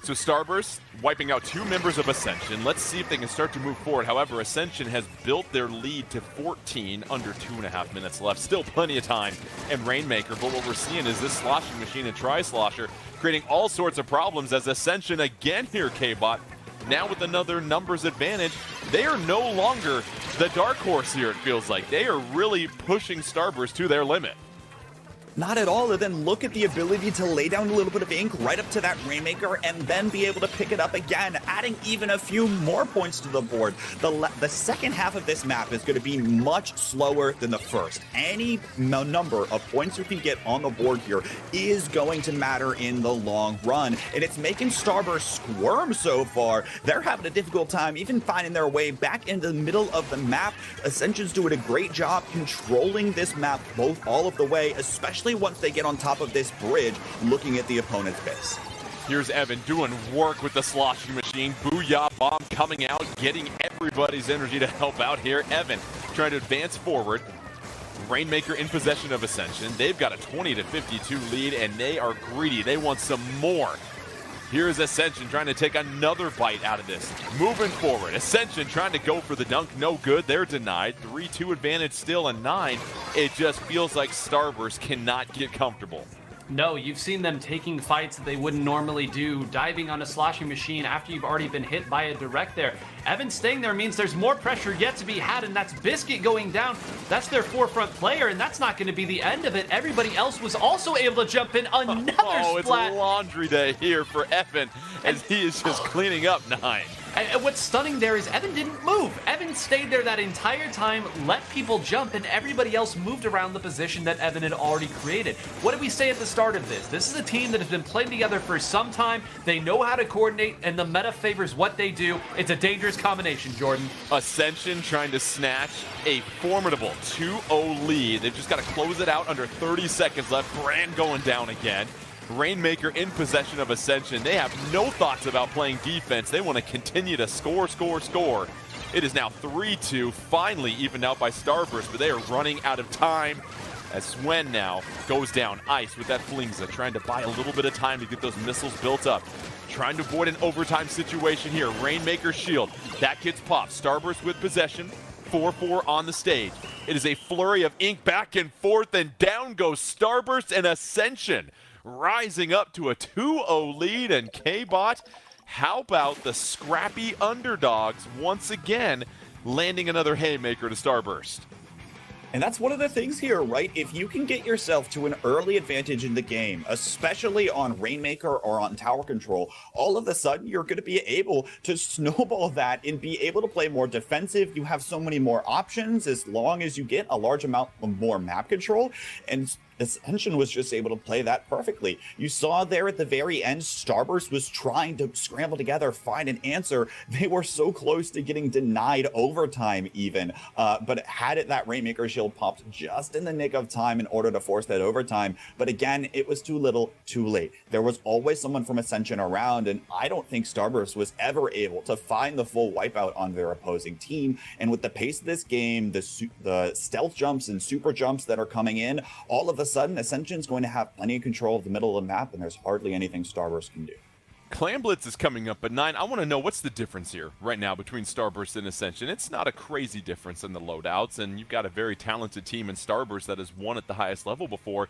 A: So Starburst wiping out 2 members of Ascension. Let's see if they can start to move forward. However, Ascension has built their lead to 14, under 2.5 minutes left. Still plenty of time. And Rainmaker, but what we're seeing is this sloshing machine and Tri-Slosher creating all sorts of problems as Ascension again here, K-Bot. Now with another numbers advantage, they are no longer the dark horse here, it feels like. They are really pushing Starburst to their limit.
B: Not at all, and then look at the ability to lay down a little bit of ink right up to that Rainmaker and then be able to pick it up again, adding even a few more points to the board. The second half of this map is going to be much slower than the first. Any number of points you can get on the board here is going to matter in the long run, and it's making Starburst squirm so far. They're having a difficult time even finding their way back into the middle of the map. Ascension's doing a great job controlling this map all of the way, especially once they get on top of this bridge, looking at the opponent's base.
A: Here's Evan doing work with the sloshing machine. Booyah bomb coming out, getting everybody's energy to help out here. Evan trying to advance forward. Rainmaker in possession of Ascension. They've got a 20-52 lead, and they are greedy. They want some more. Here's Ascension trying to take another bite out of this. Moving forward. Ascension trying to go for the dunk. No good. They're denied. 3-2 advantage still, and 9. It just feels like Starburst cannot get comfortable.
C: No, you've seen them taking fights that they wouldn't normally do, diving on a sloshing machine after you've already been hit by a direct there. Evan staying there means there's more pressure yet to be had, and that's Biscuit going down. That's their forefront player, and that's not going to be the end of it. Everybody else was also able to jump in. Another splat.
A: It's laundry day here for Evan as he is just cleaning up 9.
C: And what's stunning there is Evan didn't move. Evan stayed there that entire time, let people jump, and everybody else moved around the position that Evan had already created. What did we say at the start of this? This is a team that has been playing together for some time. They know how to coordinate, and the meta favors what they do. It's a dangerous combination, Jordan.
A: Ascension trying to snatch a formidable 2-0 lead. They've just got to close it out under 30 seconds left. Brand going down again. Rainmaker in possession of Ascension. They have no thoughts about playing defense. They want to continue to score. It is now 3-2, finally evened out by Starburst, but they are running out of time as Swen now goes down. Ice with that Flingza, trying to buy a little bit of time to get those missiles built up. Trying to avoid an overtime situation here. Rainmaker shield. That gets popped. Starburst with possession. 4-4 on the stage. It is a flurry of ink back and forth, and down goes Starburst and Ascension, rising up to a 2-0 lead. And K-Bot, how about the scrappy underdogs once again landing another haymaker to Starburst?
B: And that's one of the things here, right? If you can get yourself to an early advantage in the game, especially on Rainmaker or on tower control, all of a sudden you're going to be able to snowball that and be able to play more defensive. You have so many more options as long as you get a large amount of more map control. And Ascension was just able to play that perfectly. You saw there at the very end, Starburst was trying to scramble together, find an answer. They were so close to getting denied overtime even, but had it that Rainmaker shield popped just in the nick of time in order to force that overtime. But again, it was too little, too late. There was always someone from Ascension around, and I don't think Starburst was ever able to find the full wipeout on their opposing team. And with the pace of this game, the stealth jumps and super jumps that are coming in, all of a sudden Ascension's going to have plenty of control of the middle of the map, and there's hardly anything Starburst can do.
A: Clan Blitz is coming up at 9. I want to know what's the difference here right now between Starburst and Ascension. It's not a crazy difference in the loadouts, and you've got a very talented team in Starburst that has won at the highest level before.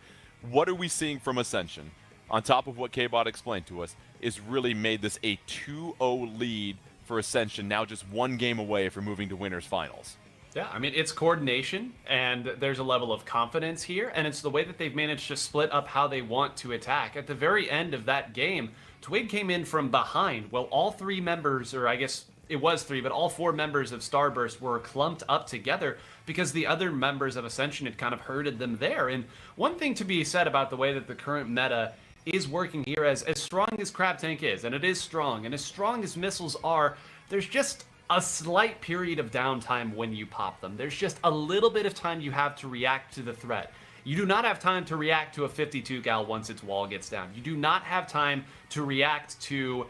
A: What are we seeing from Ascension, on top of what K-Bot explained to us, is really made this a 2-0 lead for Ascension, now just one game away from moving to winners finals?
C: Yeah, I mean, it's coordination, and there's a level of confidence here, and it's the way that they've managed to split up how they want to attack. At the very end of that game, Twig came in from behind. Well, all three members, or I guess it was 3, but all 4 members of Starburst were clumped up together because the other members of Ascension had kind of herded them there. And one thing to be said about the way that the current meta is working here, as strong as Crab Tank is, and it is strong, and as strong as missiles are, there's just a slight period of downtime when you pop them. There's just a little bit of time you have to react to the threat. You do not have time to react to a 52 gal once its wall gets down. You do not have time to react to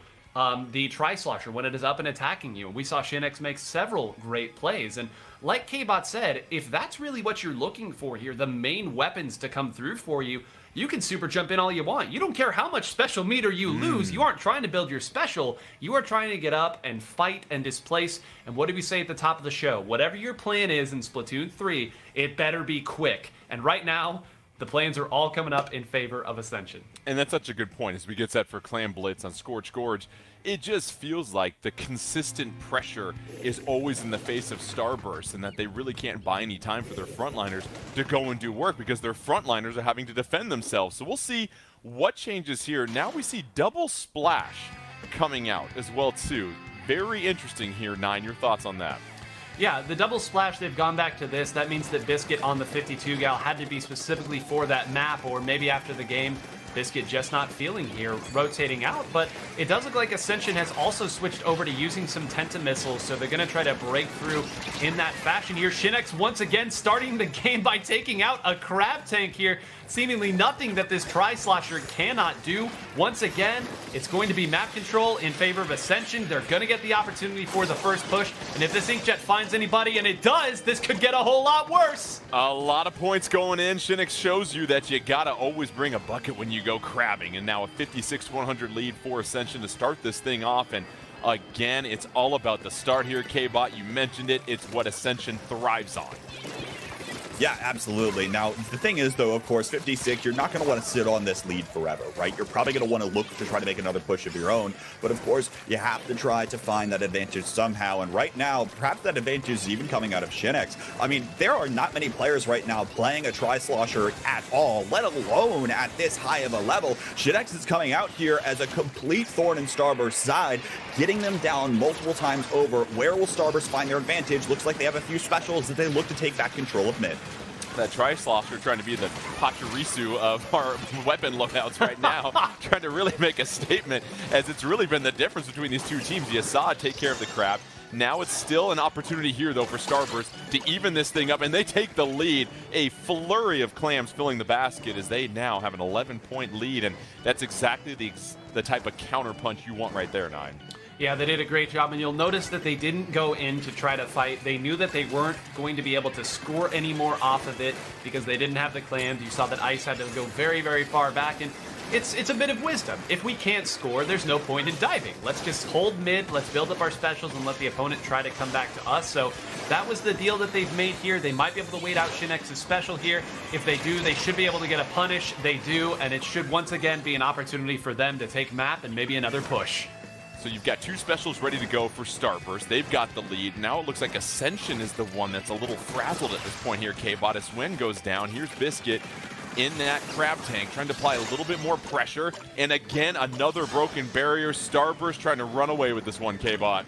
C: the Tri-Slosher when it is up and attacking you. And we saw Shinx make several great plays. And like K-Bot said, if that's really what you're looking for here, the main weapons to come through for you, you can super jump in all you want. You don't care how much special meter you lose. You aren't trying to build your special. You are trying to get up and fight and displace. And what did we say at the top of the show? Whatever your plan is in Splatoon 3, it better be quick. And right now, the plans are all coming up in favor of Ascension.
A: And that's such a good point as we get set for Clam Blitz on Scorch Gorge. It just feels like the consistent pressure is always in the face of Starburst, and that they really can't buy any time for their frontliners to go and do work because their frontliners are having to defend themselves. So we'll see what changes here. Now we see double splash coming out as well too. Very interesting here, Nine. Your thoughts on that?
C: Yeah, the double splash, they've gone back to this. That means that Biscuit on the 52 gal had to be specifically for that map, or maybe after the game, Biscuit just not feeling here, rotating out. But it does look like Ascension has also switched over to using some Tenta missiles, so they're going to try to break through in that fashion here. Shinx once again starting the game by taking out a Crab Tank here. Seemingly nothing that this Tri-Slosher cannot do. Once again, it's going to be map control in favor of Ascension. They're going to get the opportunity for the first push. And if this Inkjet finds anybody, and it does, this could get a whole lot worse.
A: A lot of points going in. Shinx shows you that you got to always bring a bucket when you go crabbing. And now a 56-100 lead for Ascension to start this thing off. And again, it's all about the start here, K-Bot. You mentioned it. It's what Ascension thrives on.
B: Yeah, absolutely. Now, the thing is, though, of course, 56, you're not going to want to sit on this lead forever, right? You're probably going to want to look to try to make another push of your own. But, of course, you have to try to find that advantage somehow. And right now, perhaps that advantage is even coming out of Shinx. I mean, there are not many players right now playing a Tri-Slosher at all, let alone at this high of a level. Shinx is coming out here as a complete thorn in Starburst's side, getting them down multiple times over. Where will Starburst find their advantage? Looks like they have a few specials that they look to take back control of mid.
A: That Tri-Slosher trying to be the Pachirisu of our weapon loadouts right now, trying to really make a statement, as it's really been the difference between these two teams. You saw it take care of the crab. Now it's still an opportunity here, though, for Starburst to even this thing up, and they take the lead. A flurry of clams filling the basket as they now have an 11-point lead, and that's exactly the type of counterpunch you want right there, Nine.
C: Yeah, they did a great job, and you'll notice that they didn't go in to try to fight. They knew that they weren't going to be able to score any more off of it because they didn't have the clams. You saw that Ice had to go very, very far back, and it's a bit of wisdom. If we can't score, there's no point in diving. Let's just hold mid, let's build up our specials, and let the opponent try to come back to us. So that was the deal that they've made here. They might be able to wait out Shinx's special here. If they do, they should be able to get a punish. They do, and it should once again be an opportunity for them to take map and maybe another push.
A: So you've got two specials ready to go for Starburst. They've got the lead. Now it looks like Ascension is the one that's a little frazzled at this point here. K-Bot, as Win goes down. Here's Biscuit in that Crab Tank, trying to apply a little bit more pressure. And again, another broken barrier. Starburst trying to run away with this one, K-Bot.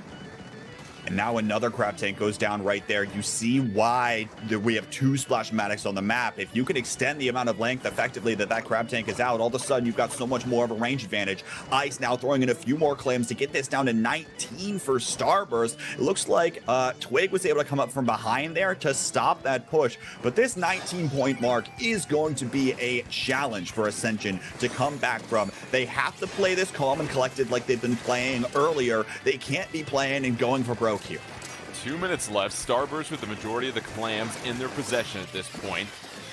B: And now another Crab Tank goes down right there. You see why we have two Splash-matics on the map. If you can extend the amount of length effectively that Crab Tank is out, all of a sudden you've got so much more of a range advantage. Ice now throwing in a few more clams to get this down to 19 for Starburst. It looks like Twig was able to come up from behind there to stop that push. But this 19-point mark is going to be a challenge for Ascension to come back from. They have to play this calm and collected like they've been playing earlier. They can't be playing and going for broke here.
A: 2 minutes left. Starburst with the majority of the clams in their possession at this point.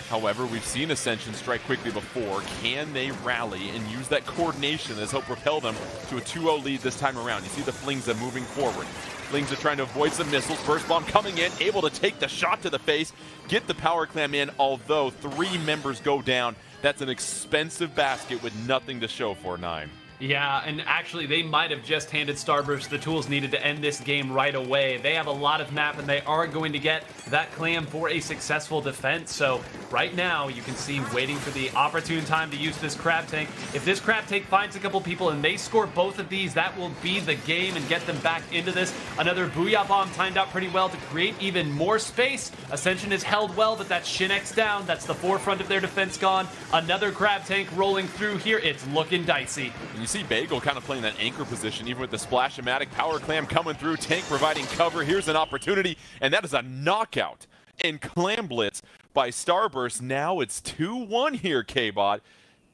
A: However, we've seen Ascension strike quickly before. Can they rally and use that coordination that's helped propel them to a 2-0 lead this time around? You see the Flingza moving forward. Flingza trying to avoid some missiles. Burst Bomb coming in, able to take the shot to the face, get the power clam in, although 3 members go down. That's an expensive basket with nothing to show for, Nine.
C: Yeah, and actually they might have just handed Starburst the tools needed to end this game right away. They have a lot of map and they are going to get that clam for a successful defense. So right now you can see waiting for the opportune time to use this crab tank. If this crab tank finds a couple people and they score both of these, that will be the game and get them back into this. Another Booyah Bomb timed out pretty well to create even more space. Ascension is held well, but that's Shinx down. That's the forefront of their defense gone. Another crab tank rolling through here. It's looking dicey.
A: And you see Bagel kind of playing that anchor position, even with the Splash-O-Matic power clam coming through, tank providing cover. Here's an opportunity, and that is a knockout in Clam Blitz by Starburst. Now it's 2-1 here, K-Bot.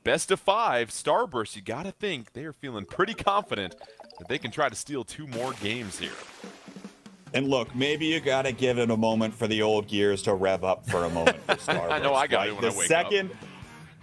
A: Best of 5, Starburst, you gotta think they are feeling pretty confident that they can try to steal 2 more games here.
B: And look, maybe you gotta give it a moment for the old gears to rev up for a moment for Starburst.
A: I know I got it when I wake up.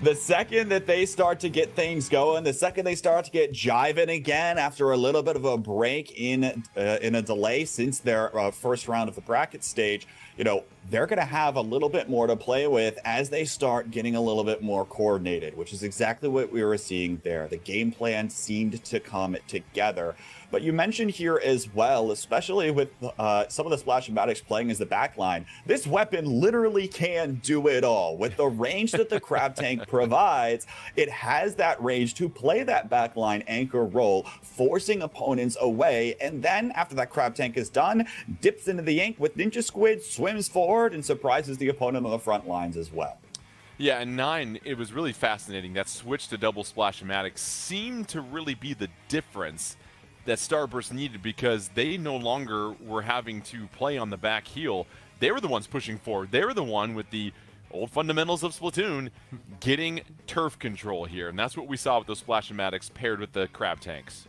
B: The second that they start to get things going, the second they start to get jiving again after a little bit of a break in a delay since their first round of the bracket stage, you know, they're going to have a little bit more to play with as they start getting a little bit more coordinated, which is exactly what we were seeing there. The game plan seemed to come together. But you mentioned here as well, especially with some of the Splash-O-Matics playing as the backline, this weapon literally can do it all. With the range that the Crab Tank provides, it has that range to play that backline anchor role, forcing opponents away, and then after that Crab Tank is done, dips into the ink with Ninja Squid, swims forward, and surprises the opponent on the front lines as well.
A: Yeah, and 9, it was really fascinating. That switch to double Splash-O-Matic seemed to really be the difference that Starburst needed, because they no longer were having to play on the back heel. They were the ones pushing forward. They were the one with the old fundamentals of Splatoon getting turf control here, and that's what we saw with those Splash-O-Matics paired with the crab tanks.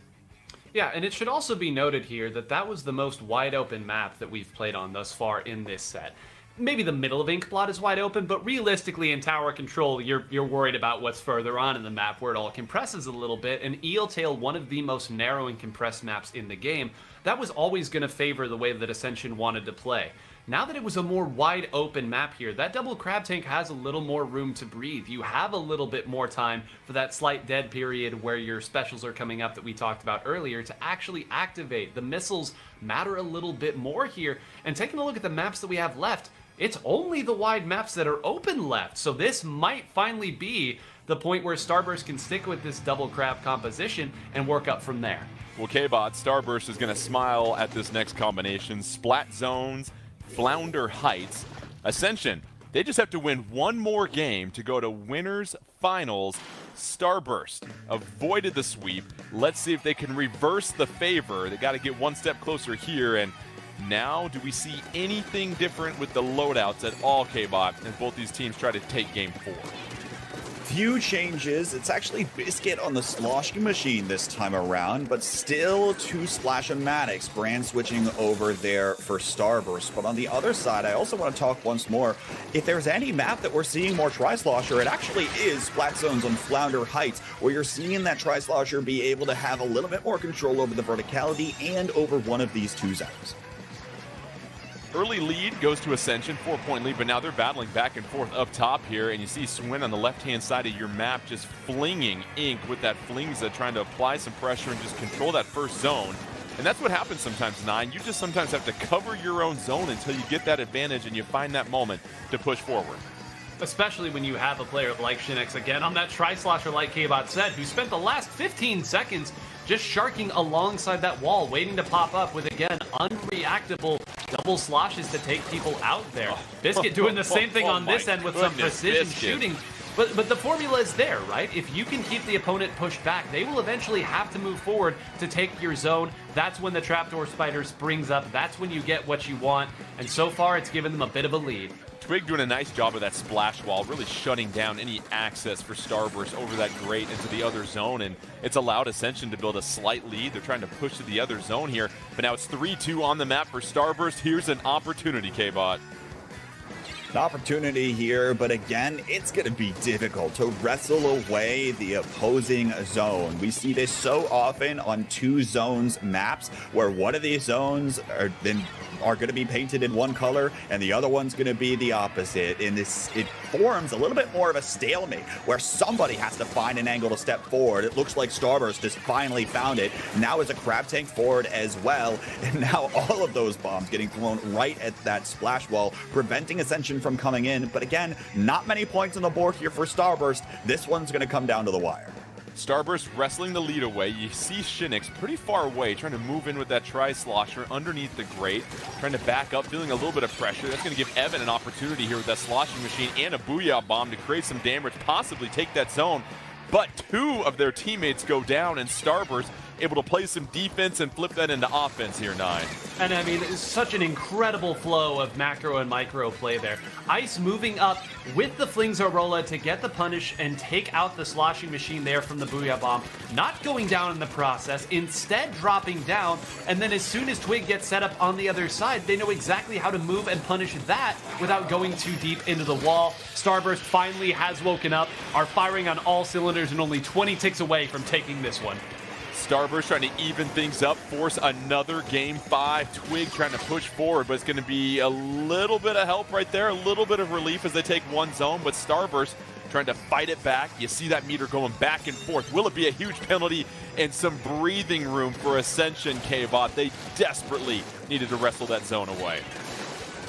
C: Yeah, and it should also be noted here that that was the most wide open map that we've played on thus far in this set. Maybe the middle of Inkblot is wide open, but realistically in tower control, you're worried about what's further on in the map where it all compresses a little bit. And Eel Tail, one of the most narrow and compressed maps in the game, that was always going to favor the way that Ascension wanted to play. Now that it was a more wide open map here, that double crab tank has a little more room to breathe. You have a little bit more time for that slight dead period where your specials are coming up that we talked about earlier to actually activate. The missiles matter a little bit more here. And taking a look at the maps that we have left, it's only the wide maps that are open left. So this might finally be the point where Starburst can stick with this double crab composition and work up from there.
A: Well, K-Bot, Starburst is going to smile at this next combination. Splat Zones, Flounder Heights, Ascension. They just have to win one more game to go to winners finals. Starburst avoided the sweep. Let's see if they can reverse the favor. They got to get one step closer here. And now, do we see anything different with the loadouts at all, K-Bot, as both these teams try to take game 4?
B: Few changes. It's actually Biscuit on the sloshing machine this time around, but still 2 Splash-O-Matics, brand switching over there for Starburst. But on the other side, I also want to talk once more. If there's any map that we're seeing more Tri-Slosher, it actually is Splat Zones on Flounder Heights, where you're seeing that Tri-Slosher be able to have a little bit more control over the verticality and over one of these 2 zones.
A: Early lead goes to Ascension, 4-point lead, but now they're battling back and forth up top here, and you see Swin on the left-hand side of your map just flinging ink with that Flingza, trying to apply some pressure and just control that first zone. And that's what happens sometimes, 9. You just sometimes have to cover your own zone until you get that advantage and you find that moment to push forward.
C: Especially when you have a player like Shinx, again, on that Tri-Slosher like K-Bot said, who spent the last 15 seconds just sharking alongside that wall, waiting to pop up with, again, unreactable double sloshes to take people out there. Biscuit doing the same thing on this end with some precision shooting. But the formula is there, right? If you can keep the opponent pushed back, they will eventually have to move forward to take your zone. That's when the Trapdoor Spider springs up. That's when you get what you want. And so far, it's given them a bit of a lead.
A: Twig doing a nice job of that splash wall, really shutting down any access for Starburst over that grate into the other zone, and it's allowed Ascension to build a slight lead. They're trying to push to the other zone here, but now it's 3-2 on the map for Starburst. Here's an opportunity, K-Bot.
B: An opportunity here, but again, it's going to be difficult to wrestle away the opposing zone. We see this so often on 2 zones maps, where one of these zones are going to be painted in one color and the other one's going to be the opposite. And it forms a little bit more of a stalemate where somebody has to find an angle to step forward. It looks like Starburst has finally found it. Now is a crab tank forward as well. And now all of those bombs getting thrown right at that splash wall, preventing Ascension from coming in. But again, not many points on the board here for Starburst. This one's going to come down to the wire.
A: Starburst wrestling the lead away. You see Shinix pretty far away, trying to move in with that tri-slosher underneath the grate, trying to back up, feeling a little bit of pressure. That's going to give Evan an opportunity here with that sloshing machine and a Booyah Bomb to create some damage, possibly take that zone. But 2 of their teammates go down, and Starburst able to play some defense and flip that into offense here, 9.
C: And I mean, it's such an incredible flow of macro and micro play there. Ice moving up with the Flingzorola to get the punish and take out the sloshing machine there from the Booyah Bomb. Not going down in the process, instead dropping down. And then as soon as Twig gets set up on the other side, they know exactly how to move and punish that without going too deep into the wall. Starburst finally has woken up, are firing on all cylinders and only 20 ticks away from taking this one.
A: Starburst trying to even things up, force another game 5. Twig trying to push forward, but it's going to be a little bit of help right there, a little bit of relief as they take one zone, but Starburst trying to fight it back. You see that meter going back and forth. Will it be a huge penalty and some breathing room for Ascension, K-Bot? They desperately needed to wrestle that zone away.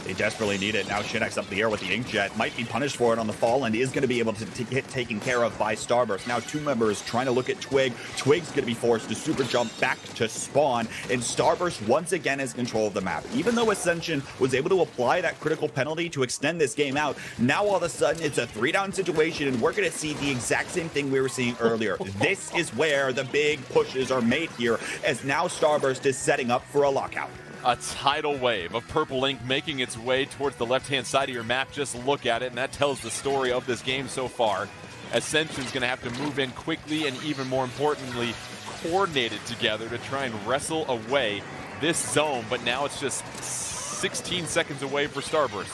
B: They desperately need it. Now Shinx up the air with the Inkjet. Might be punished for it on the fall and is going to be able to get taken care of by Starburst. Now 2 members trying to look at Twig. Twig's going to be forced to super jump back to spawn. And Starburst once again has control of the map. Even though Ascension was able to apply that critical penalty to extend this game out, now all of a sudden it's a 3-down situation and we're going to see the exact same thing we were seeing earlier. This is where the big pushes are made here, as now Starburst is setting up for a lockout.
A: A tidal wave of purple ink making its way towards the left-hand side of your map. Just look at it, and that tells the story of this game so far. Ascension's going to have to move in quickly and, even more importantly, coordinated together to try and wrestle away this zone. But now it's just 16 seconds away for Starburst.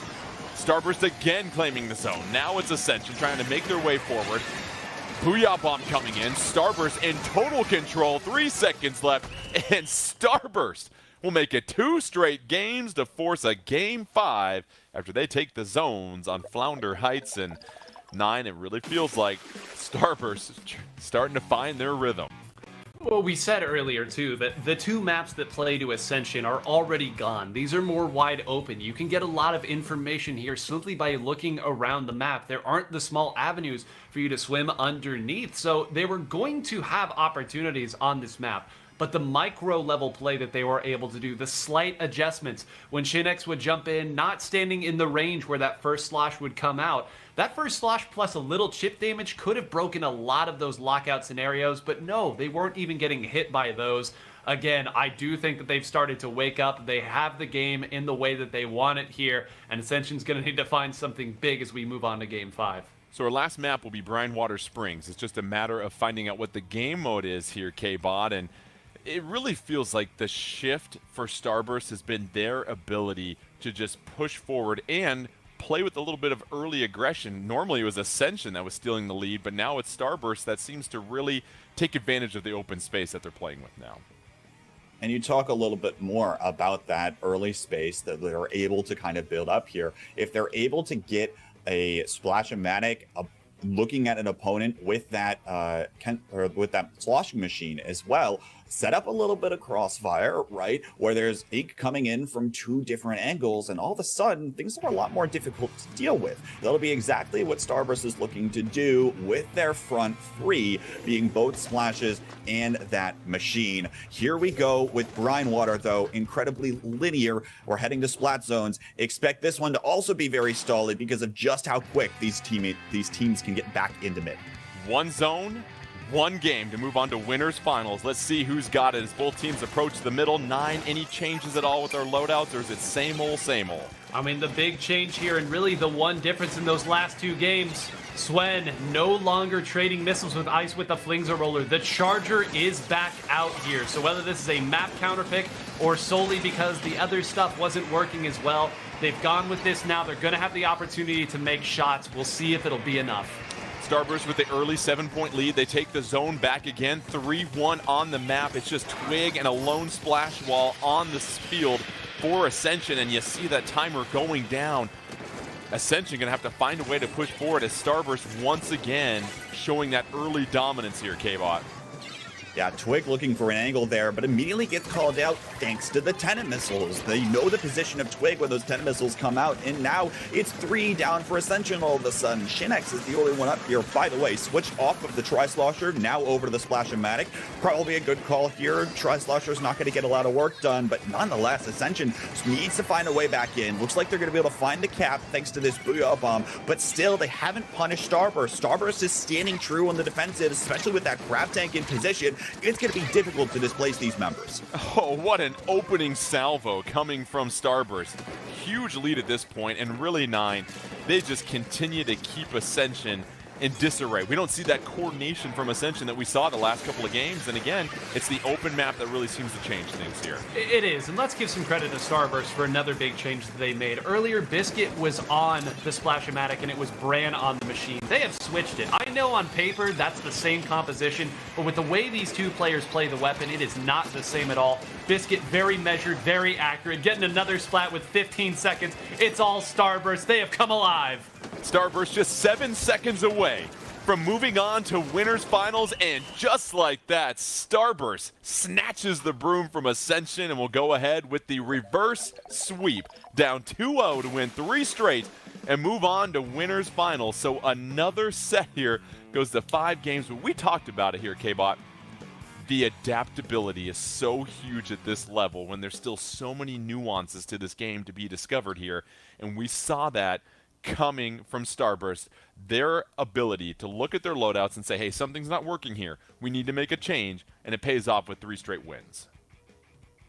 A: Starburst again claiming the zone. Now it's Ascension trying to make their way forward. Booyah Bomb coming in. Starburst in total control. 3 seconds left, and Starburst will make it 2 straight games to force a game 5 after they take the zones on Flounder Heights. And 9, it really feels like Starburst starting to find their rhythm.
C: Well, we said earlier, too, that the 2 maps that play to Ascension are already gone. These are more wide open. You can get a lot of information here simply by looking around the map. There aren't the small avenues for you to swim underneath, so they were going to have opportunities on this map. But the micro level play that they were able to do, the slight adjustments, when Shinx would jump in, not standing in the range where that first slosh would come out, that first slosh plus a little chip damage could have broken a lot of those lockout scenarios, but no, they weren't even getting hit by those. Again, I do think that they've started to wake up. They have the game in the way that they want it here, and Ascension's going to need to find something big as we move on to Game 5.
A: So our last map will be Brinewater Springs. It's just a matter of finding out what the game mode is here, K-Bot, and it really feels like the shift for Starburst has been their ability to just push forward and play with a little bit of early aggression. Normally it was Ascension that was stealing the lead, but now it's Starburst that seems to really take advantage of the open space that they're playing with now.
B: And you talk a little bit more about that early space that they're able to kind of build up here. If they're able to get a Splash-O-Matic looking at an opponent with that with that sloshing machine as well, set up a little bit of crossfire, right, where there's ink coming in from 2 different angles, and all of a sudden things are a lot more difficult to deal with. That'll be exactly what Starburst is looking to do with their front 3 being both splashes and that machine. Here we go with Brinewater, though, incredibly linear. We're heading to splat zones. Expect this one to also be very stolid because of just how quick these teams can get back into mid.
A: 1 zone, One game to move on to winners finals. Let's see who's got it as both teams approach the middle. 9, any changes at all with their loadouts, or is it same old, same old?
C: I mean, the big change here, and really the one difference in those last 2 games, Swen no longer trading missiles with Ice with the Flingser Roller. The Charger is back out here. So whether this is a map counter pick or solely because the other stuff wasn't working as well, they've gone with this now. They're going to have the opportunity to make shots. We'll see if it'll be enough.
A: Starburst with the early 7-point lead. They take the zone back again. 3-1 on the map. It's just Twig and a lone splash wall on the field for Ascension, and you see that timer going down. Ascension gonna have to find a way to push forward as Starburst once again showing that early dominance here, K-Bot.
B: Yeah, Twig looking for an angle there, but immediately gets called out thanks to the Tenet missiles. They know the position of Twig when those Tenet missiles come out, and now it's 3 down for Ascension all of a sudden. Shinex is the only one up here. By the way, switched off of the Tri-Slosher, now over to the Splash-O-Matic. Probably a good call here. Tri-Slosher's not going to get a lot of work done, but nonetheless, Ascension needs to find a way back in. Looks like they're going to be able to find the cap thanks to this Booyah Bomb, but still, they haven't punished Starburst. Starburst is standing true on the defensive, especially with that grab tank in position. It's going to be difficult to displace these members.
A: Oh, what an opening salvo coming from Starburst. Huge lead at this point, and really 9, they just continue to keep Ascension in disarray. We don't see that coordination from Ascension that we saw the last couple of games, and again, it's the open map that really seems to change things here.
C: It is, and let's give some credit to Starburst for another big change that they made. Earlier, Biscuit was on the Splash-O-Matic, and it was Bran on the machine. They have switched it. I know on paper that's the same composition, but with the way these two players play the weapon, it is not the same at all. Biscuit very measured, very accurate, getting another splat with 15 seconds. It's all Starburst. They have come alive.
A: Starburst just 7 seconds away from moving on to winners finals, and just like that, Starburst snatches the broom from Ascension and will go ahead with the reverse sweep, down 2-0 to win 3 straight and move on to winners finals. So another set here goes to 5 games, but we talked about it here, K-Bot. The adaptability is so huge at this level when there's still so many nuances to this game to be discovered here, and we saw that coming from Starburst. Their ability to look at their loadouts and say, hey, something's not working here. We need to make a change, and it pays off with 3 straight wins.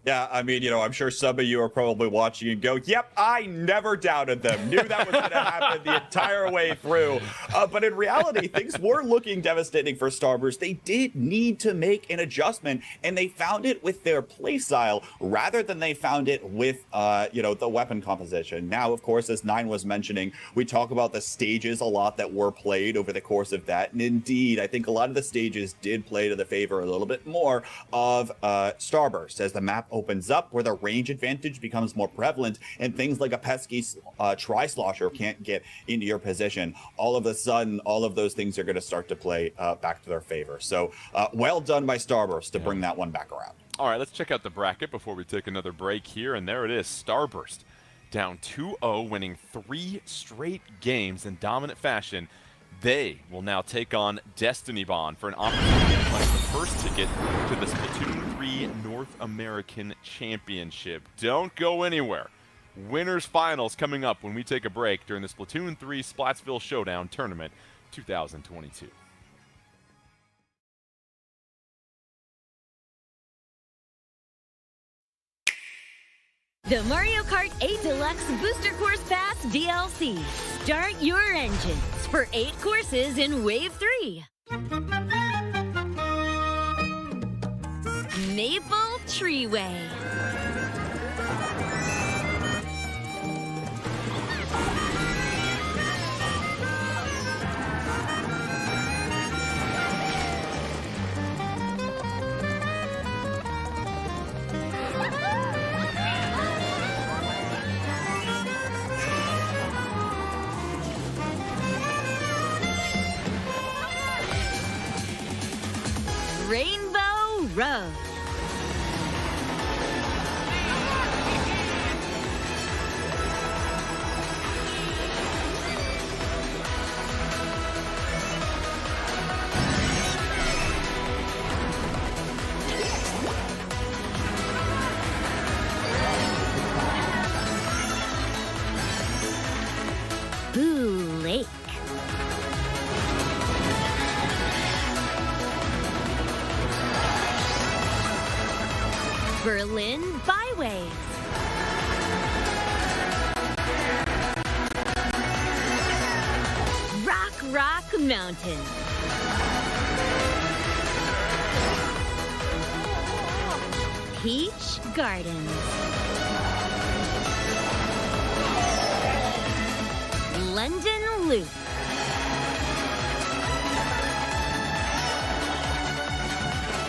B: Yeah, I mean, I'm sure some of you are probably watching and go, yep, I never doubted them. Knew that was going to happen the entire way through. But in reality, things were looking devastating for Starburst. They did need to make an adjustment, and they found it with their playstyle rather than they found it with, the weapon composition. Now, of course, as Nine was mentioning, we talk about the stages a lot that were played over the course of that. And indeed, I think a lot of the stages did play to the favor a little bit more of Starburst as the map opens up, where the range advantage becomes more prevalent, and things like a pesky Tri-Slosher can't get into your position. All of a sudden, all of those things are going to start to play back to their favor. So well done by Starburst to bring that one back around.
A: All right, let's check out the bracket before we take another break here, and there it is. Starburst down 2-0, winning 3 straight games in dominant fashion. They will now take on Destiny Bond for an opportunity to punch the first ticket to the Splatoon 3 North American Championship. Don't go anywhere. Winners finals coming up when we take a break during the Splatoon 3 Splatsville Showdown Tournament 2022.
E: The Mario Kart 8 Deluxe Booster Course Pass DLC. Start your engines for 8 courses in Wave 3. Maple Treeway. Rainbow Road. Boo Lake. Berlin Byway. Rock Mountain. Peach Gardens. London Loop.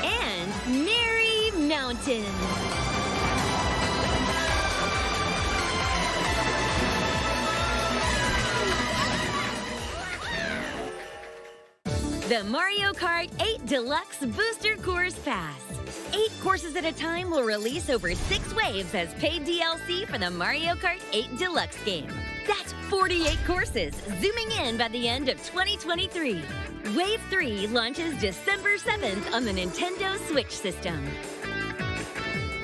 E: And Merry Mountain. The Mario Kart 8 Deluxe Booster Course Pass. 8 courses at a time will release over 6 waves as paid DLC for the Mario Kart 8 Deluxe game. That's 48 courses, zooming in by the end of 2023. Wave 3 launches December 7th on the Nintendo Switch system.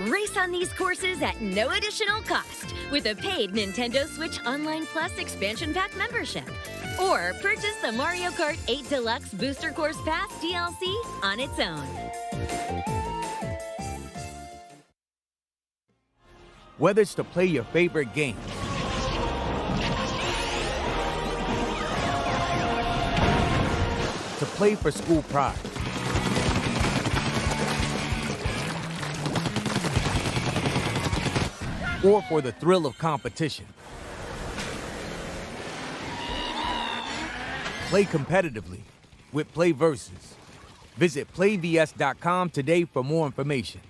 E: Race on these courses at no additional cost with a paid Nintendo Switch Online Plus Expansion Pack membership. Or purchase the Mario Kart 8 Deluxe Booster Course Pass DLC on its own.
F: Whether it's to play your favorite game, to play for school pride, or for the thrill of competition. Play competitively with Play Versus. Visit playvs.com today for more information.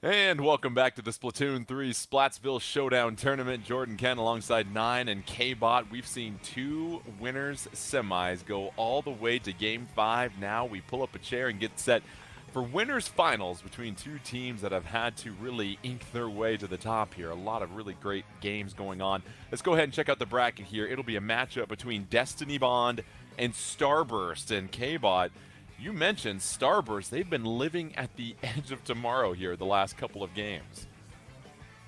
A: And welcome back to the Splatoon 3 Splatsville Showdown Tournament. Jordan Ken alongside 9 and K-Bot. We've seen 2 winners semis go all the way to Game 5. Now we pull up a chair and get set for winners finals between 2 teams that have had to really ink their way to the top here. A lot of really great games going on. Let's go ahead and check out the bracket here. It'll be a matchup between Destiny Bond and Starburst. And K-Bot, you mentioned Starburst. They've been living at the edge of tomorrow here the last couple of games.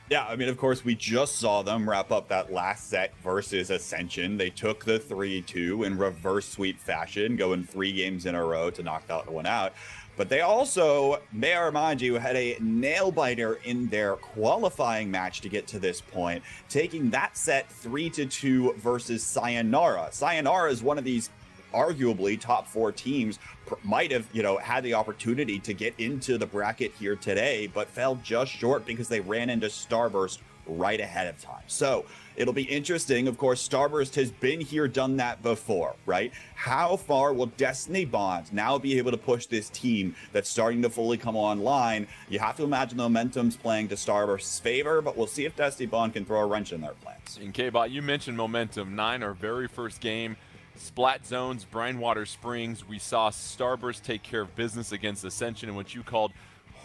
B: Yeah, I mean, of course, we just saw them wrap up that last set versus Ascension. They took the 3-2 in reverse sweep fashion, going 3 games in a row to knock that one out. But they also, may I remind you, had a nail-biter in their qualifying match to get to this point, taking that set 3-2 versus Sayonara. Sayonara is one of these arguably top 4 teams, might have, had the opportunity to get into the bracket here today, but fell just short because they ran into Starburst right ahead of time. So it'll be interesting. Of course, Starburst has been here, done that before, right? How far will Destiny Bond now be able to push this team that's starting to fully come online? You have to imagine the momentum's playing to Starburst's favor, but we'll see if Destiny Bond can throw a wrench in their plans.
A: And K-Bot, you mentioned momentum. 9, our very first game. Splat Zones, Brinewater Springs. We saw Starburst take care of business against Ascension in what you called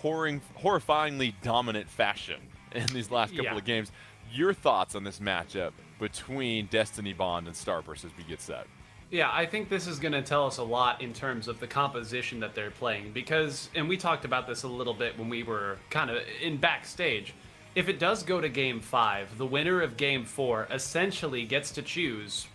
A: horrifyingly dominant fashion in these last couple of games. Your thoughts on this matchup between Destiny Bond and Starburst as we get set?
C: Yeah, I think this is going to tell us a lot in terms of the composition that they're playing because, and we talked about this a little bit when we were kind of in backstage, if it does go to Game 5, the winner of Game 4 essentially gets to choose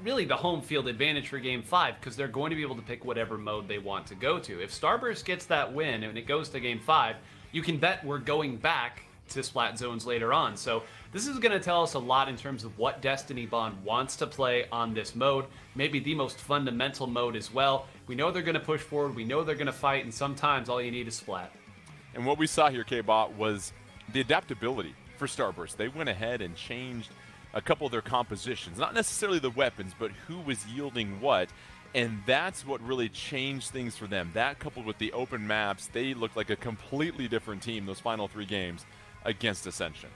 C: really the home field advantage for Game 5 because they're going to be able to pick whatever mode they want to go to. If Starburst gets that win and it goes to Game 5, you can bet we're going back to Splat Zones later on. So this is going to tell us a lot in terms of what Destiny Bond wants to play on this mode, maybe the most fundamental mode as well. We know they're going to push forward, we know they're going to fight, and sometimes all you need is Splat.
A: And what we saw here, K-Bot, was the adaptability for Starburst. They went ahead and changed a couple of their compositions, not necessarily the weapons, but who was yielding what, and that's what really changed things for them. That coupled with the open maps, they looked like a completely different team those final 3 games against Ascension.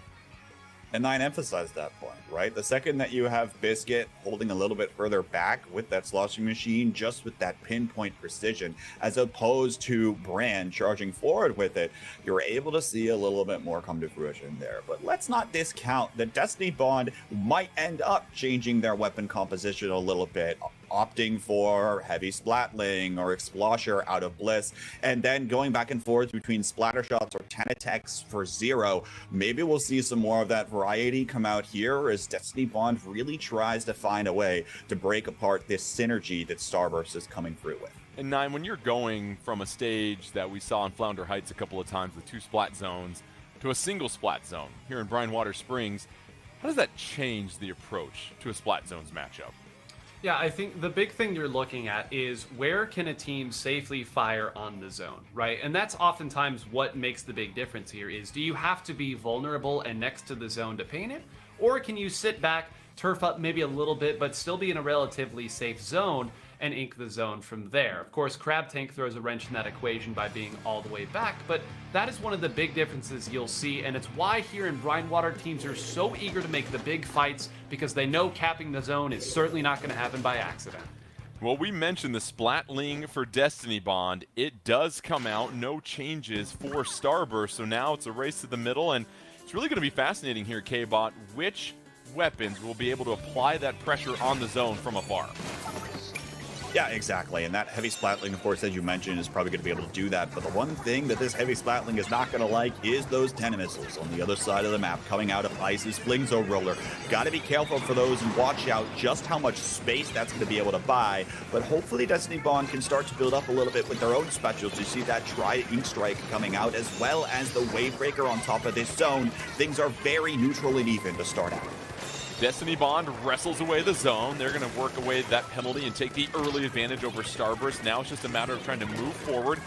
B: And 9 emphasized that point, right? The second that you have Biscuit holding a little bit further back with that sloshing machine, just with that pinpoint precision, as opposed to Brand charging forward with it, you're able to see a little bit more come to fruition there. But let's not discount that Destiny Bond might end up changing their weapon composition a little bit, opting for heavy splatling or explosher out of Bliss, and then going back and forth between splatter shots or 10 attacks for 0. Maybe we'll see some more of that variety come out here as Destiny Bond really tries to find a way to break apart this synergy that Starburst is coming through with.
A: And 9, when you're going from a stage that we saw in Flounder Heights a couple of times with 2 splat zones to a single splat zone here in Brinewater Springs, how does that change the approach to a splat zones matchup?
C: Yeah, I think the big thing you're looking at is where can a team safely fire on the zone, right? And that's oftentimes what makes the big difference here is, do you have to be vulnerable and next to the zone to paint it? Or can you sit back, turf up maybe a little bit, but still be in a relatively safe zone and ink the zone from there? Of course, Crab Tank throws a wrench in that equation by being all the way back, but that is one of the big differences you'll see, and it's why here in Brinewater teams are so eager to make the big fights, because they know capping the zone is certainly not going to happen by accident.
A: Well, we mentioned the Splatling for Destiny Bond. It does come out, no changes for Starburst, so now it's a race to the middle, and it's really going to be fascinating here, K-Bot, which weapons will be able to apply that pressure on the zone from afar.
B: Yeah, exactly. And that heavy splatling, of course, as you mentioned, is probably going to be able to do that. But the one thing that this heavy splatling is not going to like is those 10 missiles on the other side of the map coming out of Ice's Flingzo Roller. Got to be careful for those and watch out just how much space that's going to be able to buy. But hopefully Destiny Bond can start to build up a little bit with their own specials. You see that Tri-Ink Strike coming out, as well as the Wavebreaker on top of this zone. Things are very neutral and even to start out.
A: Destiny Bond wrestles away the zone. They're going to work away that penalty and take the early advantage over Starburst. Now it's just a matter of trying to move forward.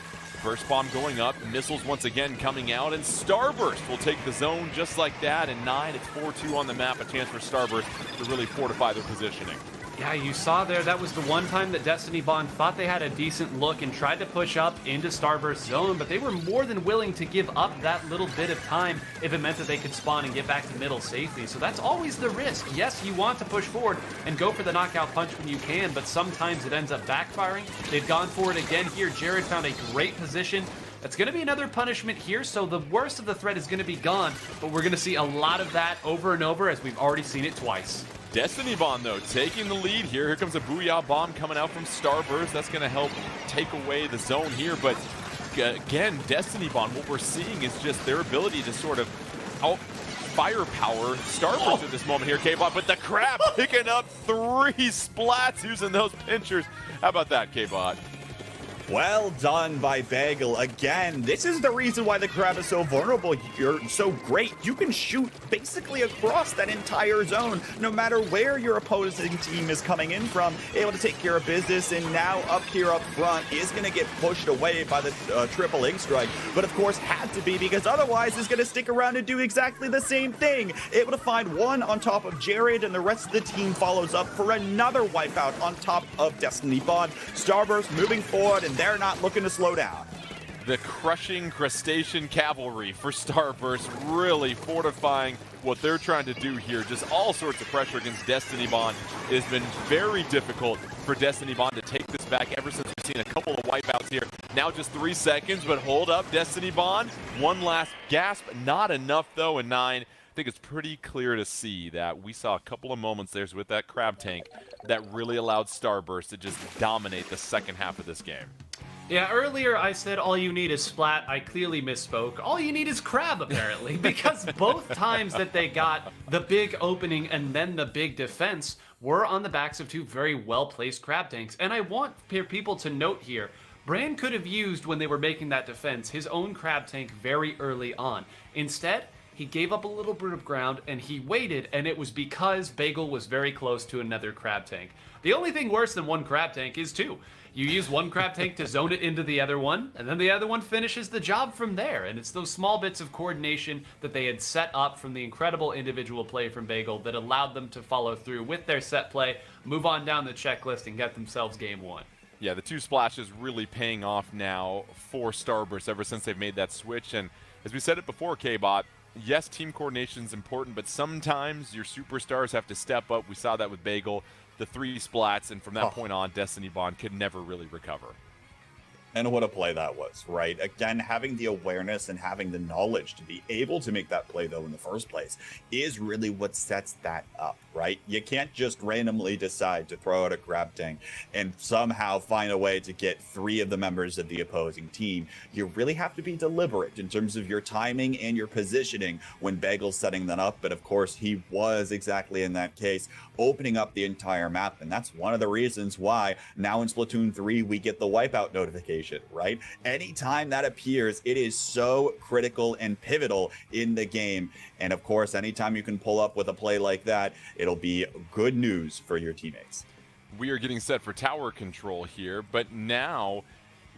A: First bomb going up, missiles once again coming out, and Starburst will take the zone just like that. And 9, it's 4-2 on the map, a chance for Starburst to really fortify their positioning.
C: Yeah, you saw there, that was the one time that Destiny Bond thought they had a decent look and tried to push up into Starburst zone, but they were more than willing to give up that little bit of time if it meant that they could spawn and get back to middle safely. So that's always the risk. Yes, you want to push forward and go for the knockout punch when you can, but sometimes it ends up backfiring. They've gone for it again here. Jared found a great position. That's going to be another punishment here, so the worst of the threat is going to be gone, but we're going to see a lot of that over and over as we've already seen it twice.
A: Destiny Bond, though, taking the lead here. Here comes a Booyah Bomb coming out from Starburst. That's going to help take away the zone here. But again, Destiny Bond, what we're seeing is just their ability to sort of out firepower Starburst at this moment here, K-Bot. But the Crab picking up 3 splats using those pinchers. How about that, K-Bot?
B: Well done by Bagel. Again, this is the reason why the Crab is so vulnerable. You're so great. You can shoot basically across that entire zone, no matter where your opposing team is coming in from, able to take care of business. And now up here up front is going to get pushed away by the triple ink strike. But of course had to be, because otherwise is going to stick around and do exactly the same thing. Able to find one on top of Jared, and the rest of the team follows up for another wipeout on top of Destiny Bond. Starburst moving forward, and they're not looking to slow down.
A: The crushing crustacean cavalry for Starburst really fortifying what they're trying to do here. Just all sorts of pressure against Destiny Bond. It has been very difficult for Destiny Bond to take this back ever since we've seen a couple of wipeouts here. Now just 3 seconds, but hold up, Destiny Bond. One last gasp, not enough though in 9. I think it's pretty clear to see that we saw a couple of moments there with that crab tank that really allowed Starburst to just dominate the second half of this game.
C: Yeah, earlier I said all you need is Splat. I clearly misspoke. All you need is Crab, apparently, because both times that they got the big opening and then the big defense were on the backs of 2 very well-placed Crab tanks. And I want people to note here, Brand could have used, when they were making that defense, his own Crab tank very early on. Instead, he gave up a little bit of ground and he waited, and it was because Bagel was very close to another Crab tank. The only thing worse than 1 Crab tank is 2. You use 1 Crab tank to zone it into the other one, and then the other one finishes the job from there. And it's those small bits of coordination that they had set up from the incredible individual play from Bagel that allowed them to follow through with their set play, move on down the checklist, and get themselves game 1.
A: Yeah, the 2 splashes really paying off now for Starburst ever since they've made that switch. And as we said it before, K-Bot, yes, team coordination is important, but sometimes your superstars have to step up. We saw that with Bagel, the 3 splats, and from that point on, Destiny Bond could never really recover.
B: And what a play that was, right? Again, having the awareness and having the knowledge to be able to make that play, though, in the first place, is really what sets that up, right? You can't just randomly decide to throw out a crab tank and somehow find a way to get 3 of the members of the opposing team. You really have to be deliberate in terms of your timing and your positioning when Bagel's setting that up. But of course, he was exactly in that case, opening up the entire map. And that's one of the reasons why now in Splatoon 3, we get the wipeout notification. Right? Anytime that appears, it is so critical and pivotal in the game. And of course, anytime you can pull up with a play like that, it'll be good news for your teammates.
A: We are getting set for tower control here, but now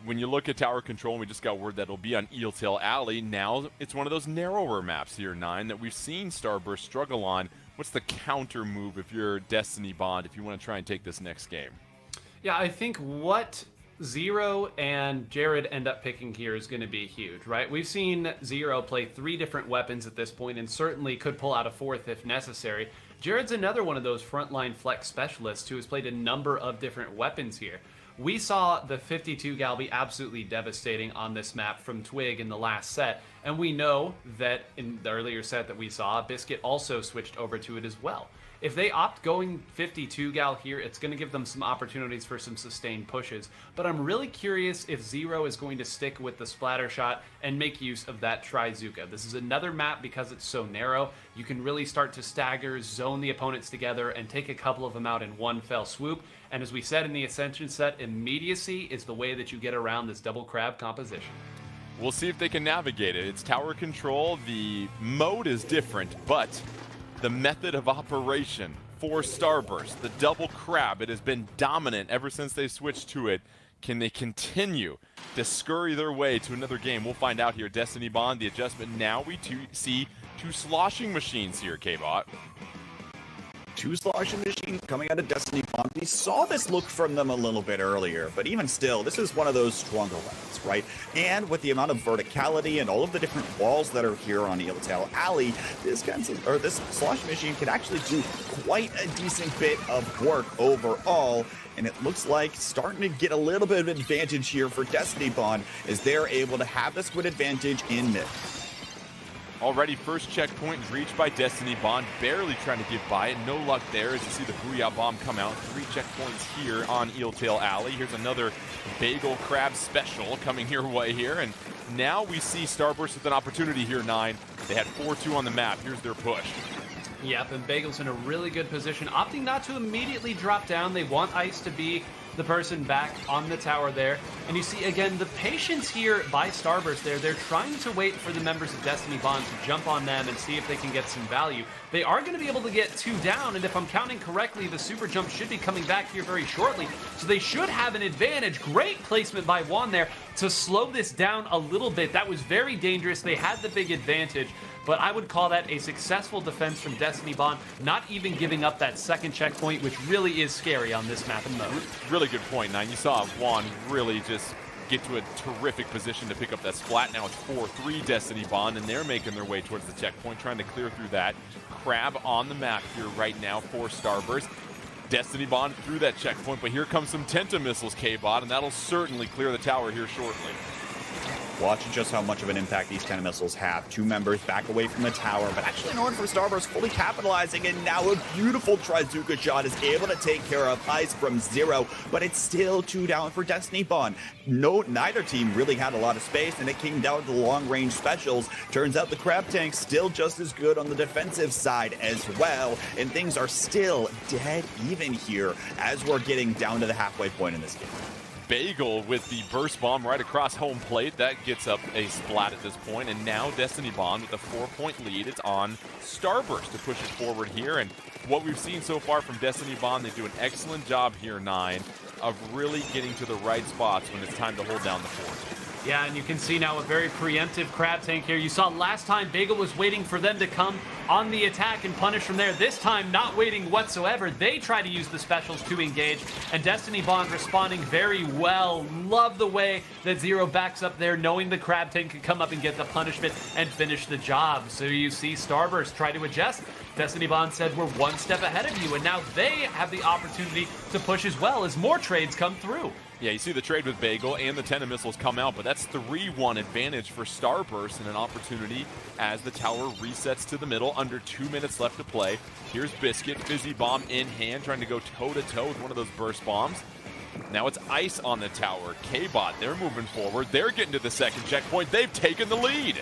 A: when you look at tower control, and we just got word that it'll be on Eeltail Alley, now it's one of those narrower maps here, 9, that we've seen Starburst struggle on. What's the counter move if you're Destiny Bond, if you want to try and take this next game?
C: Yeah, I think what Zero and Jared end up picking here is going to be huge, right? We've seen Zero play 3 different weapons at this point and certainly could pull out a 4th if necessary. Jared's another one of those frontline flex specialists who has played a number of different weapons here. We saw the 52 gal be absolutely devastating on this map from Twig in the last set, and we know that in the earlier set that we saw, Biscuit also switched over to it as well. If they opt going 52 gal here, it's going to give them some opportunities for some sustained pushes. But I'm really curious if Zero is going to stick with the splatter shot and make use of that Trizuka. This is another map, because it's so narrow, you can really start to stagger, zone the opponents together, and take a couple of them out in one fell swoop. And as we said in the Ascension set, immediacy is the way that you get around this double crab composition.
A: We'll see if they can navigate it. It's tower control. The mode is different, but the method of operation for Starburst, the double crab, it has been dominant ever since they switched to it. Can they continue to scurry their way to another game? We'll find out here. Destiny Bond, the adjustment. Now we see 2 sloshing machines here, K-Bot.
B: Two sloshing machines coming out of Destiny Bond. We saw this look from them a little bit earlier, but even still, this is one of those stronger weapons, right? And with the amount of verticality and all of the different walls that are here on Eel-Tail Alley, this sloshing machine can actually do quite a decent bit of work overall. And it looks like starting to get a little bit of advantage here for Destiny Bond as they're able to have the squid advantage in mid.
A: Already first checkpoint reached by Destiny Bond, barely trying to get by it. No luck there as you see the Booyah Bomb come out. 3 checkpoints here on Eel-Tail Alley. Here's another Bagel Crab special coming your way here. And now we see Starburst with an opportunity here, 9. They had 4-2 on the map. Here's their push.
C: Yep, and Bagel's in a really good position, opting not to immediately drop down. They want Ice to be the person back on the tower there. And you see, again, the patience here by Starburst there. They're trying to wait for the members of Destiny Bond to jump on them and see if they can get some value. They are going to be able to get 2 down, and if I'm counting correctly, the super jump should be coming back here very shortly. So they should have an advantage. Great placement by Juan there to slow this down a little bit. That was very dangerous. They had the big advantage. But I would call that a successful defense from Destiny Bond, not even giving up that second checkpoint, which really is scary on this map and mode.
A: Really good point, 9. You saw Juan really just get to a terrific position to pick up that splat. Now it's 4-3 Destiny Bond, and they're making their way towards the checkpoint, trying to clear through that. Crab on the map here right now for Starburst. Destiny Bond through that checkpoint, but here comes some Tenta missiles, K-Bot, and that'll certainly clear the tower here shortly.
B: Watch just how much of an impact these 10 missiles have. 2 members back away from the tower, but actually in order for Starburst fully capitalizing, and now a beautiful Trizooka shot is able to take care of Ice from 0, but it's still 2 down for Destiny Bond. Neither team really had a lot of space, and it came down to the long-range specials. Turns out the Crab Tank still just as good on the defensive side as well, and things are still dead even here as we're getting down to the halfway point in this game.
A: Bagel with the burst bomb right across home plate. That gets up a splat at this point, and now Destiny Bond with a 4-point lead. It's on Starburst to push it forward here, and what we've seen so far from Destiny Bond, they do an excellent job here, 9, of really getting to the right spots when it's time to hold down the fort.
C: Yeah, and you can see now a very preemptive Crab Tank here. You saw last time Bagel was waiting for them to come on the attack and punish from there. This time, not waiting whatsoever. They try to use the specials to engage, and Destiny Bond responding very well. Love the way that Zero backs up there, knowing the Crab Tank could come up and get the punishment and finish the job. So you see Starburst try to adjust. Destiny Bond said, we're 1 step ahead of you, and now they have the opportunity to push as well as more trades come through.
A: Yeah, you see the trade with Bagel and the Tenta missiles come out, but that's 3-1 advantage for Starburst and an opportunity as the tower resets to the middle. Under 2 minutes left to play. Here's Biscuit, Fizzy Bomb in hand, trying to go toe-to-toe with one of those burst bombs. Now it's Ice on the tower. K-Bot, they're moving forward. They're getting to the second checkpoint. They've taken the lead.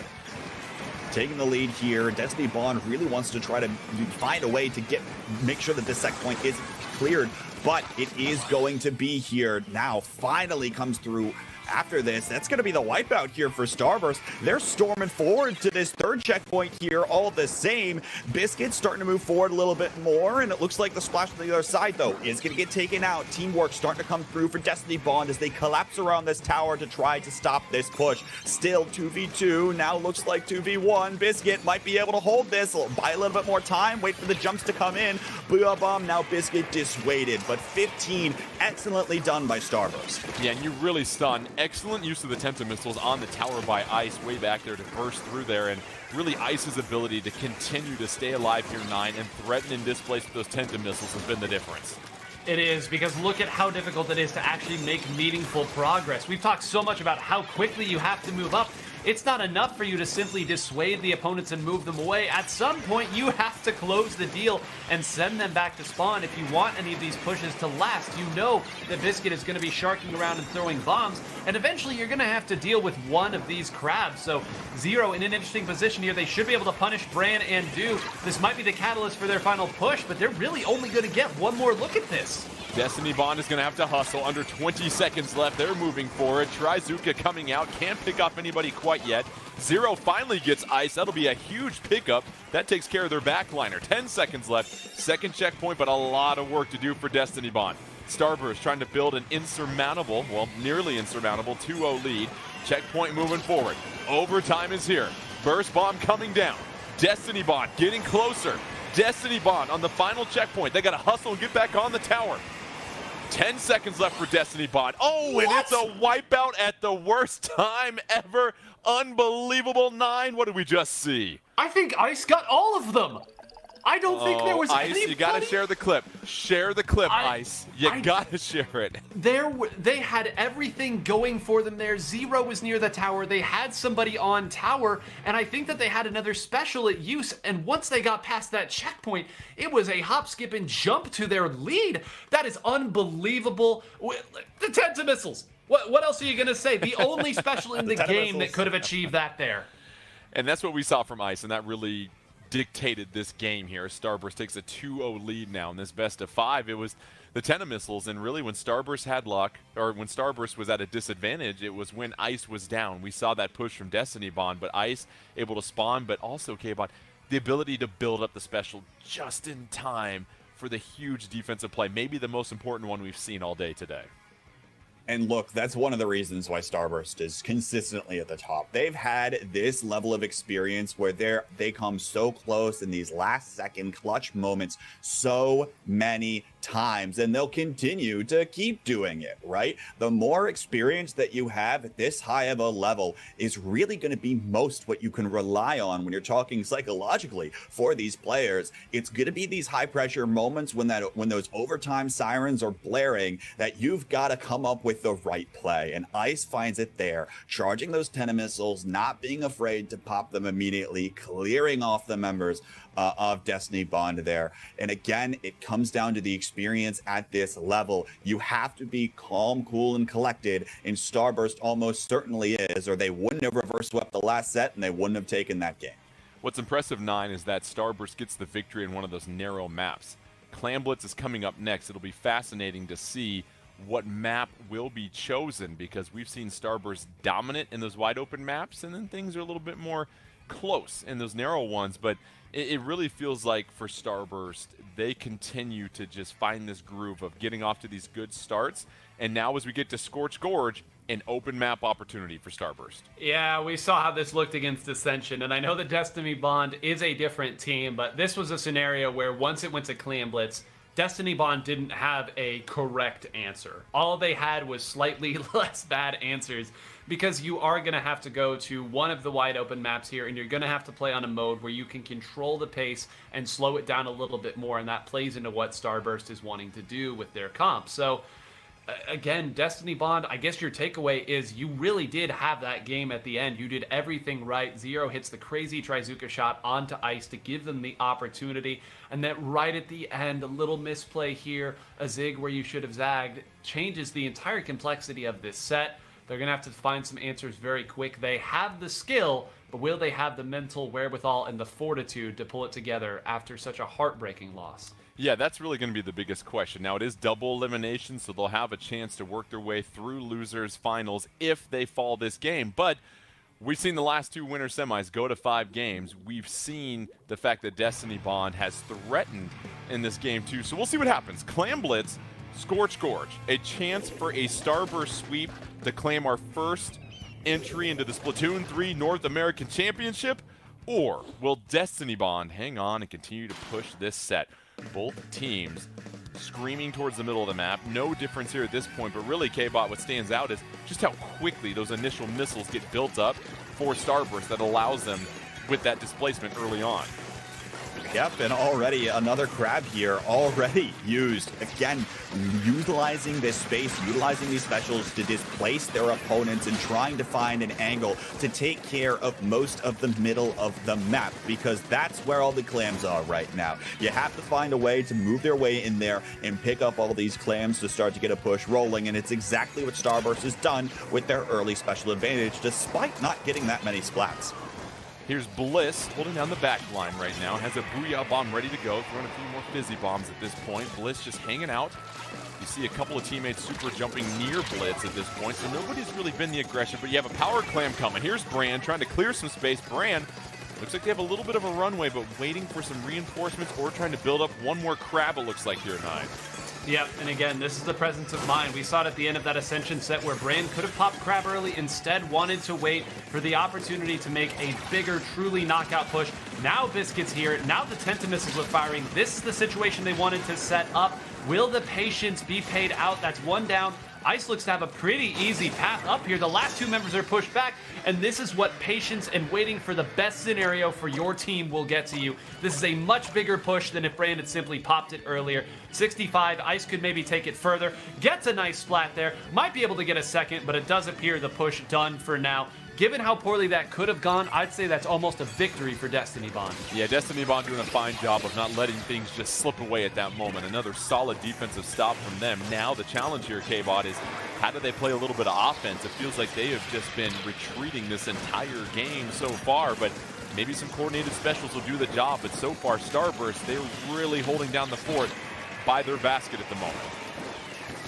B: Taking the lead here, Destiny Bond really wants to try to find a way to make sure that this second point is cleared, but it is going to be here now. Finally comes through. After this, that's going to be the wipeout here for Starburst. They're storming forward to this 3rd checkpoint here all the same. Biscuit's starting to move forward a little bit more, and it looks like the splash on the other side, though, is going to get taken out. Teamwork starting to come through for Destiny Bond as they collapse around this tower to try to stop this push. Still 2v2, now looks like 2v1. Biscuit might be able to hold this, buy a little bit more time, wait for the jumps to come in. Booyah Bomb, now Biscuit dissuaded, but 15, excellently done by Starburst.
A: Yeah, and you really stunned. Excellent use of the Tenta missiles on the tower by Ice way back there to burst through there, and really Ice's ability to continue to stay alive here, 9, and threaten and displace those Tenta missiles has been the difference.
C: It is, because look at how difficult it is to actually make meaningful progress. We've talked so much about how quickly you have to move up. It's not enough for you to simply dissuade the opponents and move them away. At some point, you have to close the deal and send them back to spawn. If you want any of these pushes to last, you know that Biscuit is going to be sharking around and throwing bombs, and eventually you're going to have to deal with one of these crabs. So Zero in an interesting position here. They should be able to punish Bran and Do. This might be the catalyst for their final push, but they're really only going to get one more look at this.
A: Destiny Bond is going to have to hustle. Under 20 seconds left. They're moving forward. Trizooka coming out. Can't pick up anybody quite yet. Zero finally gets Ice. That'll be a huge pickup. That takes care of their backliner. 10 seconds left. Second checkpoint, but a lot of work to do for Destiny Bond. Starburst trying to build an insurmountable, well, nearly insurmountable 2-0 lead. Checkpoint moving forward. Overtime is here. Burst bomb coming down. Destiny Bond getting closer. Destiny Bond on the final checkpoint. They got to hustle and get back on the tower. 10 seconds left for Destiny Bond. Oh, and it's a wipeout at the worst time ever. Unbelievable. 9. What did we just see?
C: I think Ice got all of them. I don't think there was
A: Ice,
C: anybody.
A: you gotta share the clip. Share the clip, Ice. You gotta share it.
C: They had everything going for them there. Zero was near the tower. They had somebody on tower, and I think that they had another special at use. And once they got past that checkpoint, it was a hop, skip, and jump to their lead. That is unbelievable. The Tentamissiles. What else are you gonna say? The only special in the game that could have achieved that there.
A: And that's what we saw from Ice, and that really dictated this game here. Starburst takes a 2-0 lead now in this best of 5. It was the Tentamissiles, and really when Starburst had luck, or when Starburst was at a disadvantage, it was when Ice was down. We saw that push from Destiny Bond, but Ice able to spawn, but also K-Bond, the ability to build up the special just in time for the huge defensive play, maybe the most important one we've seen all day today.
B: And look, that's one of the reasons why Starburst is consistently at the top. They've had this level of experience where they come so close in these last second clutch moments so many times, and they'll continue to keep doing it, right? The more experience that you have at this high of a level is really going to be most what you can rely on when you're talking psychologically for these players. It's going to be these high pressure moments when those overtime sirens are blaring that you've got to come up with the right play, and Ice finds it there, charging those Tentamissiles, not being afraid to pop them immediately, clearing off the members of Destiny Bond there. And again, it comes down to the experience at this level. You have to be calm, cool, and collected, and Starburst almost certainly is, or they wouldn't have reverse swept the last set and they wouldn't have taken that game.
A: What's impressive, 9, is that Starburst gets the victory in one of those narrow maps. Clam Blitz is coming up next. It'll be fascinating to see what map will be chosen, because we've seen Starburst dominant in those wide open maps, and then things are a little bit more close in those narrow ones. But it really feels like for Starburst, they continue to just find this groove of getting off to these good starts. And now as we get to Scorch Gorge, an open map opportunity for Starburst.
C: Yeah, we saw how this looked against Ascension, and I know that Destiny Bond is a different team, but this was a scenario where once it went to Clam Blitz, Destiny Bond didn't have a correct answer. All they had was slightly less bad answers, because you are going to have to go to one of the wide open maps here, and you're going to have to play on a mode where you can control the pace and slow it down a little bit more, and that plays into what Starburst is wanting to do with their comp. So again, Destiny Bond, I guess your takeaway is you really did have that game at the end. You did everything right. Zero hits the crazy Trizuka shot onto Ice to give them the opportunity. And then right at the end, a little misplay here, a zig where you should have zagged, changes the entire complexity of this set. They're going to have to find some answers very quick. They have the skill, but will they have the mental wherewithal and the fortitude to pull it together after such a heartbreaking loss?
A: Yeah, that's really going to be the biggest question. Now, it is double elimination, so they'll have a chance to work their way through losers finals if they fall this game. But we've seen the last 2 winner semis go to 5 games. We've seen the fact that Destiny Bond has threatened in this game too. So we'll see what happens. Clam Blitz, Scorch Gorge, a chance for a Starburst sweep to claim our first entry into the Splatoon 3 North American Championship. Or will Destiny Bond hang on and continue to push this set? Both teams screaming towards the middle of the map. No difference here at this point, but really, K-Bot, what stands out is just how quickly those initial missiles get built up for Starburst that allows them with that displacement early on.
B: Yep, and already another crab here, already used. Again, utilizing this space, utilizing these specials to displace their opponents and trying to find an angle to take care of most of the middle of the map, because that's where all the clams are right now. You have to find a way to move their way in there and pick up all these clams to start to get a push rolling, and it's exactly what Starburst has done with their early special advantage, despite not getting that many splats.
A: Here's Bliss holding down the back line right now. Has a Booyah bomb ready to go. Throwing a few more fizzy bombs at this point. Bliss just hanging out. You see a couple of teammates super jumping near Blitz at this point, so nobody's really been the aggression, but you have a power clam coming. Here's Brand trying to clear some space. Brand looks like they have a little bit of a runway, but waiting for some reinforcements or trying to build up one more crab, it looks like here at 9.
C: Yep, and again, this is the presence of mind. We saw it at the end of that Ascension set where Brand could have popped Crab early, instead wanted to wait for the opportunity to make a bigger, truly knockout push. Now Biscuit's here, now the Tenta missiles are firing. This is the situation they wanted to set up. Will the patience be paid out? That's one down. Ice looks to have a pretty easy path up here. The last two members are pushed back, and this is what patience and waiting for the best scenario for your team will get to you. This is a much bigger push than if Brand had simply popped it earlier. 65, Ice could maybe take it further. Gets a nice splat there. Might be able to get a second, but it does appear the push done for now. Given how poorly that could have gone, I'd say that's almost a victory for Destiny Bond.
A: Yeah, Destiny Bond doing a fine job of not letting things just slip away at that moment. Another solid defensive stop from them. Now the challenge here, K-Bot, is how do they play a little bit of offense? It feels like they have just been retreating this entire game so far, but maybe some coordinated specials will do the job. But so far, Starburst, they're really holding down the fort by their basket at the moment.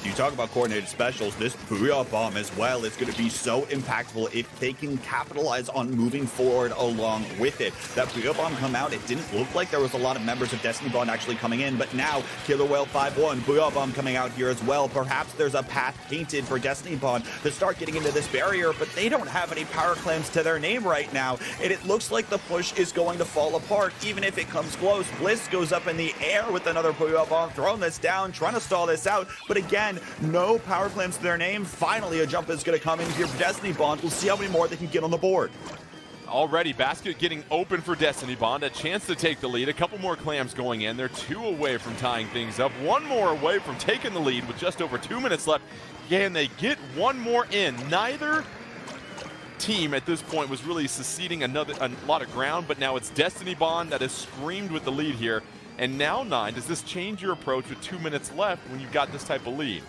B: You talk about coordinated specials, this Booyah Bomb as well is going to be so impactful if they can capitalize on moving forward along with it. That Booyah Bomb come out, it didn't look like there was a lot of members of Destiny Bond actually coming in, but now Killer Whale 5-1, Booyah Bomb coming out here as well. Perhaps there's a path painted for Destiny Bond to start getting into this barrier, but they don't have any power claims to their name right now, and it looks like the push is going to fall apart, even if it comes close. Bliss goes up in the air with another Booyah Bomb, throwing this down, trying to stall this out, but again, no power claims to their name. Finally, a jump is going to come in here for Destiny Bond. We'll see how many more they can get on the board.
A: Already, basket getting open for Destiny Bond. A chance to take the lead. A couple more clams going in. They're 2 away from tying things up. 1 more away from taking the lead with just over 2 minutes left. Can they get 1 more in? Neither team at this point was really seceding a lot of ground, but now it's Destiny Bond that has screamed with the lead here. And now, Nine, does this change your approach with 2 minutes left when you've got this type of lead?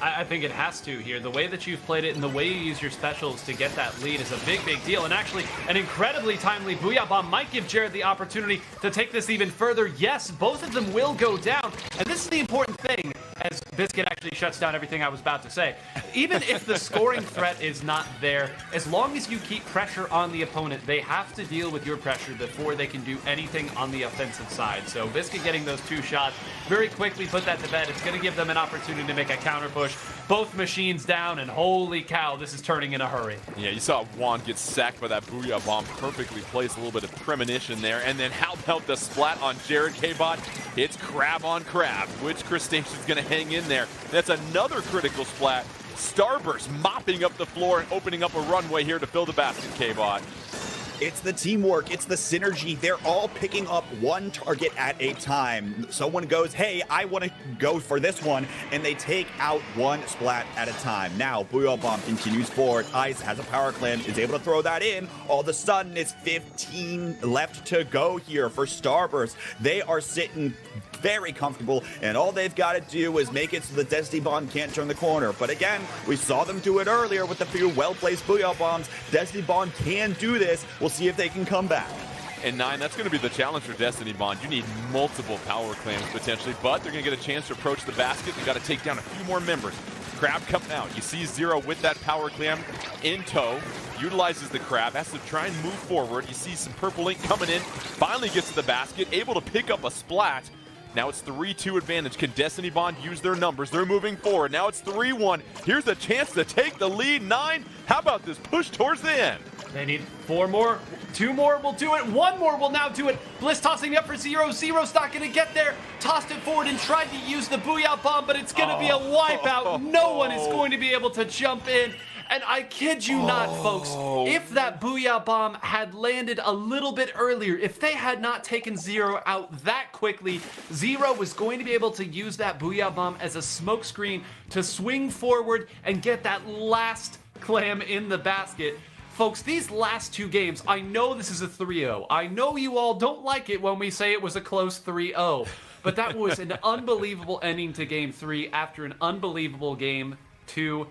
C: I think it has to here. The way that you've played it and the way you use your specials to get that lead is a big, big deal. And actually, an incredibly timely Booyah Bomb might give Jared the opportunity to take this even further. Yes, both of them will go down. And this is the important thing, as Biscuit actually shuts down everything I was about to say. Even if the scoring threat is not there, as long as you keep pressure on the opponent, they have to deal with your pressure before they can do anything on the offensive side. So Biscuit getting those 2 shots, very quickly put that to bed. It's going to give them an opportunity to make a counter push. Both machines down, and holy cow, this is turning in a hurry.
A: Yeah, you saw Juan get sacked by that Booyah Bomb. Perfectly placed, a little bit of premonition there. And then how about the splat on Jared K-Bot? It's crab on crab. Which crustacean's going to hang in there? That's another critical splat. Starburst mopping up the floor and opening up a runway here to fill the basket, K-Bot.
B: It's the teamwork, it's the synergy. They're all picking up one target at a time. Someone goes, hey, I want to go for this one, and they take out one splat at a time. Now, Booyah Bomb continues forward. Ice has a power clam, is able to throw that in. All of a sudden, it's 15 left to go here for Starburst. They are sitting very comfortable, and all they've got to do is make it so the Destiny Bond can't turn the corner. But again, we saw them do it earlier with a few well-placed Booyah Bombs. Destiny Bond can do this. We'll see if they can come back.
A: And 9, that's going to be the challenge for Destiny Bond. You need multiple power clams potentially, but they're going to get a chance to approach the basket. They've got to take down a few more members. Crab coming out. You see Zero with that power clam in tow. Utilizes the crab, has to try and move forward. You see some purple ink coming in. Finally gets to the basket, able to pick up a splat. Now it's 3-2 advantage. Can Destiny Bond use their numbers? They're moving forward. Now it's 3-1. Here's a chance to take the lead. 9, how about this push towards the end?
C: They need 4 more. 2 more will do it. 1 more will now do it. Bliss tossing up for Zero. Zero's not going to get there. Tossed it forward and tried to use the Booyah Bomb, but it's going to be a wipeout. No one is going to be able to jump in. And I kid you not, folks, if that Booyah Bomb had landed a little bit earlier, if they had not taken Zero out that quickly, Zero was going to be able to use that Booyah Bomb as a smoke screen to swing forward and get that last clam in the basket. Folks, these last 2 games, I know this is a 3-0. I know you all don't like it when we say it was a close 3-0, but that was an unbelievable ending to Game 3 after an unbelievable Game 2.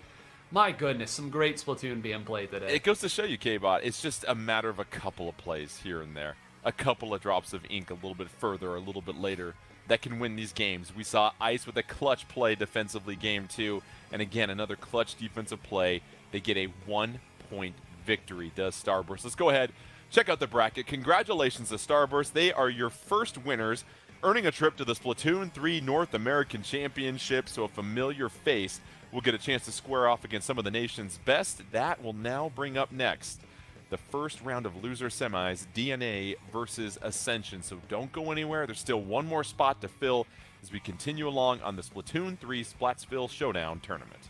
C: My goodness, some great Splatoon being played today.
A: It goes to show you, K-Bot, it's just a matter of a couple of plays here and there. A couple of drops of ink a little bit further, a little bit later, that can win these games. We saw Ice with a clutch play defensively Game 2, and again, another clutch defensive play. They get a 1-point victory, does Starburst. Let's go ahead, check out the bracket. Congratulations to Starburst. They are your first winners earning a trip to the Splatoon 3 North American Championship, so a familiar face will get a chance to square off against some of the nation's best. That will now bring up next the first round of loser semis, DNA versus Ascension. So don't go anywhere. There's still one more spot to fill as we continue along on the Splatoon 3 Splatsville Showdown tournament.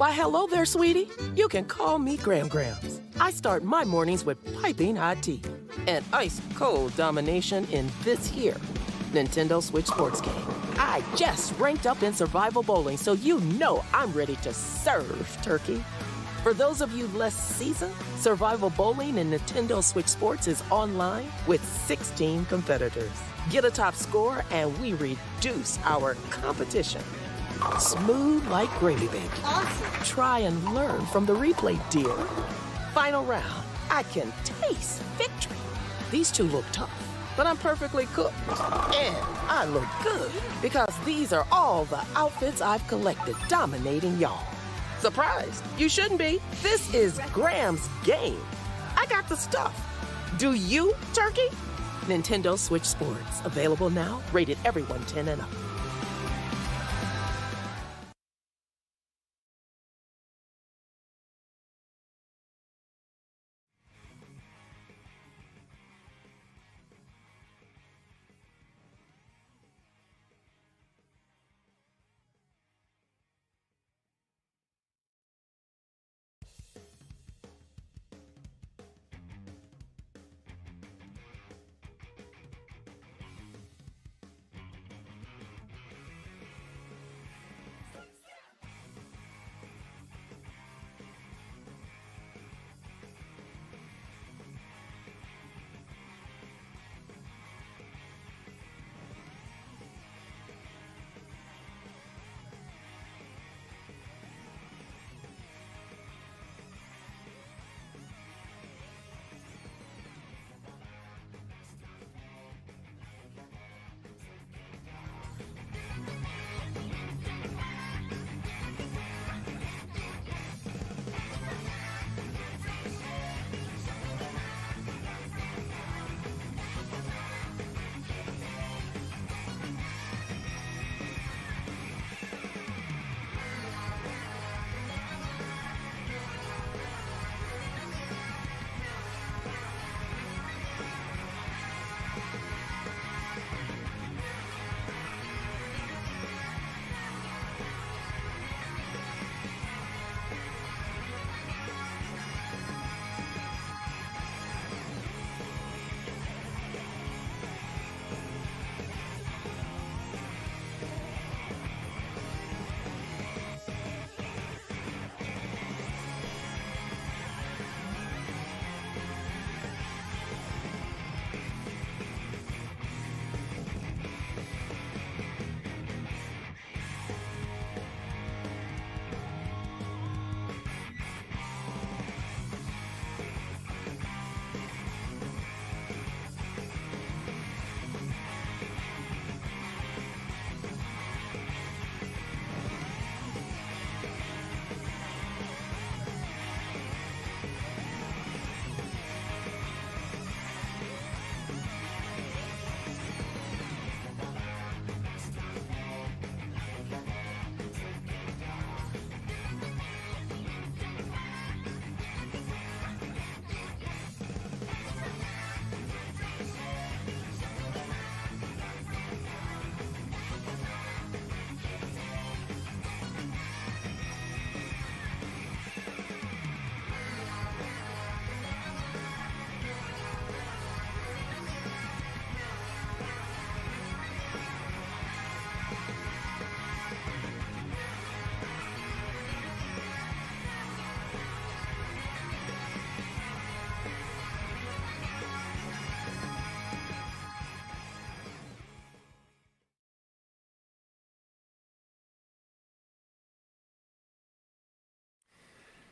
D: Why, hello there, sweetie. You can call me Gram Grams. I start my mornings with piping hot tea and ice-cold domination in this here Nintendo Switch sports game. I just ranked up in survival bowling, so you know I'm ready to serve, turkey. For those of you less seasoned, survival bowling in Nintendo Switch Sports is online with 16 competitors. Get a top score and we reduce our competition. Smooth like gravy, baby.
G: Awesome.
D: Try and learn from the replay, dear. Final round. I can taste victory. These two look tough, but I'm perfectly cooked. And I look good because these are all the outfits I've collected dominating y'all. Surprised? You shouldn't be. This is Graham's game. I got the stuff. Do you, turkey? Nintendo Switch Sports. Available now. Rated everyone 10 and up.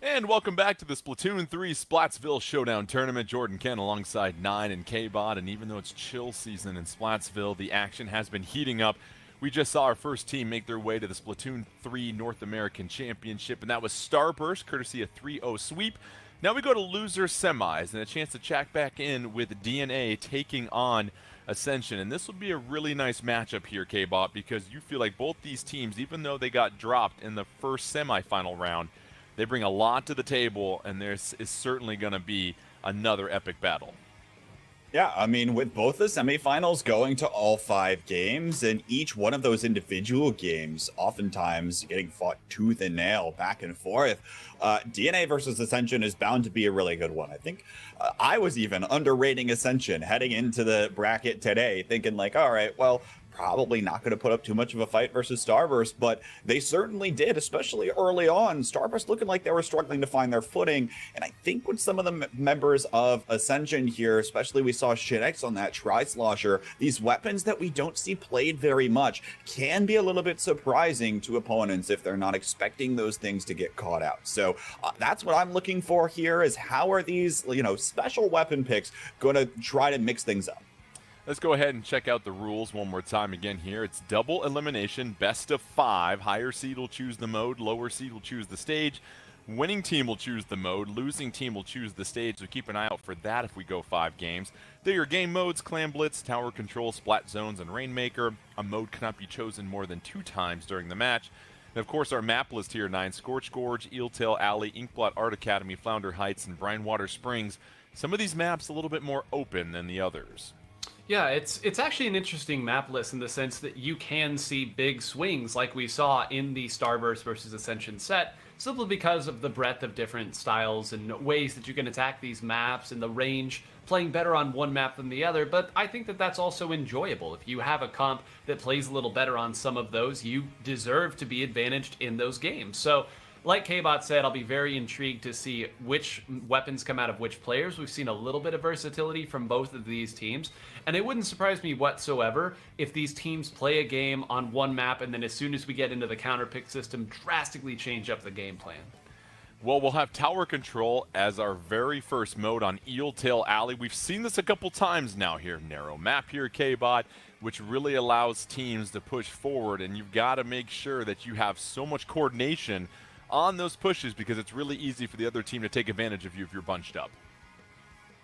A: And welcome back to the Splatoon 3 Splatsville Showdown Tournament. Jordan Ken alongside Nine and K-Bot, and even though it's chill season in Splatsville, the action has been heating up. We just saw our first team make their way to the Splatoon 3 North American Championship, and that was Starburst, courtesy of 3-0 sweep. Now we go to loser semis, and a chance to check back in with DNA taking on Ascension, and this will be a really nice matchup here, K-Bot, because you feel like both these teams, even though they got dropped in the first semifinal round, they bring a lot to the table, and this is certainly going to be another epic battle.
B: Yeah, I mean, with both the semifinals going to all 5 games, and each one of those individual games oftentimes getting fought tooth and nail back and forth, DNA versus Ascension is bound to be a really good one. I think I was even underrating Ascension heading into the bracket today, thinking like, all right, well, probably not going to put up too much of a fight versus Starburst, but they certainly did, especially early on. Starburst looking like they were struggling to find their footing, and I think with some of the members of Ascension here, especially we saw Shinx on that Tri-Slosher, these weapons that we don't see played very much can be a little bit surprising to opponents if they're not expecting those things to get caught out. So that's what I'm looking for here, is how are these, special weapon picks going to try to mix things up?
A: Let's go ahead and check out the rules one more time again here. It's double elimination, best of 5. Higher seed will choose the mode, lower seed will choose the stage. Winning team will choose the mode, losing team will choose the stage, so keep an eye out for that if we go 5 games. They're your game modes: Clan Blitz, Tower Control, Splat Zones, and Rainmaker. A mode cannot be chosen more than 2 times during the match. And of course, our map list here: 9, Scorch Gorge, Eeltail Alley, Inkblot Art Academy, Flounder Heights, and Brinewater Springs. Some of these maps a little bit more open than the others.
C: Yeah, it's actually an interesting map list in the sense that you can see big swings like we saw in the Starburst versus Ascension set, simply because of the breadth of different styles and ways that you can attack these maps and the range playing better on one map than the other. But I think that that's also enjoyable. If you have a comp that plays a little better on some of those, you deserve to be advantaged in those games. So like K-Bot said, I'll be very intrigued to see which weapons come out of which players. We've seen a little bit of versatility from both of these teams, and it wouldn't surprise me whatsoever if these teams play a game on one map and then as soon as we get into the counter pick system, drastically change up the game plan.
A: Well, we'll have Tower Control as our very first mode on Eeltail Alley. We've seen this a couple times now here. Narrow map here, K-Bot, which really allows teams to push forward, and you've got to make sure that you have so much coordination on those pushes, because it's really easy for the other team to take advantage of you if you're bunched up.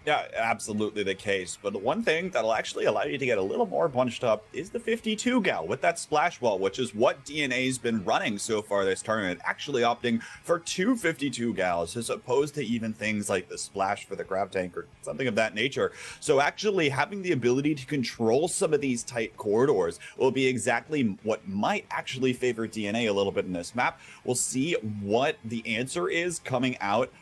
B: Yeah, absolutely the case. But the one thing that'll actually allow you to get a little more bunched up is the 52 gal with that splash wall, which is what DNA's been running so far this tournament, actually opting for 2 52 gals as opposed to even things like the splash for the grab tank or something of that nature. So actually having the ability to control some of these tight corridors will be exactly what might actually favor DNA a little bit in this map. We'll see what the answer is coming out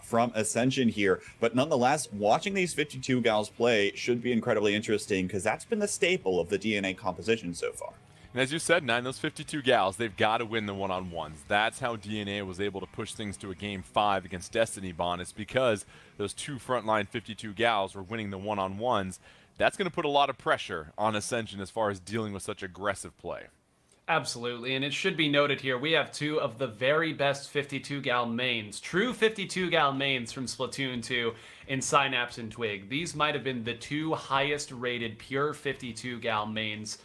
B: from Ascension here, but nonetheless, watching these 52 gals play should be incredibly interesting, because that's been the staple of the DNA composition so far.
A: And as you said, Nine, those 52 gals, they've got to win the one-on-ones. That's how DNA was able to push things to a Game 5 against Destiny Bond. It's because those 2 frontline 52 gals were winning the one-on-ones. That's going to put a lot of pressure on Ascension as far as dealing with such aggressive play.
C: Absolutely, and it should be noted here, we have 2 of the very best 52 gal mains, true 52 gal mains from Splatoon 2 in Synapse and Twig. These might have been the 2 highest rated pure 52 gal mains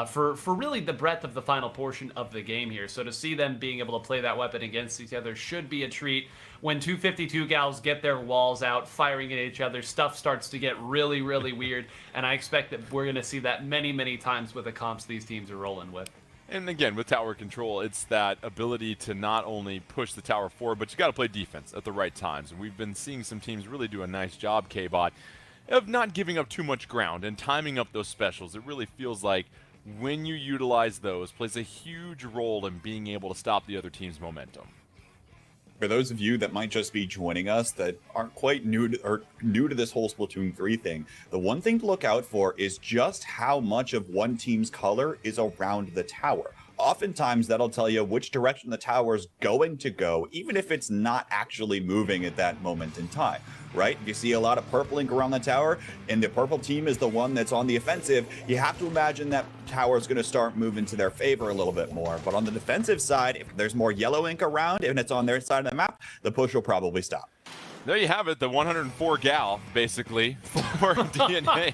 C: for really the breadth of the final portion of the game here. So to see them being able to play that weapon against each other should be a treat. When 2 52 gals get their walls out, firing at each other, stuff starts to get really, really weird, and I expect that we're going to see that many, many times with the comps these teams are rolling with.
A: And again, with Tower Control, it's that ability to not only push the tower forward, but you got to play defense at the right times. And we've been seeing some teams really do a nice job, K-Bot, of not giving up too much ground and timing up those specials. It really feels like when you utilize those, plays a huge role in being able to stop the other team's momentum.
B: For those of you that might just be joining us that aren't quite new to this whole Splatoon 3 thing, the one thing to look out for is just how much of one team's color is around the tower. oftentimes that'll tell you which direction the tower's going to go, even if it's not actually moving at that moment in time, right? If you see a lot of purple ink around the tower and the purple team is the one that's on the offensive, you have to imagine that tower is going to start moving to their favor a little bit more. But on the defensive side, if there's more yellow ink around and it's on their side of the map, the push will probably stop.
A: There you have it, the 104 gal, basically, for DNA.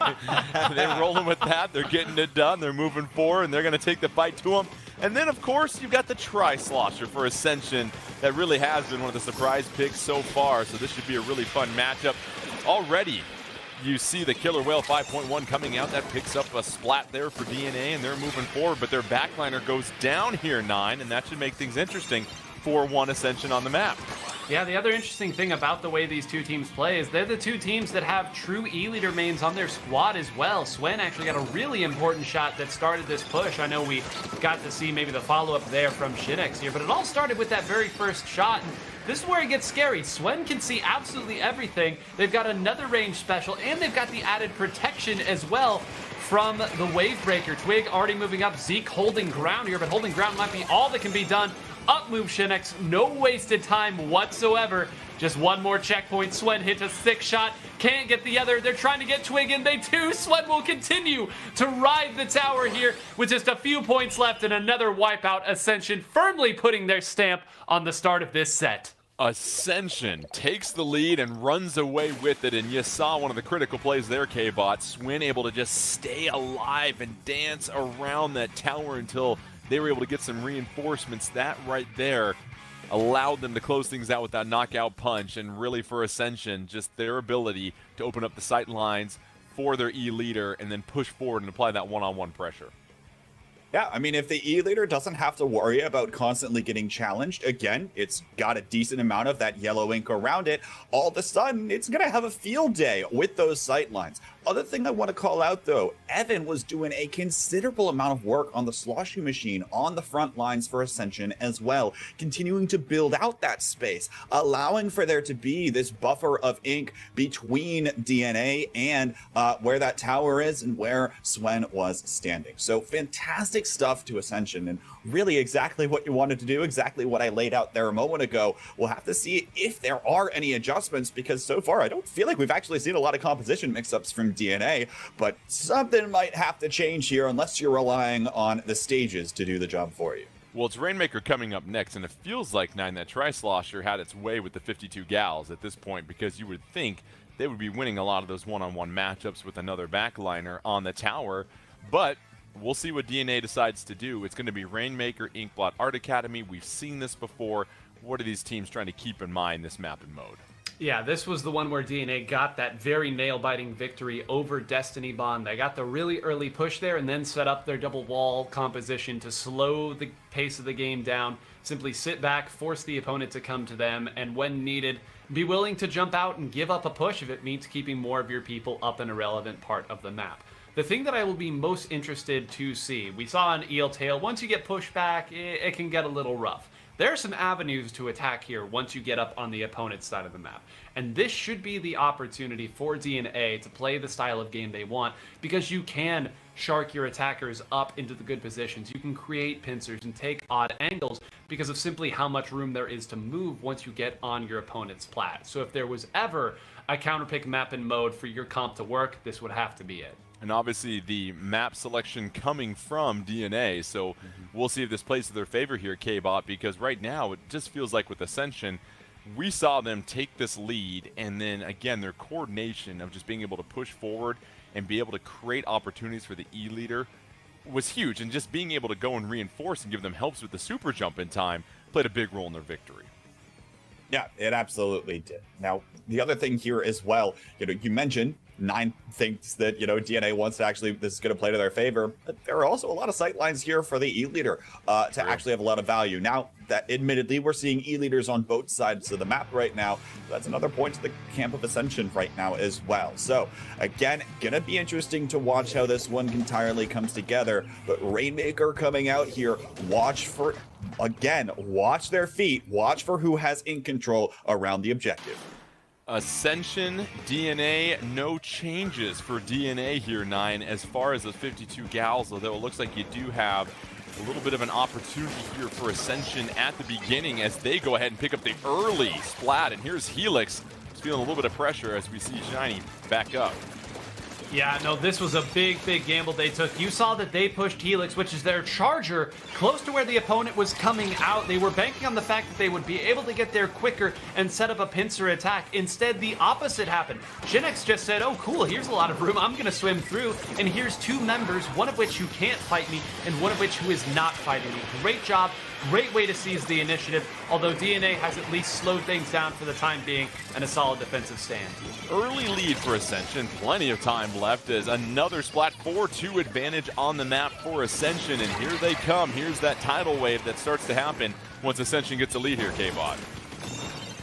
A: They're rolling with that. They're getting it done. They're moving forward, and they're going to take the fight to them. And then, of course, you've got the Tri-Slosher for Ascension. That really has been one of the surprise picks so far, so this should be a really fun matchup. Already, you see the Killer Whale 5.1 coming out. That picks up a splat there for DNA, and they're moving forward. But their backliner goes down here, 9, and that should make things interesting for one Ascension on the map.
C: Yeah, the other interesting thing about the way these two teams play is they're the two teams that have true E-leader mains on their squad as well. Swen actually got a really important shot that started this push. I know we got to see maybe the follow-up there from Shinex here, but it all started with that very first shot. And this is where it gets scary. Swen can see absolutely everything. They've got another range special, and they've got the added protection as well from the Wave Breaker. Twig already moving up. Zeke holding ground here, but holding ground might be all that can be done. Up move Shinex, no wasted time whatsoever. Just one more checkpoint. Swen hits a 6 shot, can't get the other. They're trying to get Twig, and they do. Swen will continue to ride the tower here with just a few points left and another wipeout. Ascension firmly putting their stamp on the start of this set.
A: Ascension takes the lead and runs away with it, and you saw one of the critical plays there, K-Bot. Swin able to just stay alive and dance around that tower until they were able to get some reinforcements. That right there allowed them to close things out with that knockout punch, and really for Ascension, just their ability to open up the sight lines for their E-leader and then push forward and apply that one-on-one pressure.
B: Yeah, I mean, if the E-leader doesn't have to worry about constantly getting challenged, again, it's got a decent amount of that yellow ink around it, all of a sudden, it's going to have a field day with those sight lines. Other thing I want to call out, though, Evan was doing a considerable amount of work on the sloshing machine on the front lines for Ascension as well, continuing to build out that space, allowing for there to be this buffer of ink between DNA and where that tower is and where Swen was standing. So fantastic stuff to Ascension, and really exactly what you wanted to do, exactly what I laid out there a moment ago. We'll have to see if there are any adjustments, because so far I don't feel like we've actually seen a lot of composition mix-ups from DNA, but something might have to change here unless you're relying on the stages to do the job for you.
A: Well, it's Rainmaker coming up next, and it feels like 9, that Tri-Slosher had its way with the 52 gals at this point, because you would think they would be winning a lot of those one-on-one matchups with another backliner on the tower, but we'll see what DNA decides to do. It's going to be Rainmaker, Inkblot, Art Academy. We've seen this before. What are these teams trying to keep in mind this map and mode?
C: Yeah, this was the one where DNA got that very nail-biting victory over Destiny Bond. They got the really early push there and then set up their double wall composition to slow the pace of the game down. Simply sit back, force the opponent to come to them, and when needed, be willing to jump out and give up a push if it means keeping more of your people up in a relevant part of the map. The thing that I will be most interested to see, we saw an eel tail, once you get pushed back, it can get a little rough. There are some avenues to attack here once you get up on the opponent's side of the map. And this should be the opportunity for DNA to play the style of game they want, because you can shark your attackers up into the good positions. You can create pincers and take odd angles because of simply how much room there is to move once you get on your opponent's plat. So if there was ever a counterpick map and mode for your comp to work, this would have to be it.
A: And obviously the map selection coming from DNA, so we'll see if this plays to their favor here, K-Bot, because right now it just feels like with Ascension, we saw them take this lead, and then again their coordination of just being able to push forward and be able to create opportunities for the E-leader was huge, and just being able to go and reinforce and give them helps with the super jump in time played a big role in their victory.
B: Yeah, it absolutely did. Now, the other thing here as well, you mentioned 9 thinks that, DNA wants to actually, this is going to play to their favor, but there are also a lot of sight lines here for the E-leader to actually have a lot of value. Now, that admittedly, we're seeing E-leaders on both sides of the map right now. That's another point to the camp of Ascension right now as well. So, again, gonna be interesting to watch how this one entirely comes together, but Rainmaker coming out here, watch for, again, watch their feet, watch for who has ink control around the objective.
A: Ascension, DNA, no changes for DNA here, 9, as far as those 52 gals, although it looks like you do have A little bit of an opportunity here for Ascension at the beginning as they go ahead and pick up the early splat. And here's Helix. He's feeling a little bit of pressure as we see Shiny back up.
C: Yeah, no, this was a big gamble they took. You saw that they pushed Helix, which is their charger, close to where the opponent was coming out. They were banking on the fact that they would be able to get there quicker and set up a pincer attack. Instead, the opposite happened. Shinx just said, oh, cool, here's a lot of room. I'm going to swim through. And here's two members, one of which who can't fight me and one of which who is not fighting me. Great job. Great way to seize the initiative, although DNA has at least slowed things down for the time being and a solid defensive stand.
A: Early lead for Ascension, plenty of time left as another Splat 4-2 advantage on the map for Ascension, and here they come. Here's that tidal wave that starts to happen once Ascension gets a lead here, K-Bot.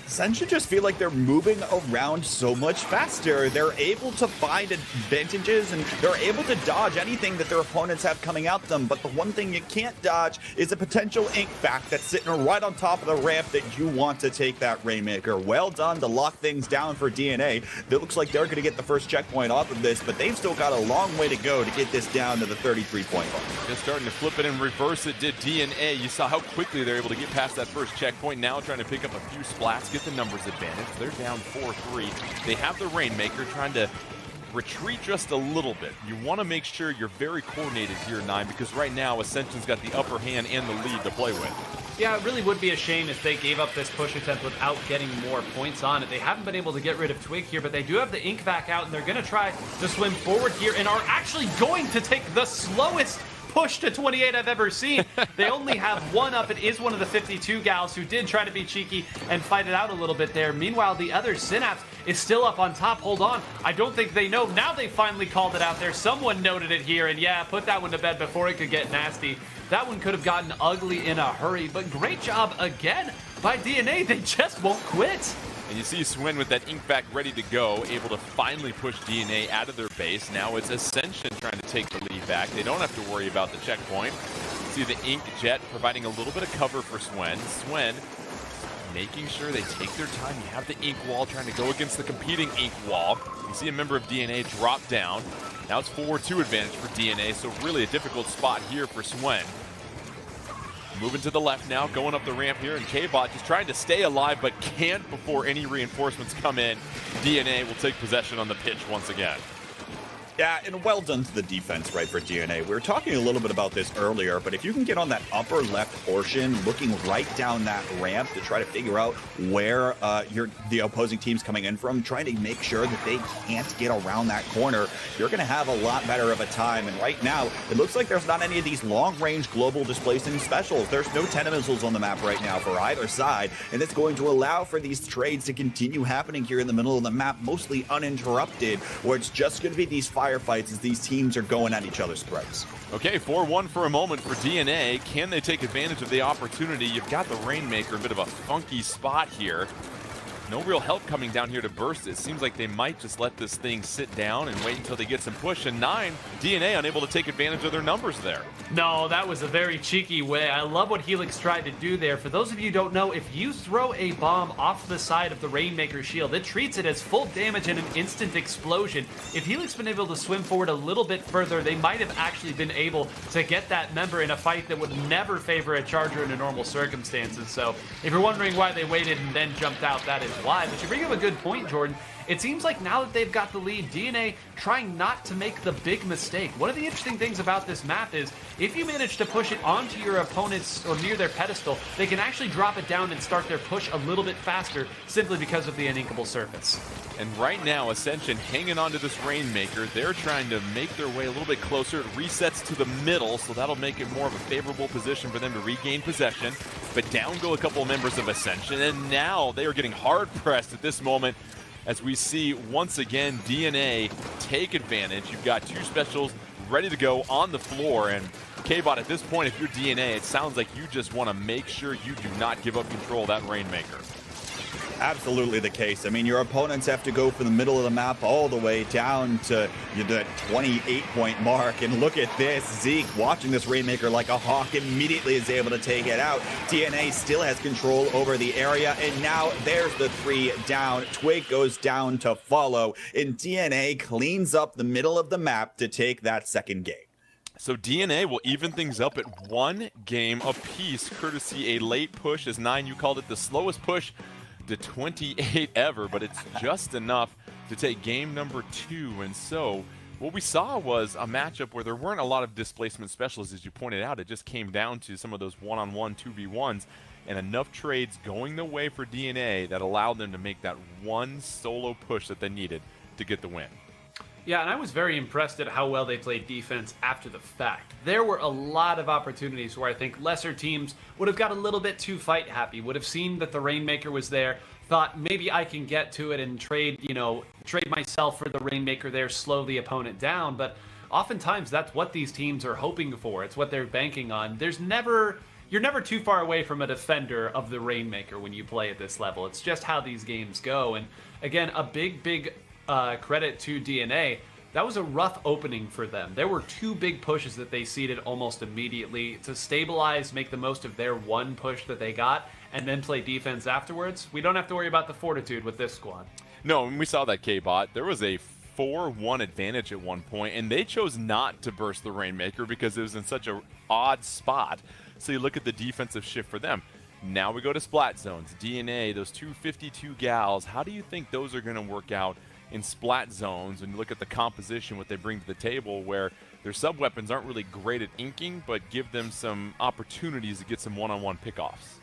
B: Ascension just feel like they're moving around so much faster. They're able to find advantages and they're able to dodge anything that their opponents have coming at them. But the one thing you can't dodge is a potential ink back that's sitting right on top of the ramp that you want to take that Rainmaker. Well done to lock things down for DNA. It looks like they're going to get the first checkpoint off of this, but they've still got a long way to go to get this down to the 33-point mark.
A: Just starting to flip it and reverse it did DNA. You saw how quickly they're able to get past that first checkpoint. Now trying to pick up a few splats, get the numbers advantage. They're down 4-3. They have the Rainmaker trying to retreat just a little bit. You want to make sure you're very coordinated here, 9, because right now Ascension's got the upper hand and the lead to play with.
C: Yeah, it really would be a shame if they gave up this push attempt without getting more points on it. They haven't been able to get rid of Twig here, but they do have the ink back out, and they're going to try to swim forward here and are actually going to take the slowest push to 28 I've ever seen. They only have one up. It is one of the 52 gals who did try to be cheeky and fight it out a little bit there. Meanwhile, the other Synapse is still up on top. Hold on. I don't think they know. Now they finally called it out there. Someone noted it here, and yeah, put that one to bed before it could get nasty. That one could have gotten ugly in a hurry, but great job again by DNA. They just won't quit.
A: And you see Swin with that ink back ready to go, able to finally push DNA out of their base. Now it's Ascension trying to take the lead back. They don't have to worry about the checkpoint. See the ink jet providing a little bit of cover for Swin. Swin making sure they take their time. You have the ink wall trying to go against the competing ink wall. You see a member of DNA drop down. Now it's 4-2 advantage for DNA, so really a difficult spot here for Swin. Moving to the left now, going up the ramp here, and K-Bot just trying to stay alive, but can't before any reinforcements come in. DNA will take possession on the pitch once again.
B: Yeah, and well done to the defense, right, for DNA. We were talking a little bit about this earlier, but if you can get on that upper left portion, looking right down that ramp to try to figure out where the opposing team's coming in from, trying to make sure that they can't get around that corner, you're going to have a lot better of a time. And right now, it looks like there's not any of these long-range global displacing specials. There's no 10 missiles on the map right now for either side, and it's going to allow for these trades to continue happening here in the middle of the map, mostly uninterrupted, where it's just going to be these firefights as these teams are going at each other's throats.
A: Okay, 4-1 for a moment for DNA. Can they take advantage of the opportunity? You've got the Rainmaker, a bit of a funky spot here. No real help coming down here to burst it. Seems like they might just let this thing sit down and wait until they get some push. And 9, DNA unable to take advantage of their numbers there.
C: No, that was a very cheeky way. I love what Helix tried to do there. For those of you who don't know, if you throw a bomb off the side of the Rainmaker shield, it treats it as full damage and an instant explosion. If Helix been able to swim forward a little bit further, they might have actually been able to get that member in a fight that would never favor a charger in normal circumstances. So if you're wondering why they waited and then jumped out, that is why. But you bring up a good point, Jordan. It seems like now that they've got the lead, DNA trying not to make the big mistake. One of the interesting things about this map is if you manage to push it onto your opponents or near their pedestal, they can actually drop it down and start their push a little bit faster simply because of the uninkable surface.
A: And right now, Ascension hanging onto this Rainmaker. They're trying to make their way a little bit closer. It resets to the middle, so that'll make it more of a favorable position for them to regain possession. But down go a couple of members of Ascension, and now they are getting hard-pressed at this moment as we see, once again, DNA take advantage. You've got 2 specials ready to go on the floor, and K-Bot, at this point, if you're DNA, it sounds like you just want to make sure you do not give up control of that Rainmaker.
B: Absolutely the case. I mean, your opponents have to go from the middle of the map all the way down to the 28-point mark. And look at this. Zeke watching this Rainmaker like a hawk immediately is able to take it out. DNA still has control over the area. And now there's the 3 down. Twig goes down to follow. And DNA cleans up the middle of the map to take that second game.
A: So DNA will even things up at 1 game apiece, courtesy a late push, as 9, you called it the slowest push to 28 ever, but it's just enough to take game number 2. And so what we saw was a matchup where there weren't a lot of displacement specialists, as you pointed out. It just came down to some of those one-on-one 2v1s and enough trades going the way for DNA that allowed them to make that one solo push that they needed to get the win.
C: Yeah, and I was very impressed at how well they played defense after the fact. There were a lot of opportunities where I think lesser teams would have got a little bit too fight happy, would have seen that the Rainmaker was there, thought maybe I can get to it and trade myself for the Rainmaker there, slow the opponent down. But oftentimes that's what these teams are hoping for. It's what they're banking on. You're never too far away from a defender of the Rainmaker when you play at this level. It's just how these games go. And again, a big credit to DNA. That was a rough opening for them. There were 2 big pushes that they seeded almost immediately to stabilize, make the most of their one push that they got, and then play defense afterwards. We don't have to worry about the fortitude with this squad.
A: No, when we saw that K-Bot, there was a 4-1 advantage at one point, and they chose not to burst the Rainmaker because it was in such an odd spot. So you look at the defensive shift for them. Now we go to splat zones. DNA, those 252 gals, how do you think those are going to work out in splat zones? And you look at the composition, what they bring to the table, where their sub-weapons aren't really great at inking, but give them some opportunities to get some one-on-one pickoffs.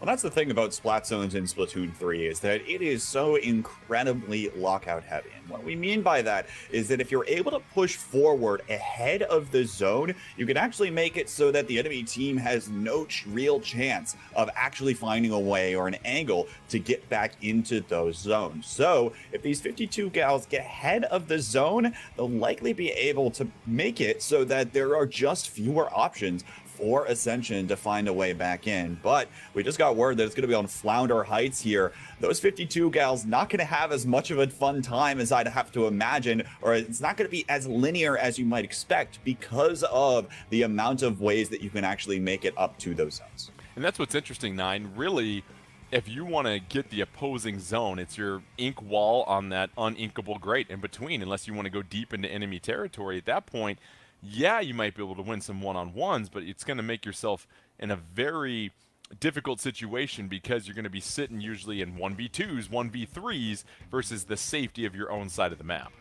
B: Well, that's the thing about Splat Zones in Splatoon 3, is that it is so incredibly lockout heavy. And what we mean by that is that if you're able to push forward ahead of the zone, you can actually make it so that the enemy team has no real chance of actually finding a way or an angle to get back into those zones. So if these 52 gals get ahead of the zone, they'll likely be able to make it so that there are just fewer options for Ascension to find a way back in. But we just got word that it's going to be on Flounder Heights here. Those 52 gals not going to have as much of a fun time as I'd have to imagine, or it's not going to be as linear as you might expect because of the amount of ways that you can actually make it up to those zones.
A: And that's what's interesting, 9. Really, if you want to get the opposing zone, it's your ink wall on that uninkable grate in between, unless you want to go deep into enemy territory. At that point, yeah, you might be able to win some one-on-ones, but it's going to make yourself in a very difficult situation because you're going to be sitting usually in 1v2s, 1v3s versus the safety of your own side of the map.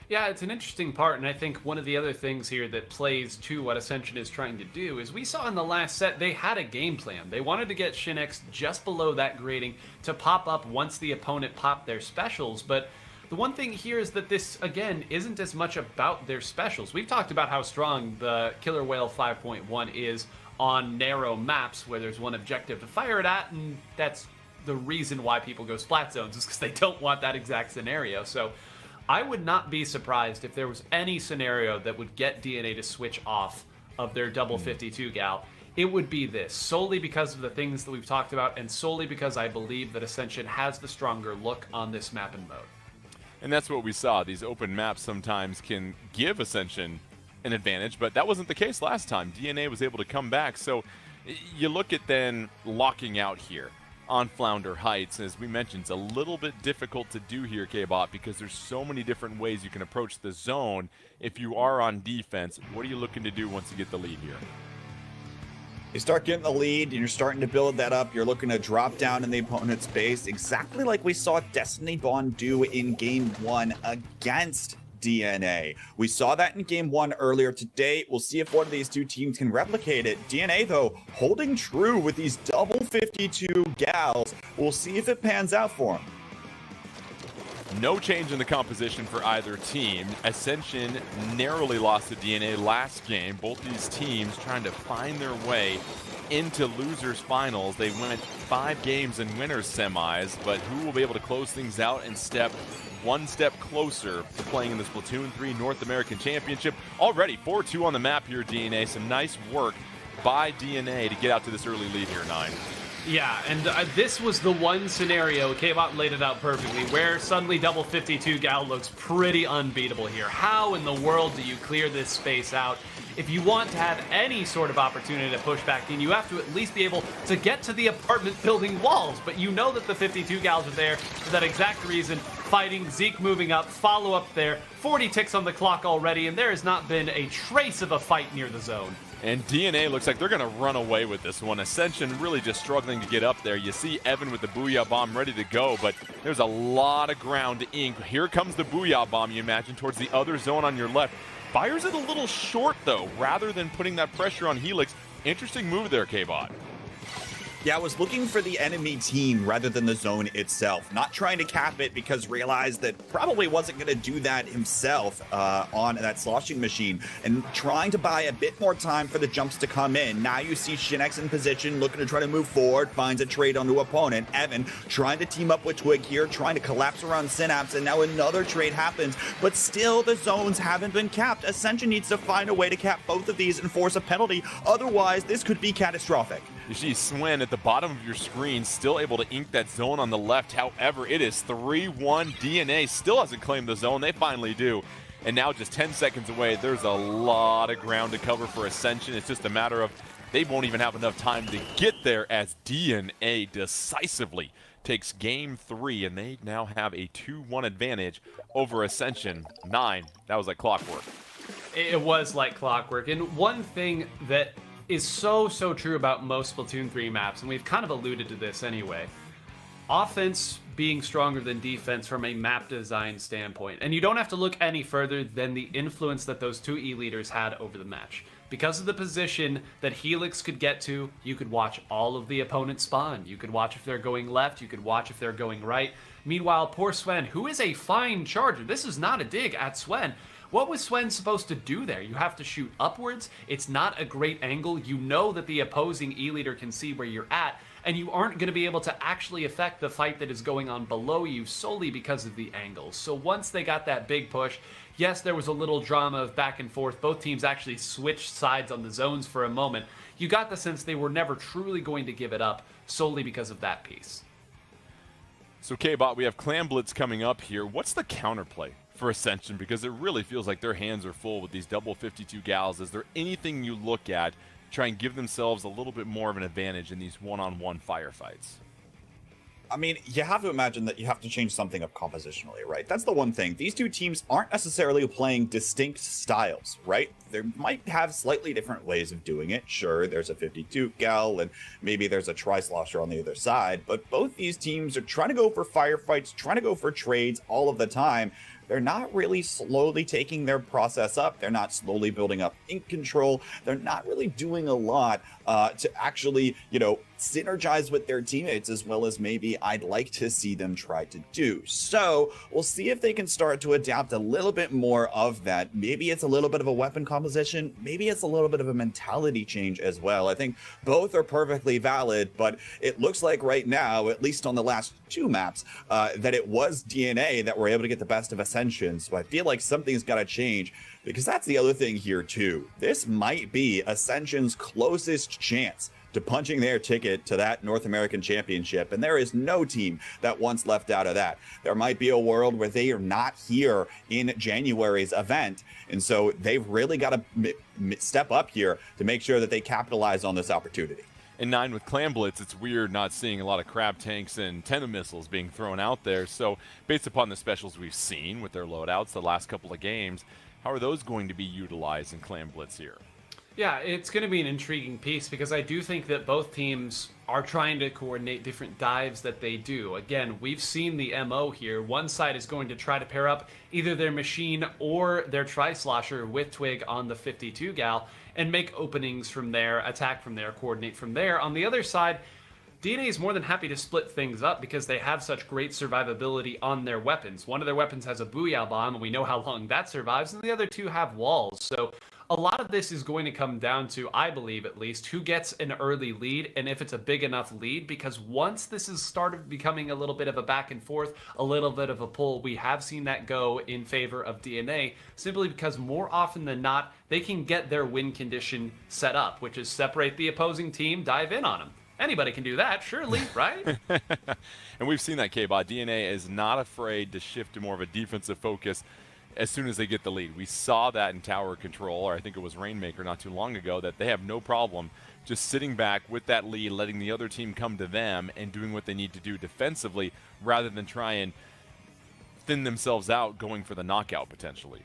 C: Yeah, it's an interesting part, and I think one of the other things here that plays to what Ascension is trying to do is we saw in the last set they had a game plan. They wanted to get Shinx just below that grading to pop up once the opponent popped their specials, but the one thing here is that this, again, isn't as much about their specials. We've talked about how strong the Killer Whale 5.1 is on narrow maps where there's one objective to fire it at, and that's the reason why people go splat zones, is because they don't want that exact scenario. So I would not be surprised if there was any scenario that would get DNA to switch off of their double 52 gal. It would be this, solely because of the things that we've talked about, and solely because I believe that Ascension has the stronger look on this map and mode.
A: And that's what we saw. These open maps sometimes can give Ascension an advantage, but that wasn't the case last time. DNA was able to come back. So you look at then locking out here on Flounder Heights. As we mentioned, it's a little bit difficult to do here, K-Bot, because there's so many different ways you can approach the zone. If you are on defense, what are you looking to do once you get the lead here?
B: You start getting the lead, and you're starting to build that up. You're looking to drop down in the opponent's base, exactly like we saw Destiny Bond do in Game 1 against DNA. We saw that in Game 1 earlier today. We'll see if one of these two teams can replicate it. DNA, though, holding true with these double 52 gals. We'll see if it pans out for them.
A: No change in the composition for either team. Ascension narrowly lost to DNA last game. Both these teams trying to find their way into losers finals. They went 5 games in winners semis, but who will be able to close things out and step one step closer to playing in the Splatoon 3 North American Championship? Already 4-2 on the map here, DNA. Some nice work by DNA to get out to this early lead here, 9.
C: Yeah, and this was the one scenario, K-Bot laid it out perfectly, where suddenly double 52 gal looks pretty unbeatable here. How in the world do you clear this space out? If you want to have any sort of opportunity to push back in, you have to at least be able to get to the apartment building walls. But you know that the 52 gals are there for that exact reason. fighting. Zeke moving up, follow up there. 40 ticks on the clock already, and there has not been a trace of a fight near the zone.
A: And DNA looks like they're going to run away with this one. Ascension really just struggling to get up there. You see Evan with the Booyah Bomb ready to go, but there's a lot of ground to ink. Here comes the Booyah Bomb, you imagine, towards the other zone on your left. Fires it a little short, though, rather than putting that pressure on Helix. Interesting move there, K-Bot.
B: Yeah, I was looking for the enemy team rather than the zone itself. Not trying to cap it because realized that probably wasn't going to do that himself on that sloshing machine. And trying to buy a bit more time for the jumps to come in. Now you see Shinex in position, looking to try to move forward, finds a trade onto opponent. Evan trying to team up with Twig here, trying to collapse around Synapse, and now another trade happens. But still, the zones haven't been capped. Ascension needs to find a way to cap both of these and force a penalty. Otherwise, this could be catastrophic.
A: You see Swen at the bottom of your screen still able to ink that zone on the left. However, it is 3-1. DNA still hasn't claimed the zone. They finally do. And now just 10 seconds away, there's a lot of ground to cover for Ascension. It's just a matter of they won't even have enough time to get there as DNA decisively takes game 3, and they now have a 2-1 advantage over Ascension. 9. That was like clockwork.
C: It was like clockwork. And one thing that is so true about most Splatoon 3 maps, and we've kind of alluded to this anyway. Offense being stronger than defense from a map design standpoint. And you don't have to look any further than the influence that those two E-leaders had over the match. Because of the position that Helix could get to, you could watch all of the opponents spawn. You could watch if they're going left, you could watch if they're going right. Meanwhile, poor Swen, who is a fine charger, this is not a dig at Swen. What was Swen supposed to do there? You have to shoot upwards. It's not a great angle. You know that the opposing E-leader can see where you're at, and you aren't going to be able to actually affect the fight that is going on below you solely because of the angles. So once they got that big push, yes, there was a little drama of back and forth. Both teams actually switched sides on the zones for a moment. You got the sense they were never truly going to give it up solely because of that piece.
A: So K-Bot, we have Clan Blitz coming up here. What's the counterplay for Ascension? Because it really feels like their hands are full with these double 52 gals. Is there anything you look at to try and give themselves a little bit more of an advantage in these one-on-one firefights?
B: I mean, you have to imagine that you have to change something up compositionally, right? That's the one thing. These two teams aren't necessarily playing distinct styles, right? They might have slightly different ways of doing it. Sure, there's a 52 gal and maybe there's a tri-slosher on the other side, but both these teams are trying to go for firefights, trying to go for trades all of the time. They're not really slowly taking their process up. They're not slowly building up ink control. They're not really doing a lot to actually, synergize with their teammates as well as maybe I'd like to see them try to do. So we'll see if they can start to adapt a little bit more of that. Maybe it's a little bit of a weapon composition. Maybe it's a little bit of a mentality change as well. I think both are perfectly valid, but it looks like right now, at least on the last two maps, that it was DNA that were able to get the best of Ascension. So I feel like something's got to change. Because that's the other thing here too. This might be Ascension's closest chance to punching their ticket to that North American Championship, and there is no team that wants left out of that. There might be a world where they are not here in January's event, and so they've really got to step up here to make sure that they capitalize on this opportunity.
A: In 9 with Clan Blitz, it's weird not seeing a lot of crab tanks and tenta missiles being thrown out there. So based upon the specials we've seen with their loadouts the last couple of games, how are those going to be utilized in Clan Blitz here?
C: Yeah, it's going to be an intriguing piece because I do think that both teams are trying to coordinate different dives that they do. Again, we've seen the MO here. One side is going to try to pair up either their machine or their tri-slosher with Twig on the 52 gal and make openings from there, attack from there, coordinate from there. On the other side, DNA is more than happy to split things up because they have such great survivability on their weapons. One of their weapons has a Booyah Bomb, and we know how long that survives, and the other two have walls. So a lot of this is going to come down to, I believe at least, who gets an early lead and if it's a big enough lead, because once this has started becoming a little bit of a back and forth, a little bit of a pull, we have seen that go in favor of DNA, simply because more often than not, they can get their win condition set up, which is separate the opposing team, dive in on them. Anybody can do that, surely, right?
A: And we've seen that, K-Bot. DNA is not afraid to shift to more of a defensive focus as soon as they get the lead. We saw that in tower control, or I think it was Rainmaker not too long ago, that they have no problem just sitting back with that lead, letting the other team come to them and doing what they need to do defensively rather than try and thin themselves out going for the knockout potentially.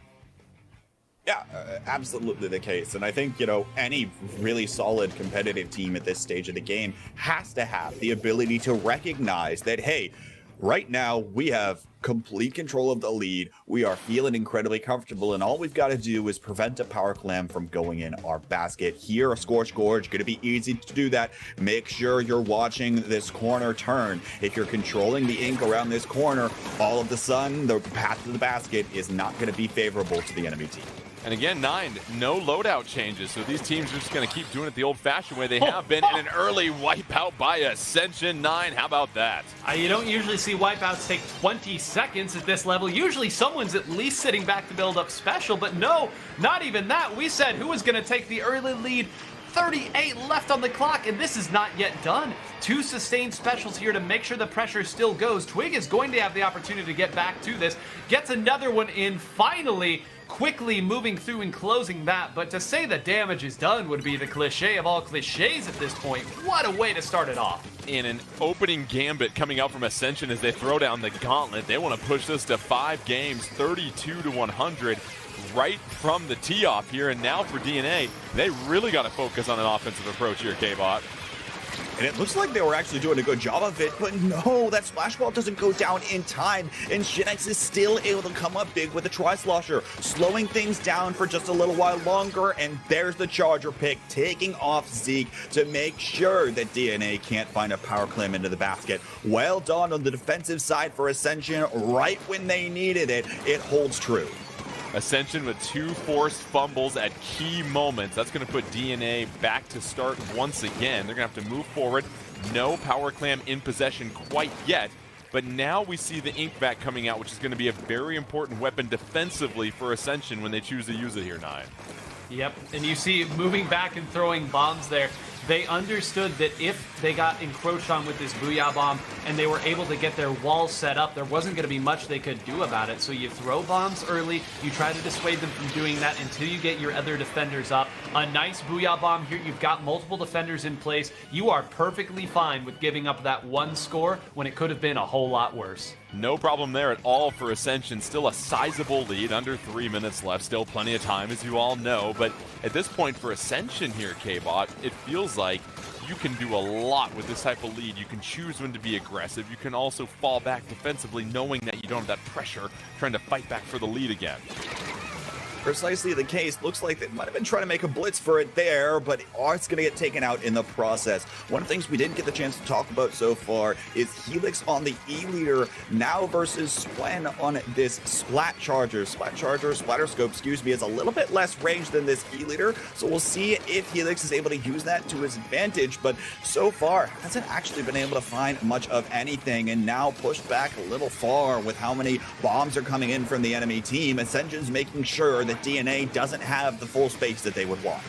B: Yeah, absolutely the case. And I think, you know, any really solid competitive team at this stage of the game has to have the ability to recognize that, hey, right now we have complete control of the lead. We are feeling incredibly comfortable, and all we've got to do is prevent a power clam from going in our basket. Here, a Scorch Gorge, going to be easy to do that. Make sure you're watching this corner turn. If you're controlling the ink around this corner, all of the sudden, the path to the basket is not going to be favorable to the enemy team.
A: And again, 9, no loadout changes, so these teams are just going to keep doing it the old-fashioned way they have been, in an early wipeout by Ascension. 9, how about that?
C: You don't usually see wipeouts take 20 seconds at this level. Usually someone's at least sitting back to build up special, but no, not even that. We said who was going to take the early lead. 38 left on the clock, and this is not yet done. 2 sustained specials here to make sure the pressure still goes. Twig is going to have the opportunity to get back to this. Gets another one in, finally, quickly moving through and closing that. But to say the damage is done would be the cliche of all cliches at this point. What a way to start it off.
A: In an opening gambit coming out from Ascension as they throw down the gauntlet. They want to push this to 5 games, 32-100. Right from the tee off here, and now for DNA, they really got to focus on an offensive approach here, K-Bot.
B: And it looks like they were actually doing a good job of it, but no, that splash ball doesn't go down in time, and Shinx is still able to come up big with a tri-slosher, slowing things down for just a little while longer, and there's the charger pick, taking off Zeke to make sure that DNA can't find a power clam into the basket. Well done on the defensive side for Ascension, right when they needed it, it holds true.
A: Ascension with 2 forced fumbles at key moments. That's going to put DNA back to start once again. They're going to have to move forward. No power clam in possession quite yet. But now we see the ink back coming out, which is going to be a very important weapon defensively for Ascension when they choose to use it here, 9.
C: Yep, and you see moving back and throwing bombs there. They understood that if they got encroached on with this Booyah Bomb and they were able to get their walls set up, there wasn't going to be much they could do about it. So you throw bombs early, you try to dissuade them from doing that until you get your other defenders up. A nice Booyah Bomb here, you've got multiple defenders in place. You are perfectly fine with giving up that 1 score when it could have been a whole lot worse.
A: No problem there at all for Ascension. Still a sizable lead, under 3 minutes left. Still plenty of time, as you all know. But at this point for Ascension here, K-Bot, it feels like you can do a lot with this type of lead. You can choose when to be aggressive. You can also fall back defensively, knowing that you don't have that pressure, trying to fight back for the lead again.
B: Precisely the case. Looks like they might have been trying to make a blitz for it there, but it's going to get taken out in the process. One of the things we didn't get the chance to talk about so far is Helix on the E-Leader now versus Splen on this Splat Charger. Splatter Scope, excuse me, is a little bit less range than this E-Leader, so we'll see if Helix is able to use that to his advantage, but so far hasn't actually been able to find much of anything, and now pushed back a little far with how many bombs are coming in from the enemy team. Ascension's making sure that DNA doesn't have the full space that they would want.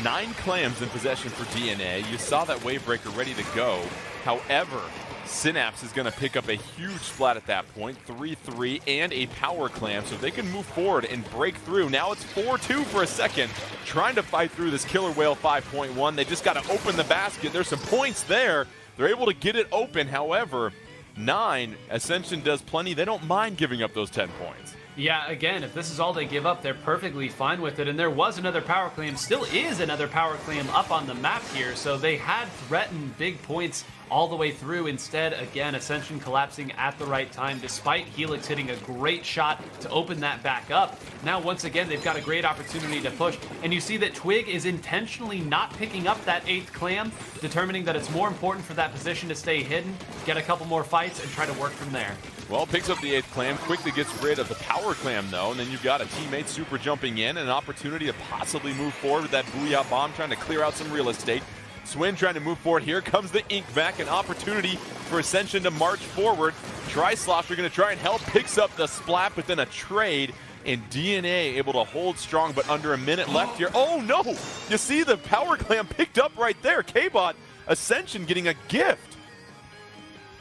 A: 9 clams in possession for DNA. You saw that Wavebreaker ready to go. However, Synapse is going to pick up a huge splat at that point, 3-3 and a power clam, so they can move forward and break through. Now it's 4-2 for a second, trying to fight through this Killer Whale 5.1. They just got to open the basket. There's some points there. They're able to get it open. However, 9, Ascension does plenty. They don't mind giving up those 10 points.
C: Yeah, again, if this is all they give up, they're perfectly fine with it. And there was another power claim, still is another power claim up on the map here. So they had threatened big points all the way through. Instead, again, Ascension collapsing at the right time, despite Helix hitting a great shot to open that back up. Now, once again, they've got a great opportunity to push. And you see that Twig is intentionally not picking up that 8th clam, determining that it's more important for that position to stay hidden, get a couple more fights, and try to work from there.
A: Well, picks up the 8th clam, quickly gets rid of the power clam, though, and then you've got a teammate super jumping in and an opportunity to possibly move forward with that Booyah Bomb, trying to clear out some real estate. Swin trying to move forward. Here comes the ink back, an opportunity for Ascension to march forward. Tri-Slosher going to try and help, picks up the splat, but then a trade, and DNA able to hold strong, but under a minute left here. Oh, no! You see the power clam picked up right there. K-Bot, Ascension getting a gift.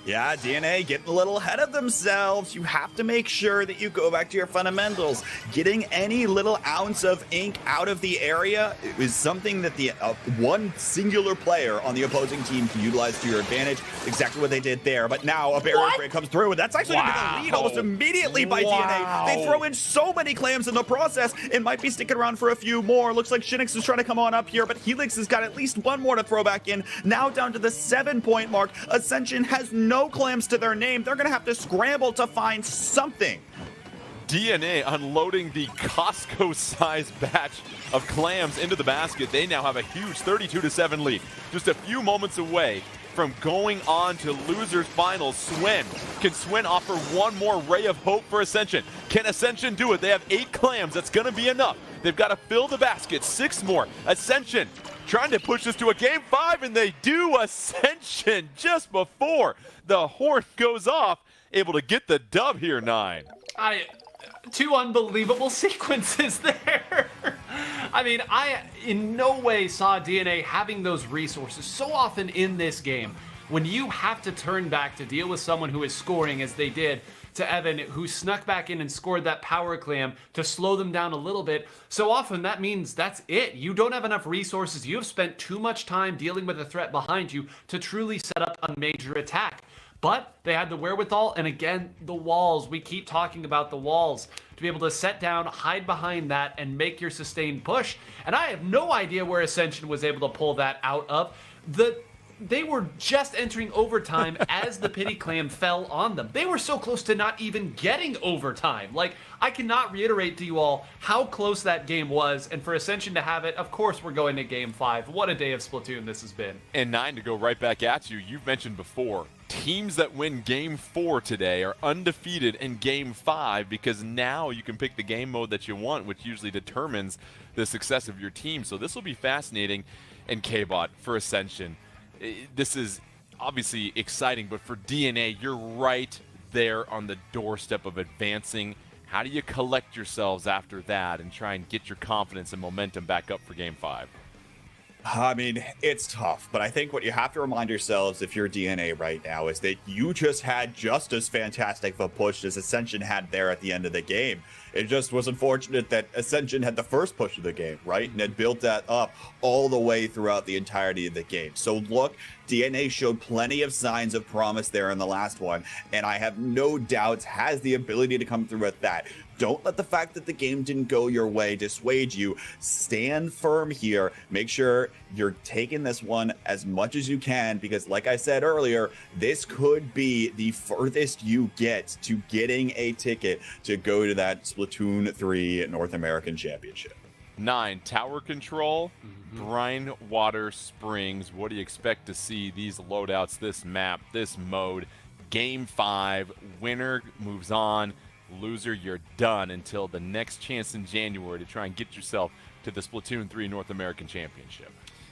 B: Yeah, DNA getting a little ahead of themselves. You have to make sure that you go back to your fundamentals. Getting any little ounce of ink out of the area is something that the one singular player on the opposing team can utilize to your advantage. Exactly what they did there. But now a barrier break comes through, and that's actually going to be the lead almost immediately by DNA. They throw in so many clams in the process. It might be sticking around for a few more. Looks like Shinix is trying to come on up here, but Helix has got at least one more to throw back in. Now down to the 7-point mark. Ascension has no clams to their name. They're going to have to scramble to find something.
A: DNA unloading the Costco-sized batch of clams into the basket. They now have a huge 32-7 lead. Just a few moments away from going on to losers finals. Swin. Can Swin offer one more ray of hope for Ascension? Can Ascension do it? They have 8 clams. That's going to be enough. They've got to fill the basket. 6 more. Ascension trying to push this to a game 5, and they do. Ascension just before the horn goes off, able to get the dub here, 9.
C: Two unbelievable sequences there. I mean, I in no way saw DNA having those resources. So often in this game, when you have to turn back to deal with someone who is scoring as they did to Evan, who snuck back in and scored that power clam to slow them down a little bit, so often that means that's it. You don't have enough resources. You have spent too much time dealing with a threat behind you to truly set up a major attack. But they had the wherewithal, and again, the walls. We keep talking about the walls. To be able to set down, hide behind that, and make your sustained push. And I have no idea where Ascension was able to pull that out of. They were just entering overtime as the pity clam fell on them. They were so close to not even getting overtime. Like, I cannot reiterate to you all how close that game was, and for Ascension to have it, of course we're going to game 5. What a day of Splatoon this has been.
A: And 9, to go right back at you, you've mentioned before, teams that win game 4 today are undefeated in game 5 because now you can pick the game mode that you want, which usually determines the success of your team. So this will be fascinating. And K-Bot, for Ascension, this is obviously exciting, but for DNA, you're right there on the doorstep of advancing. How do you collect yourselves after that and try and get your confidence and momentum back up for game 5?
B: I mean, it's tough, but I think what you have to remind yourselves if you're DNA right now is that you just had just as fantastic of a push as Ascension had there at the end of the game. It just was unfortunate that Ascension had the first push of the game, right? And had built that up all the way throughout the entirety of the game. So look, DNA showed plenty of signs of promise there in the last one, and I have no doubts has the ability to come through with that. Don't let the fact that the game didn't go your way dissuade you. Stand firm here. Make sure you're taking this one as much as you can, because like I said earlier, this could be the furthest you get to getting a ticket to go to that Splatoon 3 North American Championship.
A: 9, tower control, brine water springs. What do you expect to see these loadouts, this map, this mode? Game 5, winner moves on. Loser, you're done until the next chance in January to try and get yourself to the Splatoon 3 North American Championship.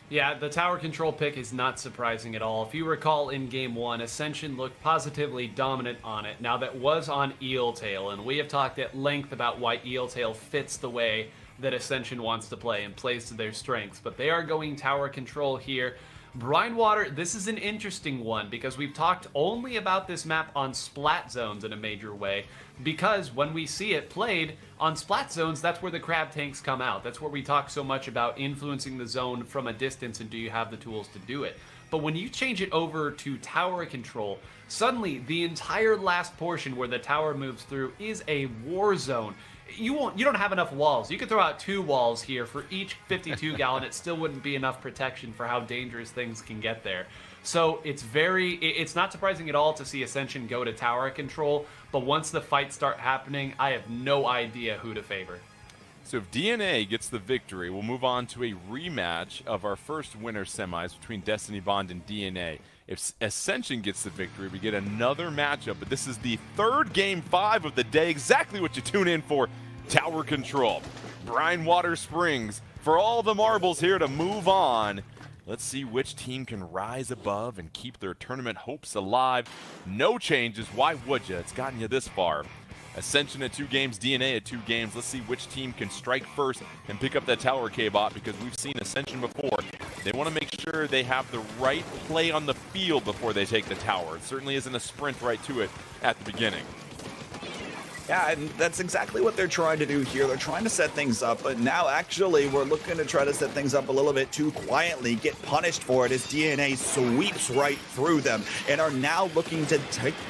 C: Yeah, the tower control pick is not surprising at all. If you recall in Game 1, Ascension looked positively dominant on it. Now that was on eel-tail, and we have talked at length about why eel-tail fits the way that Ascension wants to play and plays to their strengths. But they are going tower control here. Brine Water, this is an interesting one because we've talked only about this map on splat zones in a major way, because when we see it played on splat zones, that's where the crab tanks come out. That's where we talk so much about influencing the zone from a distance and do you have the tools to do it. But when you change it over to tower control, suddenly the entire last portion where the tower moves through is a war zone. You don't have enough walls. You could throw out 2 walls here for each 52 gallon. It still wouldn't be enough protection for how dangerous things can get there. So it's not surprising at all to see Ascension go to tower control, but once the fights start happening, I have no idea who to favor.
A: So if DNA gets the victory, we'll move on to a rematch of our first winner semis between Destiny Bond and DNA. If Ascension gets the victory, we get another matchup, but this is the 3rd game 5 of the day, exactly what you tune in for. Tower control, brine water springs, for all the marbles here to move on. Let's see which team can rise above and keep their tournament hopes alive. No changes, why would you? It's gotten you this far. Ascension at 2 games, DNA at 2 games. Let's see which team can strike first and pick up that tower, K-Bot, because we've seen Ascension before. They want to make sure they have the right play on the field before they take the tower. It certainly isn't a sprint right to it at the beginning.
B: Yeah, and that's exactly what they're trying to do here. They're trying to set things up, but now actually we're looking to try to set things up a little bit too quietly, get punished for it as DNA sweeps right through them and are now looking to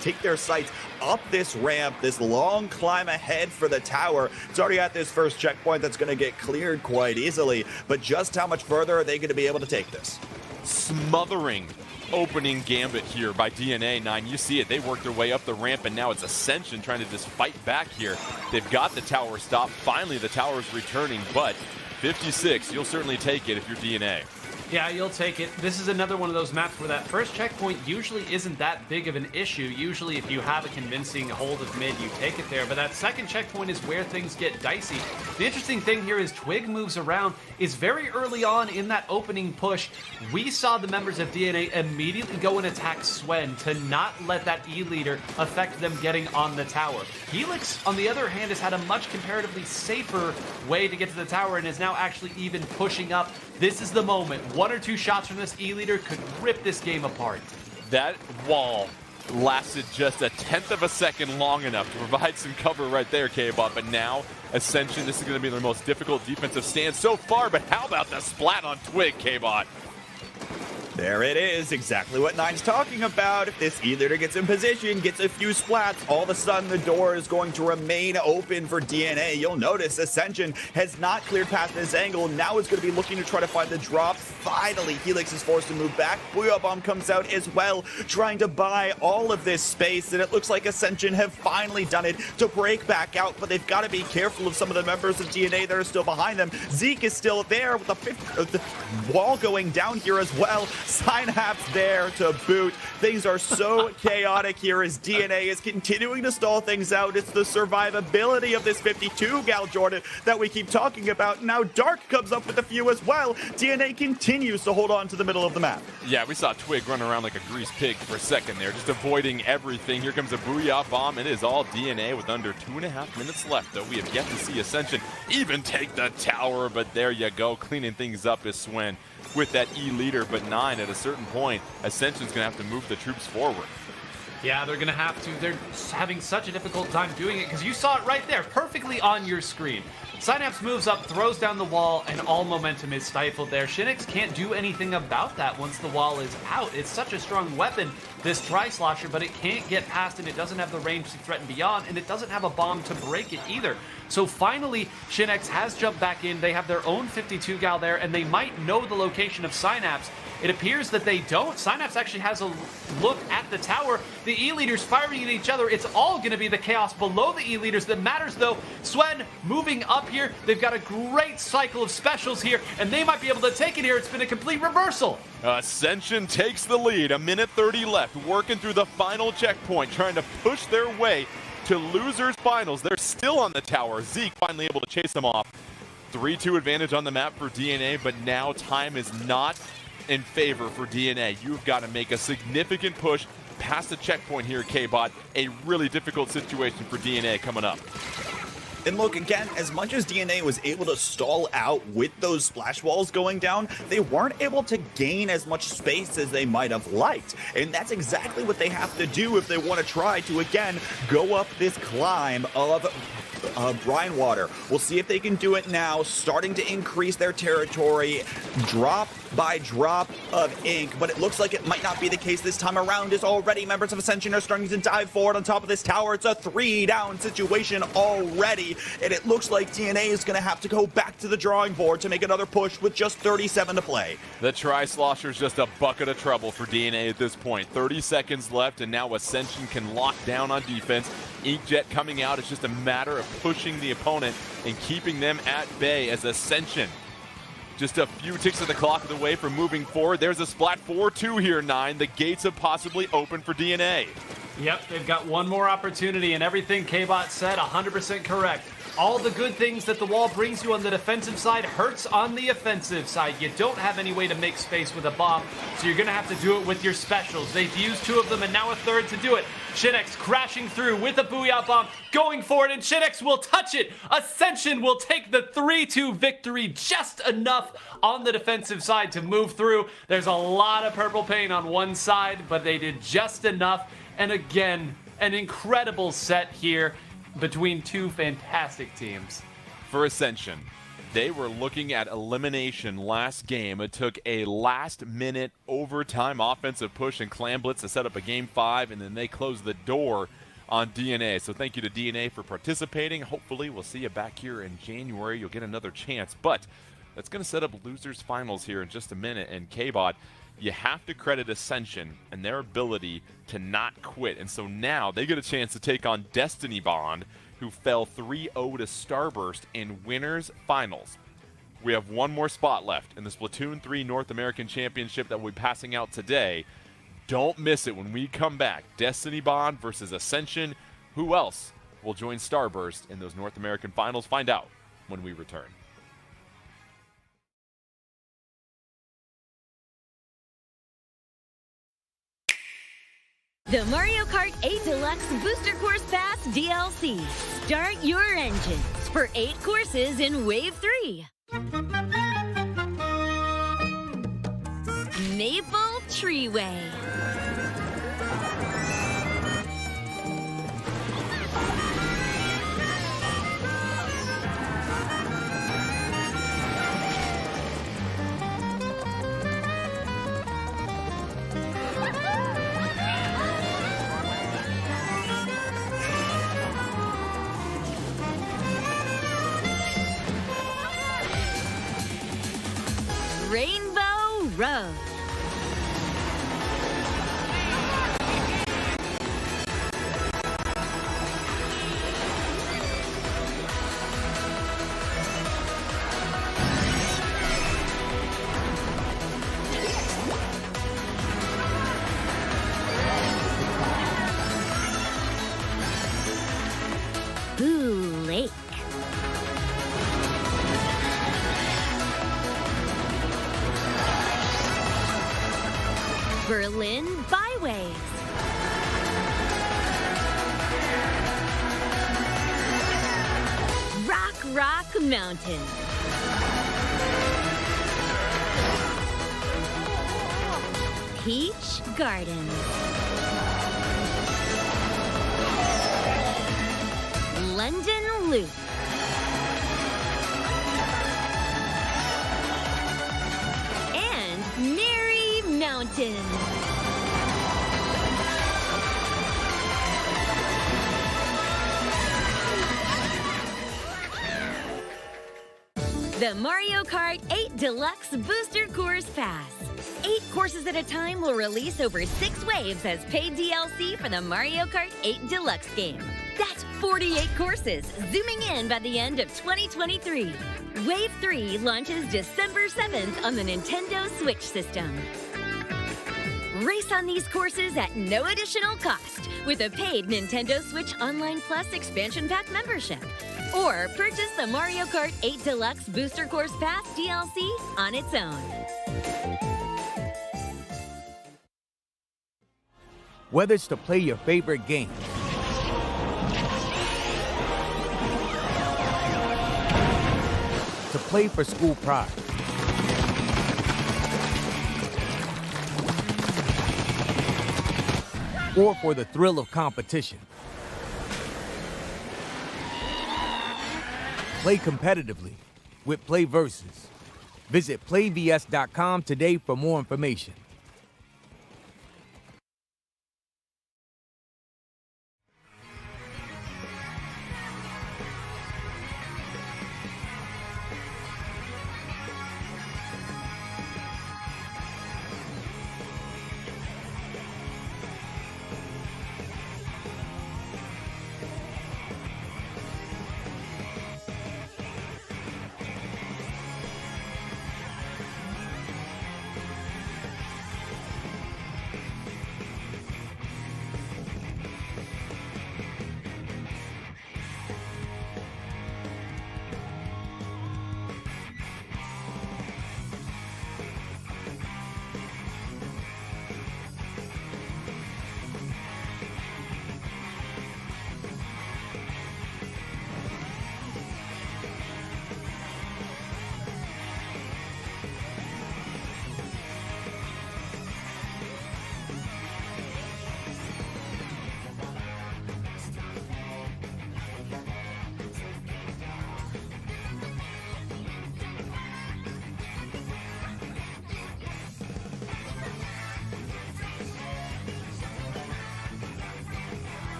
B: take their sights up this ramp, this long climb ahead for the tower. It's already at this first checkpoint that's going to get cleared quite easily, but just how much further are they going to be able to take this?
A: Smothering opening gambit here by DNA. 9, you see it, they worked their way up the ramp, and now it's Ascension trying to just fight back here. They've got the tower stopped. Finally, the tower's returning, but 56, you'll certainly take it if you're DNA.
C: Yeah, you'll take it. This is another one of those maps where that first checkpoint usually isn't that big of an issue. Usually if you have a convincing hold of mid, you take it there. But that second checkpoint is where things get dicey. The interesting thing here is Twig moves around, is very early on in that opening push. We saw the members of DNA immediately go and attack Swen to not let that E-leader affect them getting on the tower. Helix, on the other hand, has had a much comparatively safer way to get to the tower and is now actually even pushing up. This is the moment. 1 or 2 shots from this E-leader could rip this game apart.
A: That wall lasted just a 1/10 of a second long enough to provide some cover right there, K-Bot. But now, Ascension, this is going to be their most difficult defensive stand so far. But how about the splat on Twig, K-Bot?
B: There it is, exactly what Nine's talking about. If this E-leader gets in position, gets a few splats, all of a sudden the door is going to remain open for DNA. You'll notice Ascension has not cleared past this angle. Now it's going to be looking to try to find the drop. Finally, Helix is forced to move back. Booyah Bomb comes out as well, trying to buy all of this space, and it looks like Ascension have finally done it to break back out, but they've got to be careful of some of the members of DNA that are still behind them. Zeke is still there with the wall going down here as well. Synapse there to boot. Things are so chaotic here as DNA is continuing to stall things out. It's the survivability of this 52 gal Jordan that we keep talking about. Now Dark comes up with a few as well. DNA continues to hold on to the middle of the map.
A: Yeah, we saw Twig run around like a greased pig for a second there, just avoiding everything. Here comes a Booyah Bomb. It is all DNA with under 2.5 minutes left, though we have yet to see Ascension even take the tower, but there you go. Cleaning things up is Swen with that E-leader, but 9 at a certain point, Ascension's going to have to move the troops forward.
C: Yeah, they're going to have to. They're having such a difficult time doing it because you saw it right there, perfectly on your screen. Synapse moves up, throws down the wall, and all momentum is stifled there. Shinix can't do anything about that once the wall is out. It's such a strong weapon, this Tri-Slosher, but it can't get past, and it doesn't have the range to threaten beyond, and it doesn't have a bomb to break it either. So finally, Shinix has jumped back in. They have their own 52 gal there, and they might know the location of Synapse. It appears that they don't. Synapse actually has a look at the tower. The E-leaders firing at each other. It's all going to be the chaos below the E-leaders that matters, though. Swen moving up here. They've got a great cycle of specials here, and they might be able to take it here. It's been a complete reversal.
A: Ascension takes the lead. 1:30 left, working through the final checkpoint, trying to push their way to losers finals. They're still on the tower. Zeke finally able to chase them off. 3-2 advantage on the map for DNA, but now time is not in favor for DNA. You've got to make a significant push past the checkpoint here, K-Bot. A really difficult situation for DNA coming up.
B: And look, again, as much as DNA was able to stall out with those splash walls going down, they weren't able to gain as much space as they might have liked. And that's exactly what they have to do if they want to try to, again, go up this climb of brine water. We'll see if they can do it now, starting to increase their territory, drop by drop of ink, but it looks like it might not be the case this time around, as already members of Ascension are starting to dive forward on top of this tower. It's a 3-down situation already, and it looks like DNA is going to have to go back to the drawing board to make another push with just 37 to play.
A: The Tri-Slosher is just a bucket of trouble for DNA at this point. 30 seconds left, and now Ascension can lock down on defense. Inkjet coming out. It's just a matter of pushing the opponent and keeping them at bay as Ascension just a few ticks of the clock away from moving forward. There's a Splat 4-2 here, 9. The gates have possibly opened for DNA.
C: Yep, they've got one more opportunity, and everything K-Bot said, 100% correct. All the good things that the wall brings you on the defensive side hurts on the offensive side. You don't have any way to make space with a bomb, so you're going to have to do it with your specials. They've used 2 of them and now a 3rd to do it. Shinex crashing through with a Booyah Bomb, going for it, and Shinex will touch it. Ascension will take the 3-2 victory, just enough on the defensive side to move through. There's a lot of purple paint on one side, but they did just enough. And again, an incredible set here between 2 fantastic teams.
A: For Ascension, they were looking at elimination last game. It took a last-minute overtime offensive push and clam blitz to set up a Game 5, and then they closed the door on DNA. So thank you to DNA for participating. Hopefully we'll see you back here in January. You'll get another chance. But that's going to set up losers finals here in just a minute. And K-Bot, you have to credit Ascension and their ability to not quit. And so now they get a chance to take on Destiny Bond, who fell 3-0 to Starburst in winners finals. We have one more spot left in the Splatoon 3 North American Championship that we'll be passing out today. Don't miss it when we come back. Destiny Bond versus Ascension. Who else will join Starburst in those North American finals? Find out when we return.
E: The Mario Kart 8 Deluxe Booster Course Pass DLC. Start your engines for 8 courses in Wave 3. Maple Treeway. Rainbow Road. Boo Lake. Berlin Byways. Rock Mountain. Peach Garden. London Loop. And Merry Mountain. The Mario Kart 8 Deluxe Booster Course Pass. 8 courses at a time will release over 6 waves as paid DLC for the Mario Kart 8 Deluxe game. That's 48 courses, zooming in by the end of 2023. Wave 3 launches December 7th on the Nintendo Switch system. Race on these courses at no additional cost with a paid Nintendo Switch Online Plus Expansion Pack membership. Or purchase the Mario Kart 8 Deluxe Booster Course Pass DLC on its own.
F: Whether it's to play your favorite game, to play for school pride, or for the thrill of competition. Play competitively with Play Versus. Visit playvs.com today for more information.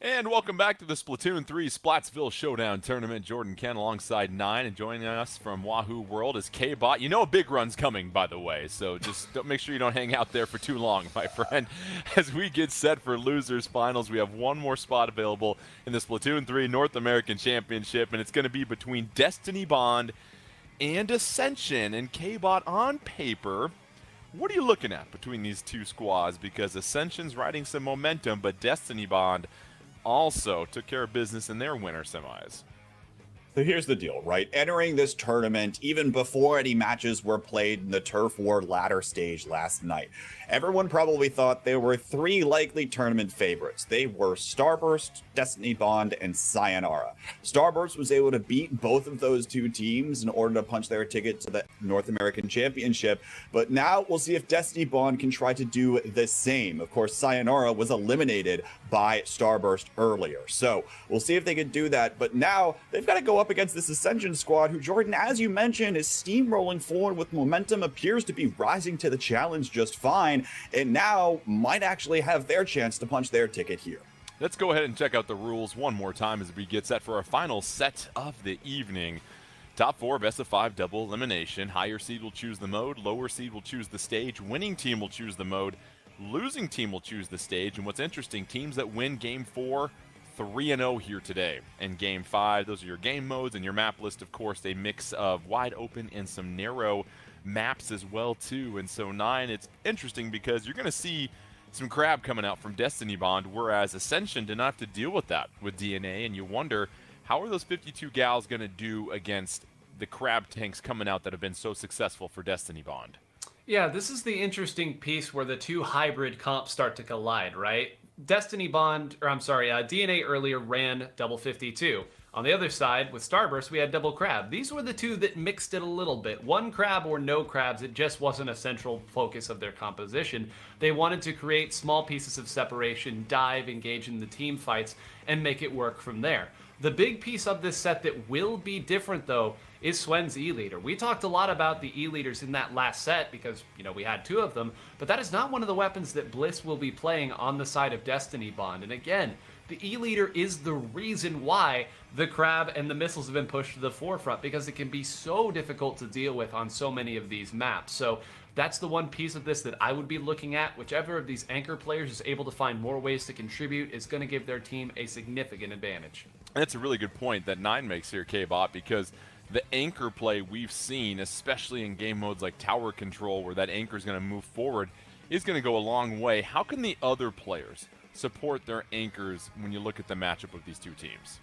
A: And welcome back to the Splatoon 3 Splatsville Showdown Tournament. Jordan Ken alongside 9, and joining us from Wahoo World is K-Bot. You know a big run's coming, by the way, so just make sure you don't hang out there for too long, my friend. As we get set for losers finals, we have one more spot available in the Splatoon 3 North American Championship, and it's going to be between Destiny Bond and Ascension. And K-Bot, on paper, what are you looking at between these two squads? Because Ascension's riding some momentum, but Destiny Bond also took care of business in their winter semis.
B: So here's the deal, right? Entering this tournament, even before any matches were played in the Turf War ladder stage last night, everyone probably thought there were 3 likely tournament favorites. They were Starburst, Destiny Bond, and Sayonara. Starburst was able to beat both of those 2 teams in order to punch their ticket to the North American Championship, but now we'll see if Destiny Bond can try to do the same. Of course, Sayonara was eliminated by Starburst earlier, so we'll see if they can do that, but now they've got to go up against this Ascension squad, who, Jordan, as you mentioned, is steamrolling forward with momentum, appears to be rising to the challenge just fine, and now might actually have their chance to punch their ticket here.
A: Let's go ahead and check out the rules one more time as we get set for our final set of the evening. Top 4, best of 5 double elimination. Higher seed will choose the mode, lower seed will choose the stage, winning team will choose the mode, losing team will choose the stage. And what's interesting, teams that win game 4, 3-0 here today. And game 5, those are your game modes, and your map list, of course, a mix of wide open and some narrow maps as well too. And so 9, it's interesting because you're going to see some crab coming out from Destiny Bond, whereas Ascension did not have to deal with that with DNA, and you wonder, how are those 52 gals going to do against the crab tanks coming out that have been so successful for Destiny Bond?
C: Yeah, this is the interesting piece where the 2 hybrid comps start to collide, right? Destiny Bond, or I'm sorry, DNA earlier ran double 52. On the other side, with Starburst, we had double crab. These were the 2 that mixed it a little bit. One crab or no crabs, it just wasn't a central focus of their composition. They wanted to create small pieces of separation, dive, engage in the team fights, and make it work from there. The big piece of this set that will be different, though, is Swen's E-Leader. We talked a lot about the E-Leaders in that last set because, we had 2 of them, but that is not one of the weapons that Bliss will be playing on the side of Destiny Bond. And again, the E-Leader is the reason why the crab and the missiles have been pushed to the forefront, because it can be so difficult to deal with on so many of these maps. So that's the one piece of this that I would be looking at. Whichever of these anchor players is able to find more ways to contribute is going to give their team a significant advantage.
A: And that's a really good point that 9 makes here, K-Bot, because the anchor play we've seen, especially in game modes like tower control, where that anchor is going to move forward, is going to go a long way. How can the other players support their anchors when you look at the matchup of these 2 teams?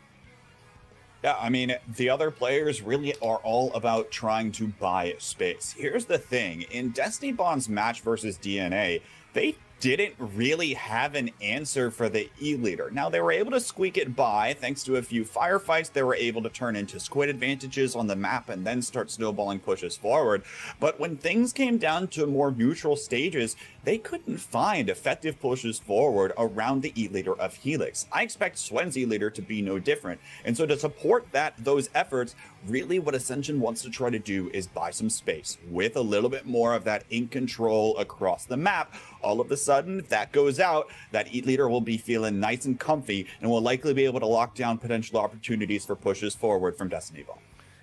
B: Yeah, I mean, the other players really are all about trying to buy space. Here's the thing. In Destiny Bond's match versus DNA, they didn't really have an answer for the E-Leader. Now, they were able to squeak it by thanks to a few firefights. They were able to turn into squid advantages on the map and then start snowballing pushes forward. But when things came down to more neutral stages, they couldn't find effective pushes forward around the E-Leader of Helix. I expect Swen's E-Leader to be no different. And so to support those efforts, really what Ascension wants to try to do is buy some space with a little bit more of that ink control across the map. All of a sudden, if that goes out, that E-Leader will be feeling nice and comfy and will likely be able to lock down potential opportunities for pushes forward from Destiny Bond.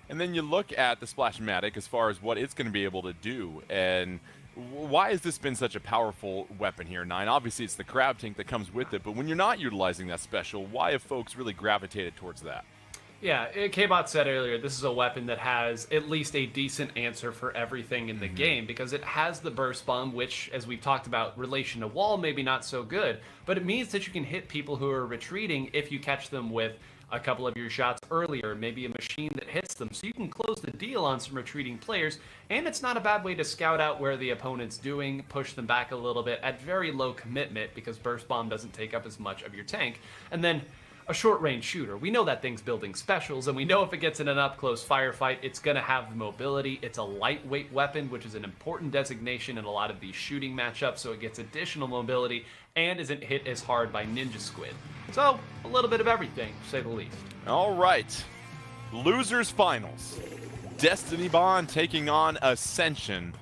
A: And then you look at the Splash-matic as far as what it's going to be able to do, and why has this been such a powerful weapon here, 9? Obviously, it's the crab tank that comes with it, but when you're not utilizing that special, why have folks really gravitated towards that?
C: Yeah, K-Bot said earlier, this is a weapon that has at least a decent answer for everything in the game, because it has the burst bomb, which, as we've talked about, relation to wall, maybe not so good, but it means that you can hit people who are retreating if you catch them with a couple of your shots earlier, maybe a machine that hits them, so you can close the deal on some retreating players, and it's not a bad way to scout out where the opponent's doing, push them back a little bit at very low commitment, because burst bomb doesn't take up as much of your tank. And then a short-range shooter. We know that thing's building specials, and we know if it gets in an up-close firefight, it's going to have the mobility. It's a lightweight weapon, which is an important designation in a lot of these shooting matchups, so it gets additional mobility and isn't hit as hard by Ninja Squid. So, a little bit of everything, to say the least.
A: All right. Losers finals. Destiny Bond taking on Ascension.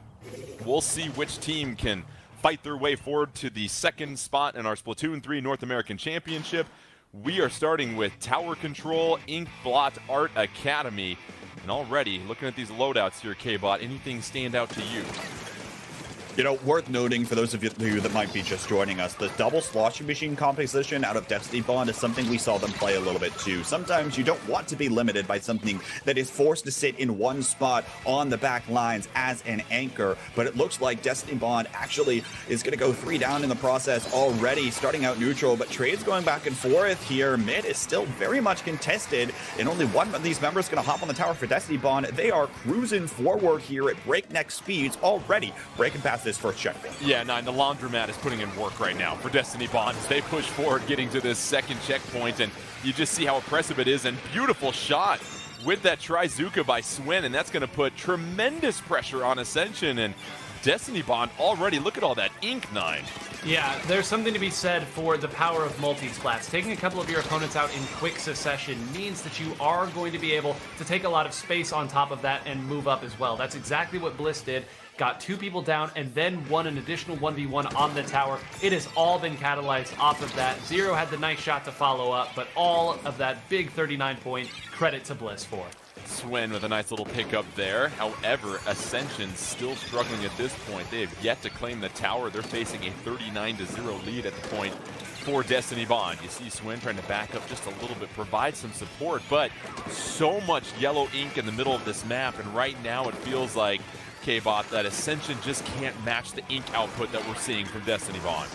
A: We'll see which team can fight their way forward to the second spot in our Splatoon 3 North American Championship. We are starting with Tower Control, Inkblot Art Academy. And already, looking at these loadouts here, K-Bot, anything stand out to you?
B: You know, worth noting for those of you that might be just joining us, the double sloshing machine composition out of Destiny Bond is something we saw them play a little bit too. Sometimes you don't want to be limited by something that is forced to sit in one spot on the back lines as an anchor, but it looks like Destiny Bond actually is going to go 3 down in the process already, starting out neutral, but trades going back and forth here. Mid is still very much contested, and only one of these members is going to hop on the tower for Destiny Bond. They are cruising forward here at breakneck speeds already, breaking past this first checkpoint.
A: Yeah, Nine, the laundromat is putting in work right now for Destiny Bond as they push forward, getting to this second checkpoint, and you just see how impressive it is, and beautiful shot with that Trizuka by Swin, and that's going to put tremendous pressure on Ascension, and Destiny Bond already, look at all that ink, Nine.
C: Yeah, there's something to be said for the power of multi-splats. Taking a couple of your opponents out in quick succession means that you are going to be able to take a lot of space on top of that and move up as well. That's exactly what Bliss did. Got 2 people down and then won an additional 1v1 on the tower. It has all been catalyzed off of that. Zero had the nice shot to follow up, but all of that big 39-point credit to Bliss for.
A: Swin with a nice little pickup there. However, Ascension still struggling at this point. They have yet to claim the tower. They're facing a 39-0 lead at the point for Destiny Bond. You see Swin trying to back up just a little bit, provide some support, but so much yellow ink in the middle of this map, and right now it feels like, K-Bot, that Ascension just can't match the ink output that we're seeing from Destiny Bond.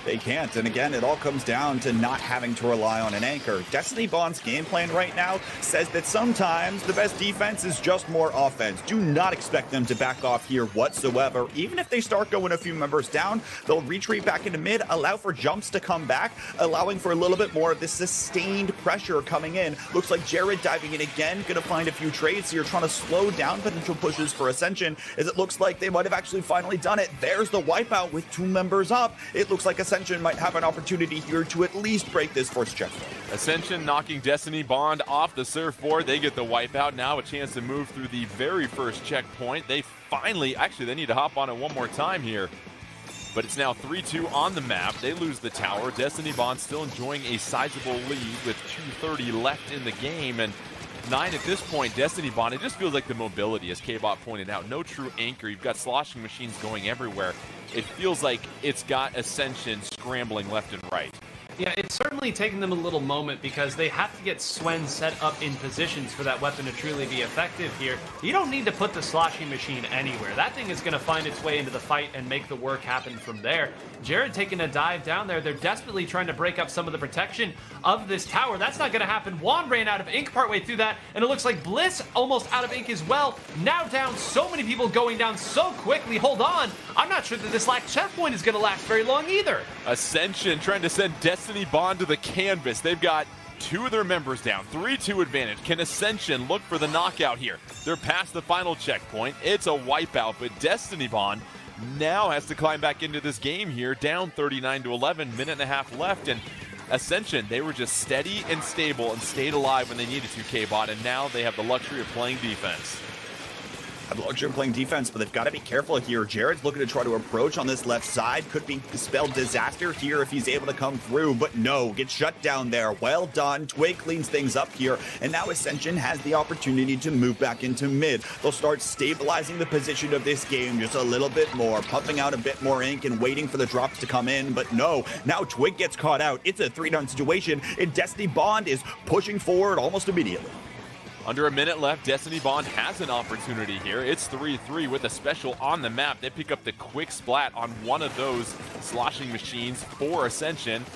B: They can't, and again, it all comes down to not having to rely on an anchor. Destiny Bond's game plan right now says that sometimes the best defense is just more offense. Do not expect them to back off here whatsoever. Even if they start going a few members down, they'll retreat back into mid, allow for jumps to come back, allowing for a little bit more of this sustained pressure coming in. Looks like Jared diving in again, gonna find a few trades here, trying to slow down potential pushes for Ascension, as it looks like they might have actually finally done it. There's the wipeout with 2 members up. It looks like Ascension might have an opportunity here to at least break this first checkpoint.
A: Ascension knocking Destiny Bond off the surfboard. They get the wipeout. Now a chance to move through the very first checkpoint. They finally, actually they need to hop on it one more time here. But it's now 3-2 on the map. They lose the tower. Destiny Bond still enjoying a sizable lead with 2:30 left in the game. And 9 at this point, Destiny Bond, it just feels like the mobility, as K-Bot pointed out. No true anchor. You've got sloshing machines going everywhere. It feels like it's got Ascension scrambling left and right.
C: Yeah, it's certainly taken them a little moment because they have to get Swen set up in positions for that weapon to truly be effective here. You don't need to put the sloshing machine anywhere. That thing is going to find its way into the fight and make the work happen from there. Jared taking a dive down there. They're desperately trying to break up some of the protection of this tower. That's not going to happen. Juan ran out of ink partway through that, and it looks like Bliss almost out of ink as well. Now down, so many people going down so quickly. Hold on. I'm not sure that this last checkpoint is going to last very long either.
A: Ascension trying to send Destiny Bond to the canvas. They've got 2 of their members down. 3-2 advantage. Can Ascension look for the knockout here? They're past the final checkpoint. It's a wipeout, but Destiny Bond now has to climb back into this game here, down 39-11, minute and a half left, and Ascension, they were just steady and stable and stayed alive when they needed to, K-Bot, and now they have the luxury of playing defense.
B: Have the luxury of playing defense, but they've got to be careful here. Jared's looking to try to approach on this left side. Could be spelled disaster here if he's able to come through, but no, gets shut down there. Well done. Twig cleans things up here, and now Ascension has the opportunity to move back into mid. They'll start stabilizing the position of this game just a little bit more, pumping out a bit more ink and waiting for the drops to come in, but no. Now Twig gets caught out. It's a 3-down situation, and Destiny Bond is pushing forward almost immediately.
A: Under a minute left, Destiny Bond has an opportunity here. It's 3-3 with a special on the map. They pick up the quick splat on one of those sloshing machines for Ascension.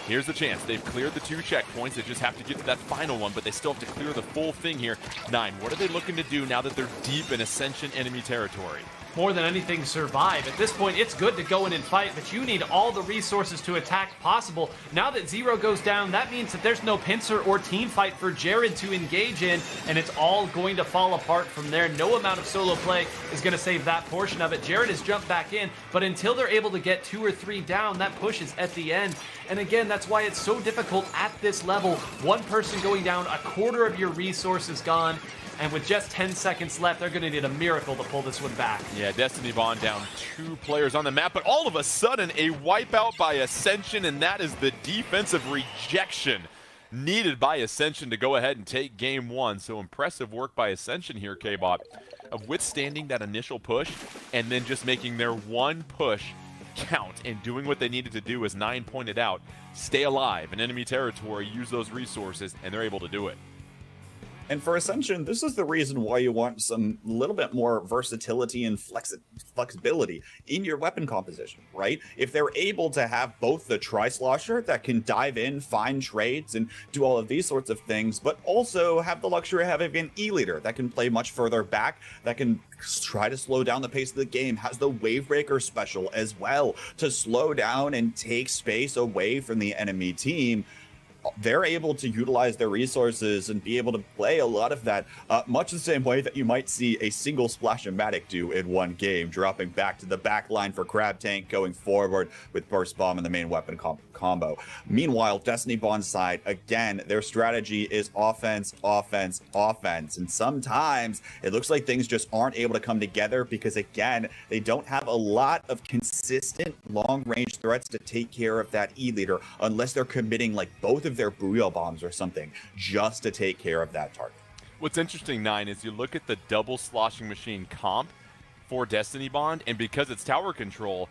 A: Here's the chance. They've cleared the 2 checkpoints. They just have to get to that final one, but they still have to clear the full thing here. 9, what are they looking to do now that they're deep in Ascension enemy territory?
C: More than anything, survive. At this point, it's good to go in and fight, but you need all the resources to attack possible. Now that Zero goes down, that means that there's no pincer or team fight for Jared to engage in, and it's all going to fall apart from there. No amount of solo play is going to save that portion of it. Jared has jumped back in, but until they're able to get 2 or 3 down, that push is at the end. And again, that's why it's so difficult at this level. One person going down, a quarter of your resources gone. And with just 10 seconds left, they're going to need a miracle to pull this one back.
A: Yeah, Destiny Bond down 2 players on the map, but all of a sudden a wipeout by Ascension, and that is the defensive rejection needed by Ascension to go ahead and take game 1. So impressive work by Ascension here, K-Bot, of withstanding that initial push and then just making their one push count and doing what they needed to do, as Nine pointed out, stay alive in enemy territory, use those resources, and they're able to do it.
B: And for Ascension, this is the reason why you want some little bit more versatility and flexibility in your weapon composition, right? If they're able to have both the Tri-Slosher that can dive in, find trades, and do all of these sorts of things, but also have the luxury of having an E-leader that can play much further back, that can try to slow down the pace of the game, has the Wavebreaker special as well to slow down and take space away from the enemy team, they're able to utilize their resources and be able to play a lot of that much the same way that you might see a single Splash-O-Matic do in one game, dropping back to the back line for Crab Tank, going forward with Burst Bomb and the main weapon combo. Meanwhile, Destiny Bond's side, again, their strategy is offense, offense, offense. And sometimes it looks like things just aren't able to come together because, again, they don't have a lot of consistent long-range threats to take care of that E-leader unless they're committing like both of their Booyah bombs or something just to take care of that target.
A: What's interesting, Nine, is you look at the double sloshing machine comp for Destiny Bond, and because it's tower control,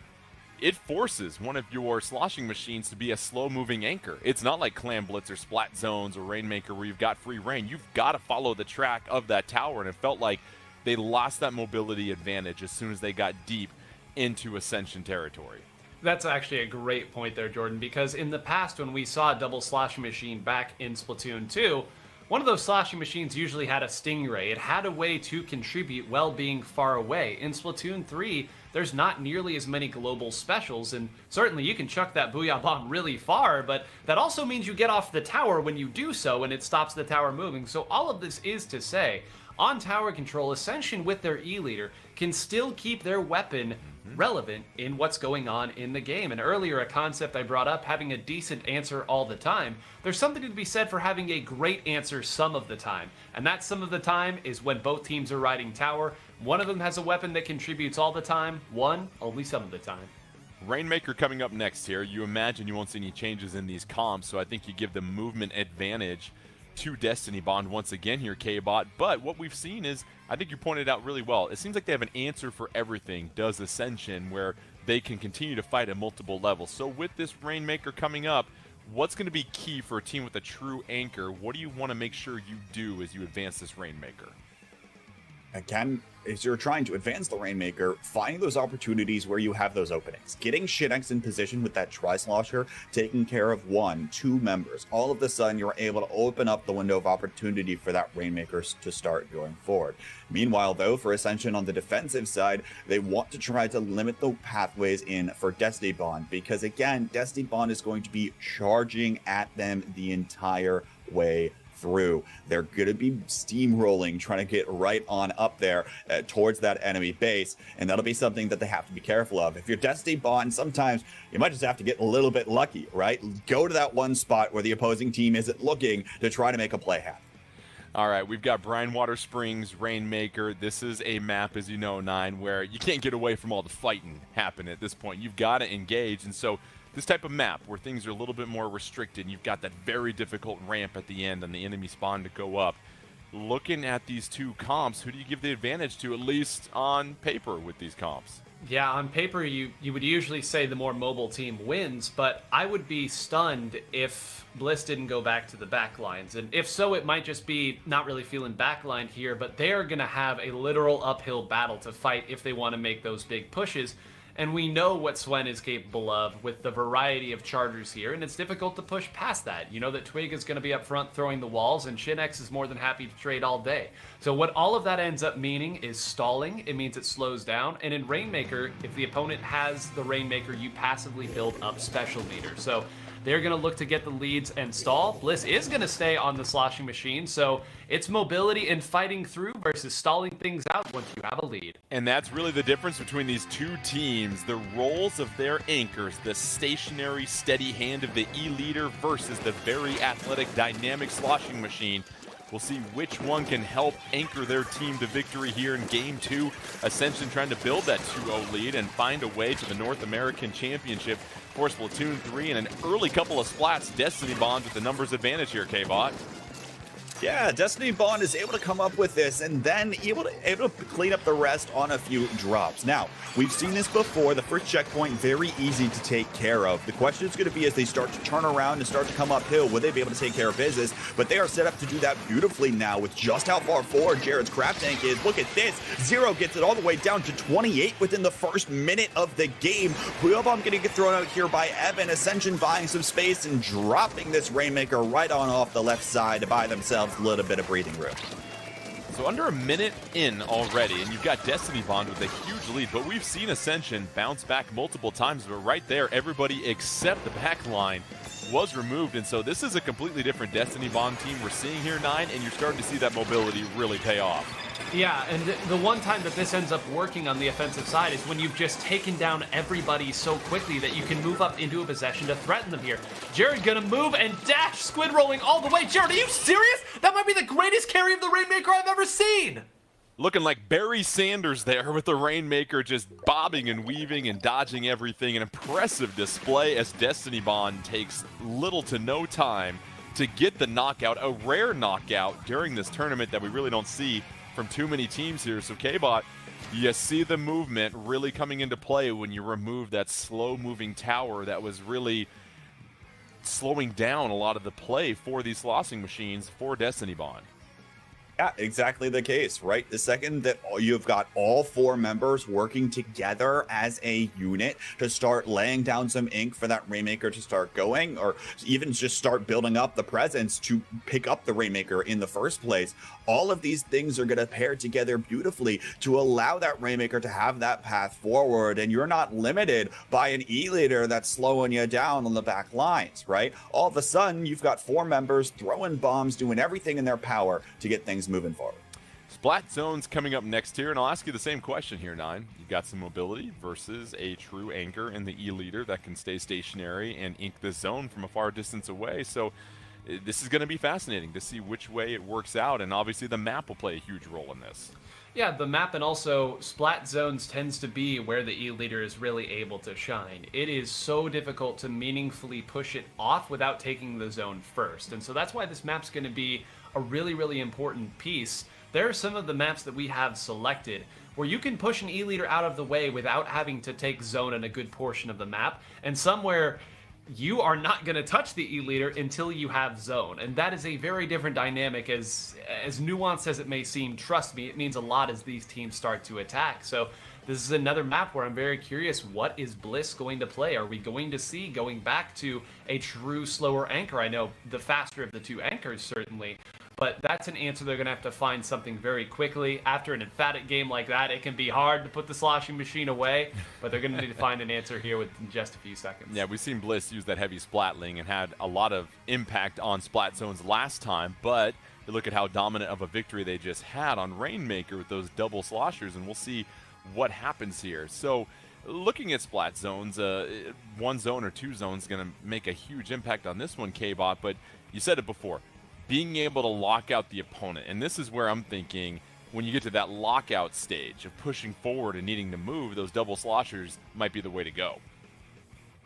A: it forces one of your sloshing machines to be a slow-moving anchor. It's not like Clam Blitz or Splat Zones or Rainmaker where you've got free reign. You've got to follow the track of that tower, and it felt like they lost that mobility advantage as soon as they got deep into Ascension territory.
C: That's actually a great point there, Jordan, because in the past when we saw a double sloshing machine back in Splatoon 2, one of those sloshing machines usually had a Stingray. It had a way to contribute while being far away. In Splatoon 3, there's not nearly as many global specials, and certainly you can chuck that Booyah Bomb really far, but that also means you get off the tower when you do so, and it stops the tower moving. So all of this is to say, on tower control, Ascension with their E-leader can still keep their weapon relevant in what's going on in the game. And earlier, a concept I brought up, having a decent answer all the time, there's something to be said for having a great answer some of the time. And that some of the time is when both teams are riding tower. One of them has a weapon that contributes all the time, one only some of the time.
A: Rainmaker coming up next here. You imagine you won't see any changes in these comps, so I think you give the movement advantage to Destiny Bond once again here, K-Bot. But what we've seen is, I think you pointed out really well, it seems like they have an answer for everything, does Ascension, where they can continue to fight at multiple levels. So with this Rainmaker coming up, what's going to be key for a team with a true anchor? What do you want to make sure you do as you advance this Rainmaker?
B: Again, as you're trying to advance the Rainmaker, finding those opportunities where you have those openings. Getting Shinex in position with that Tri-Slosher, taking care of 1, 2 members. All of a sudden, you're able to open up the window of opportunity for that Rainmaker to start going forward. Meanwhile, though, for Ascension on the defensive side, they want to try to limit the pathways in for Destiny Bond, because again, Destiny Bond is going to be charging at them the entire way through. They're going to be steamrolling, trying to get right on up there towards that enemy base, and that'll be something that they have to be careful of. If you're Destiny Bond, sometimes you might just have to get a little bit lucky, right? Go to that one spot where the opposing team isn't looking to try to make a play happen.
A: All right, we've got Brinewater Springs, Rainmaker. This is a map, as you know, Nine, where you can't get away from all the fighting happening at this point. You've got to engage, and so this type of map where things are a little bit more restricted, and you've got that very difficult ramp at the end and the enemy spawn to go up. Looking at these two comps, who do you give the advantage to, at least on paper, with these comps?
C: Yeah, on paper, you would usually say the more mobile team wins, but I would be stunned if Bliss didn't go back to the back lines. And if so, it might just be not really feeling backlined here, but they are going to have a literal uphill battle to fight if they want to make those big pushes. And we know what Swen is capable of with the variety of chargers here, and it's difficult to push past that. You know that Twig is going to be up front throwing the walls, and Shinex is more than happy to trade all day. So what all of that ends up meaning is stalling. It means it slows down. And in Rainmaker, if the opponent has the Rainmaker, you passively build up special meters. So they're going to look to get the leads and stall. Bliss is going to stay on the sloshing machine, so it's mobility and fighting through versus stalling things out once you have a lead.
A: And that's really the difference between these two teams. The roles of their anchors, the stationary, steady hand of the E-leader versus the very athletic, dynamic sloshing machine. We'll see which one can help anchor their team to victory here in Game 2. Ascension trying to build that 2-0 lead and find a way to the North American Championship for Splatoon 3, and an early couple of splats. Destiny Bond with the numbers advantage here, K-Bot.
B: Yeah, Destiny Bond is able to come up with this and then able to clean up the rest on a few drops. Now, we've seen this before. The first checkpoint, very easy to take care of. The question is going to be as they start to turn around and start to come uphill, will they be able to take care of business? But they are set up to do that beautifully now with just how far forward Jared's crab tank is. Look at this. Zero gets it all the way down to 28 within the first minute of the game. Wheel bomb going to get thrown out here by Evan. Ascension buying some space and dropping this Rainmaker right on off the left side to buy themselves a little bit of breathing room.
A: So under a minute in already, and you've got Destiny Bond with a huge lead, but we've seen Ascension bounce back multiple times, but right there, everybody except the back line was removed, and so this is a completely different Destiny Bond team we're seeing here, Nine, and you're starting to see that mobility really pay off.
C: Yeah, and the one time that this ends up working on the offensive side is when you've just taken down everybody so quickly that you can move up into a possession to threaten them here. Jared gonna move and dash, squid rolling all the way. Jared, are you serious? That might be the greatest carry of the Rainmaker I've ever seen!
A: Looking like Barry Sanders there with the Rainmaker just bobbing and weaving and dodging everything. An impressive display as Destiny Bond takes little to no time to get the knockout, a rare knockout during this tournament that we really don't see from too many teams here. So K-Bot, you see the movement really coming into play when you remove that slow-moving tower that was really slowing down a lot of the play for these sloshing machines for Destiny Bond.
B: Yeah, exactly the case, right? The second that you've got all four members working together as a unit to start laying down some ink for that Rainmaker to start going, or even just start building up the presence to pick up the Rainmaker in the first place, all of these things are going to pair together beautifully to allow that Rainmaker to have that path forward, and you're not limited by an E-leader that's slowing you down on the back lines, right? All of a sudden, you've got four members throwing bombs, doing everything in their power to get things moving forward.
A: Splat zones coming up next here, and I'll ask you the same question here, Nine. You got some mobility versus a true anchor in the E-leader that can stay stationary and ink this zone from a far distance away. So this is going to be fascinating to see which way it works out, and obviously the map will play a huge role in this.
C: Yeah, the map and also splat zones tends to be where the E-leader is really able to shine. It is so difficult to meaningfully push it off without taking the zone first, and so that's why this map's going to be a really, really important piece. There are some of the maps that we have selected where you can push an E-leader out of the way without having to take zone in a good portion of the map, and somewhere you are not going to touch the E-leader until you have zone, and that is a very different dynamic. As nuanced as it may seem, trust me, it means a lot as these teams start to attack. So this is another map where I'm very curious, what is Bliss going to play? Are we going to see going back to a true slower anchor? I know the faster of the two anchors, certainly, but that's an answer they're going to have to find something very quickly. After an emphatic game like that, it can be hard to put the sloshing machine away, but they're going to need to find an answer here within just a few seconds.
A: Yeah, we've seen Bliss use that heavy splatling and had a lot of impact on splat zones last time, but you look at how dominant of a victory they just had on Rainmaker with those double sloshers, and we'll see what happens here. So looking at splat zones, one zone or two zones is going to make a huge impact on this one, K-Bot, but you said it before, being able to lock out the opponent. And this is where I'm thinking when you get to that lockout stage of pushing forward and needing to move, those double sloshers might be the way to go.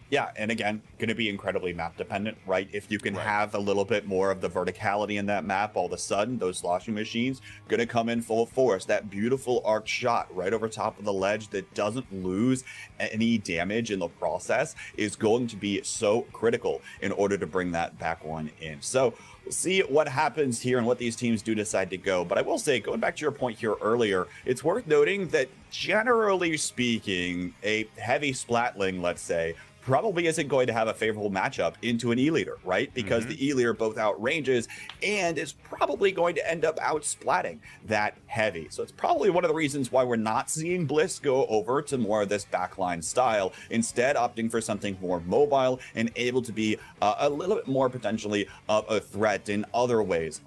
B: Yeah, and again, going to be incredibly map dependent, right? If you can have a little bit more of the verticality in that map, all of a sudden, those sloshing machines going to come in full force. That beautiful arc shot right over top of the ledge that doesn't lose any damage in the process is going to be so critical in order to bring that back one in. So we'll see what happens here and what these teams do decide to go. But I will say, going back to your point here earlier, it's worth noting that generally speaking, a heavy splatling, let's say, probably isn't going to have a favorable matchup into an E-leader, right? Because the E-leader both outranges and is probably going to end up outsplatting that heavy. So it's probably one of the reasons why we're not seeing Bliss go over to more of this backline style, instead opting for something more mobile and able to be a little bit more potentially of a threat in other ways,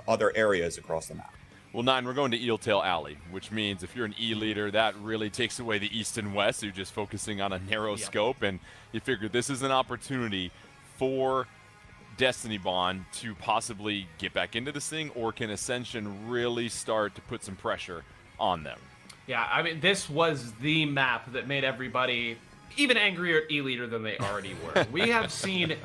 B: other areas across the map.
A: Well, Nine, we're going to Eeltail Alley, which means if you're an E-leader, that really takes away the east and west. So you're just focusing on a narrow scope, and you figure this is an opportunity for Destiny Bond to possibly get back into this thing, or can Ascension really start to put some pressure on them?
C: Yeah, I mean, this was the map that made everybody even angrier at E-Leader than they already were. We have seen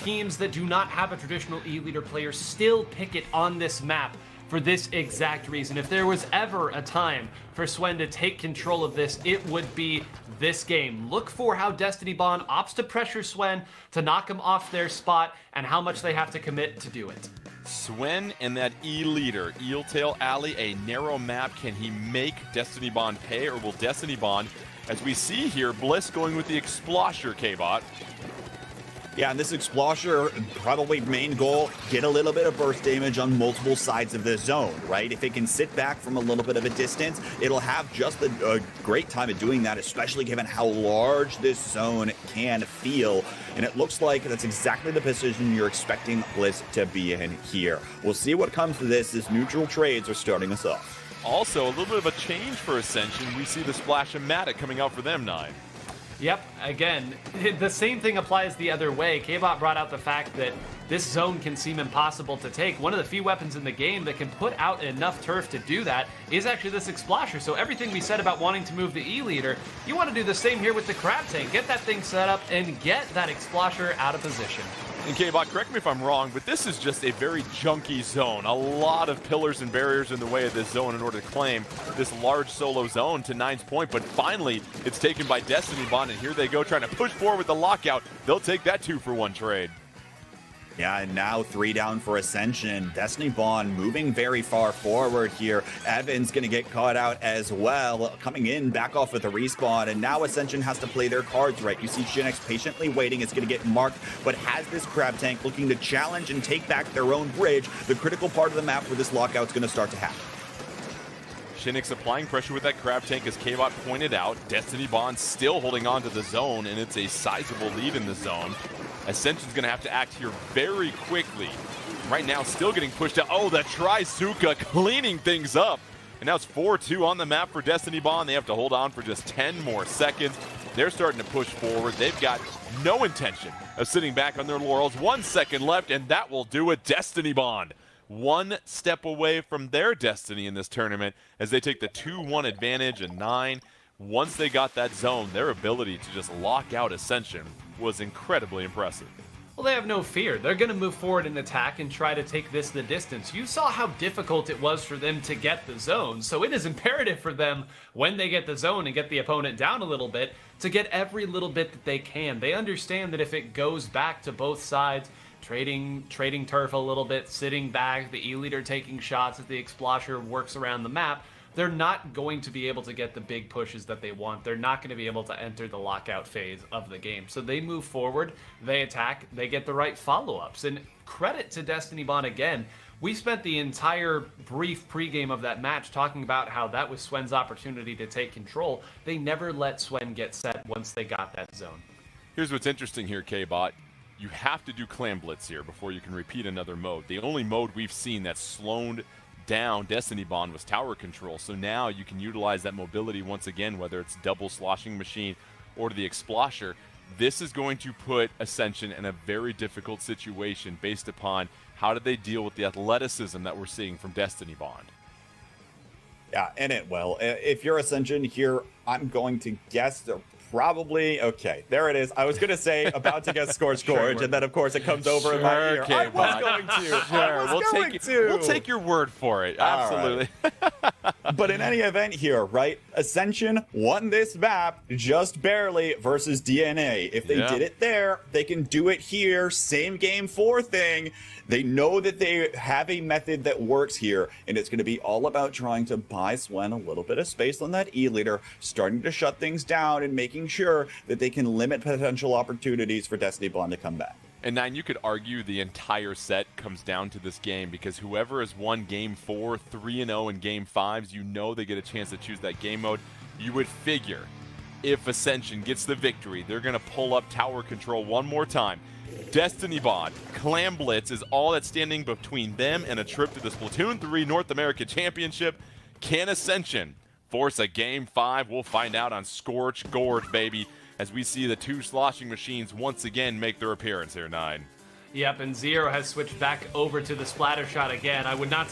C: teams that do not have a traditional E-Leader player still pick it on this map for this exact reason. If there was ever a time for Swen to take control of this, it would be this game. Look for how Destiny Bond opts to pressure Swen to knock him off their spot and how much they have to commit to do it.
A: Swen and that E-Leader, Eeltail Alley, a narrow map. Can he make Destiny Bond pay, or will Destiny Bond, as we see here, Bliss going with the Explosher, K-Bot?
B: Yeah, and this Explosher, probably main goal, get a little bit of burst damage on multiple sides of the zone, right? If it can sit back from a little bit of a distance, it'll have just a great time of doing that, especially given how large this zone can feel. And it looks like that's exactly the position you're expecting Bliss to be in here. We'll see what comes to this as neutral trades are starting us off.
A: Also, a little bit of a change for Ascension. We see the Splash-O-Matic coming out for them, 9.
C: Yep, again, the same thing applies the other way. K-Bot brought out the fact that this zone can seem impossible to take. One of the few weapons in the game that can put out enough turf to do that is actually this Explosion. So everything we said about wanting to move the E-Leader, you want to do the same here with the Crab Tank. Get that thing set up and get that Explosion out of position.
A: And K-Bot, correct me if I'm wrong, but this is just a very junky zone. A lot of pillars and barriers in the way of this zone in order to claim this large solo zone to 9's point. But finally, it's taken by Destiny Bond, and here they go trying to push forward with the lockout. They'll take that 2-for-1 trade.
B: Yeah, and now 3 down for Ascension. Destiny Bond moving very far forward here. Evan's going to get caught out as well. Coming in, back off with a respawn. And now Ascension has to play their cards right. You see Shinx patiently waiting. It's going to get marked, but has this Crab Tank looking to challenge and take back their own bridge. The critical part of the map where this lockout's going to start to happen.
A: Shinx applying pressure with that Crab Tank, as K-Bot pointed out. Destiny Bond still holding on to the zone, and it's a sizable lead in the zone. Ascension's going to have to act here very quickly. Right now, still getting pushed out. Oh, the Trizuka cleaning things up. And now it's 4-2 on the map for Destiny Bond. They have to hold on for just 10 more seconds. They're starting to push forward. They've got no intention of sitting back on their laurels. 1 second left, and that will do it. Destiny Bond, one step away from their destiny in this tournament as they take the 2-1 advantage. And 9, once they got that zone, their ability to just lock out Ascension was incredibly impressive.
C: Well, they have no fear. They're going to move forward and attack and try to take this the distance. You saw how difficult it was for them to get the zone, so it is imperative for them, when they get the zone and get the opponent down a little bit, to get every little bit that they can. They understand that if it goes back to both sides, trading turf a little bit, sitting back, the E-Leader taking shots as the Explosion works around the map, they're not going to be able to get the big pushes that they want. They're not going to be able to enter the lockout phase of the game. So they move forward, they attack, they get the right follow-ups. And credit to Destiny Bond again. We spent the entire brief pregame of that match talking about how that was Swen's opportunity to take control. They never let Swen get set once they got that zone.
A: Here's what's interesting here, K-Bot. You have to do Clam Blitz here before you can repeat another mode. The only mode we've seen that's slowed down Destiny Bond was tower control, so now you can utilize that mobility once again, whether it's double sloshing machine or the Explosher. This is going to put Ascension in a very difficult situation based upon how do they deal with the athleticism that we're seeing from Destiny Bond.
B: Yeah, and it will. If you're Ascension here, I'm going to guess they're probably, okay, there it is. I was going to say about to get Scorched Gorge, and then of course it comes over in my ear. I was going to.
A: Sure, we'll take your word for it. Absolutely.
B: Right. But in any event here, right, Ascension won this map just barely versus DNA. If they did it there, they can do it here. Same game 4 thing. They know that they have a method that works here, and it's going to be all about trying to buy Swen a little bit of space on that E-Leader, starting to shut things down and making sure that they can limit potential opportunities for Destiny Bond to come back.
A: And 9, you could argue the entire set comes down to this game because whoever has won Game 4, 3-0 in Game 5s, you know they get a chance to choose that game mode. You would figure if Ascension gets the victory, they're going to pull up tower control one more time. Destiny Bond, Clam Blitz is all that's standing between them and a trip to the Splatoon 3 North America Championship. Can Ascension force a Game 5? We'll find out on Scorched Gorge, baby, as we see the 2 sloshing machines once again make their appearance here, 9.
C: Yep, and Zero has switched back over to the splatter shot again. I would not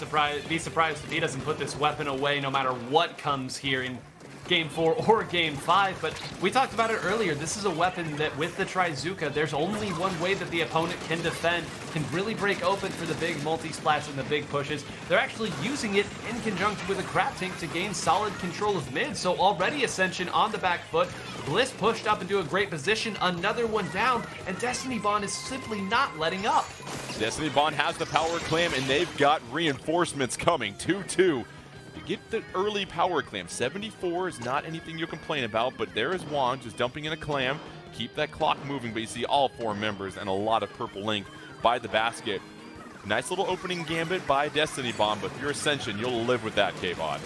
C: be surprised if he doesn't put this weapon away no matter what comes here in Game 4 or Game 5, but we talked about it earlier. This is a weapon that with the Trizooka, there's only one way that the opponent can defend, can really break open for the big multi-splash and the big pushes. They're actually using it in conjunction with a crab tank to gain solid control of mid, so already Ascension on the back foot. Bliss pushed up into a great position, another one down, and Destiny Bond is simply not letting up.
A: Destiny Bond has the power clam, and they've got reinforcements coming. 2-2. Get the early power clam. 74 is not anything you'll complain about, but there is Juan just dumping in a clam. Keep that clock moving, but you see all 4 members and a lot of purple ink by the basket. Nice little opening gambit by Destiny Bomb, but if you're Ascension, you'll live with that, K-Bod.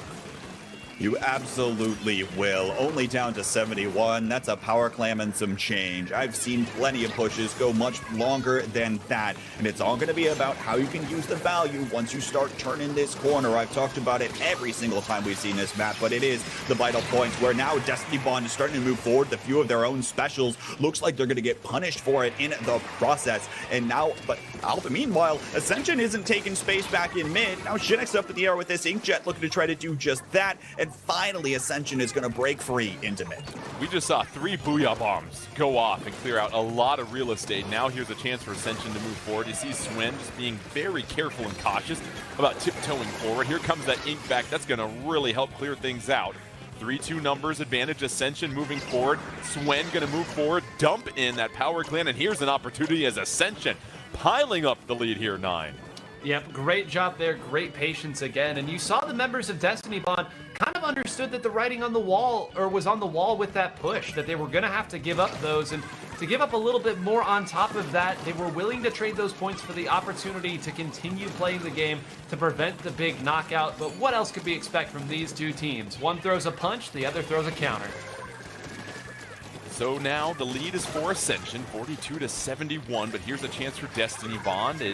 B: You absolutely will. Only down to 71. That's a power clam and some change. I've seen plenty of pushes go much longer than that. And it's all going to be about how you can use the value once you start turning this corner. I've talked about it every single time we've seen this map, but it is the vital points where now Destiny Bond is starting to move forward. The few of their own specials looks like they're going to get punished for it in the process. And now, but Alpha, meanwhile, Ascension isn't taking space back in mid. Now Shinnick's up in the air with this Inkjet looking to try to do just that. And finally, Ascension is going to break free into mid.
A: We just saw 3 Booyah Bombs go off and clear out a lot of real estate. Now here's a chance for Ascension to move forward. You see Swin just being very careful and cautious about tiptoeing forward. Here comes that ink back. That's going to really help clear things out. 3-2 numbers advantage, Ascension moving forward. Swen going to move forward, dump in that power clan, and here's an opportunity as Ascension piling up the lead here, 9.
C: Yep, great job there, great patience again, and you saw the members of Destiny Bond kind of understood that the writing on the wall, or was on the wall with that push, that they were going to have to give up those, and to give up a little bit more on top of that, they were willing to trade those points for the opportunity to continue playing the game to prevent the big knockout. But what else could we expect from these two teams? One throws a punch, the other throws a counter.
A: So now the lead is for Ascension, 42-71, but here's a chance for Destiny Bond.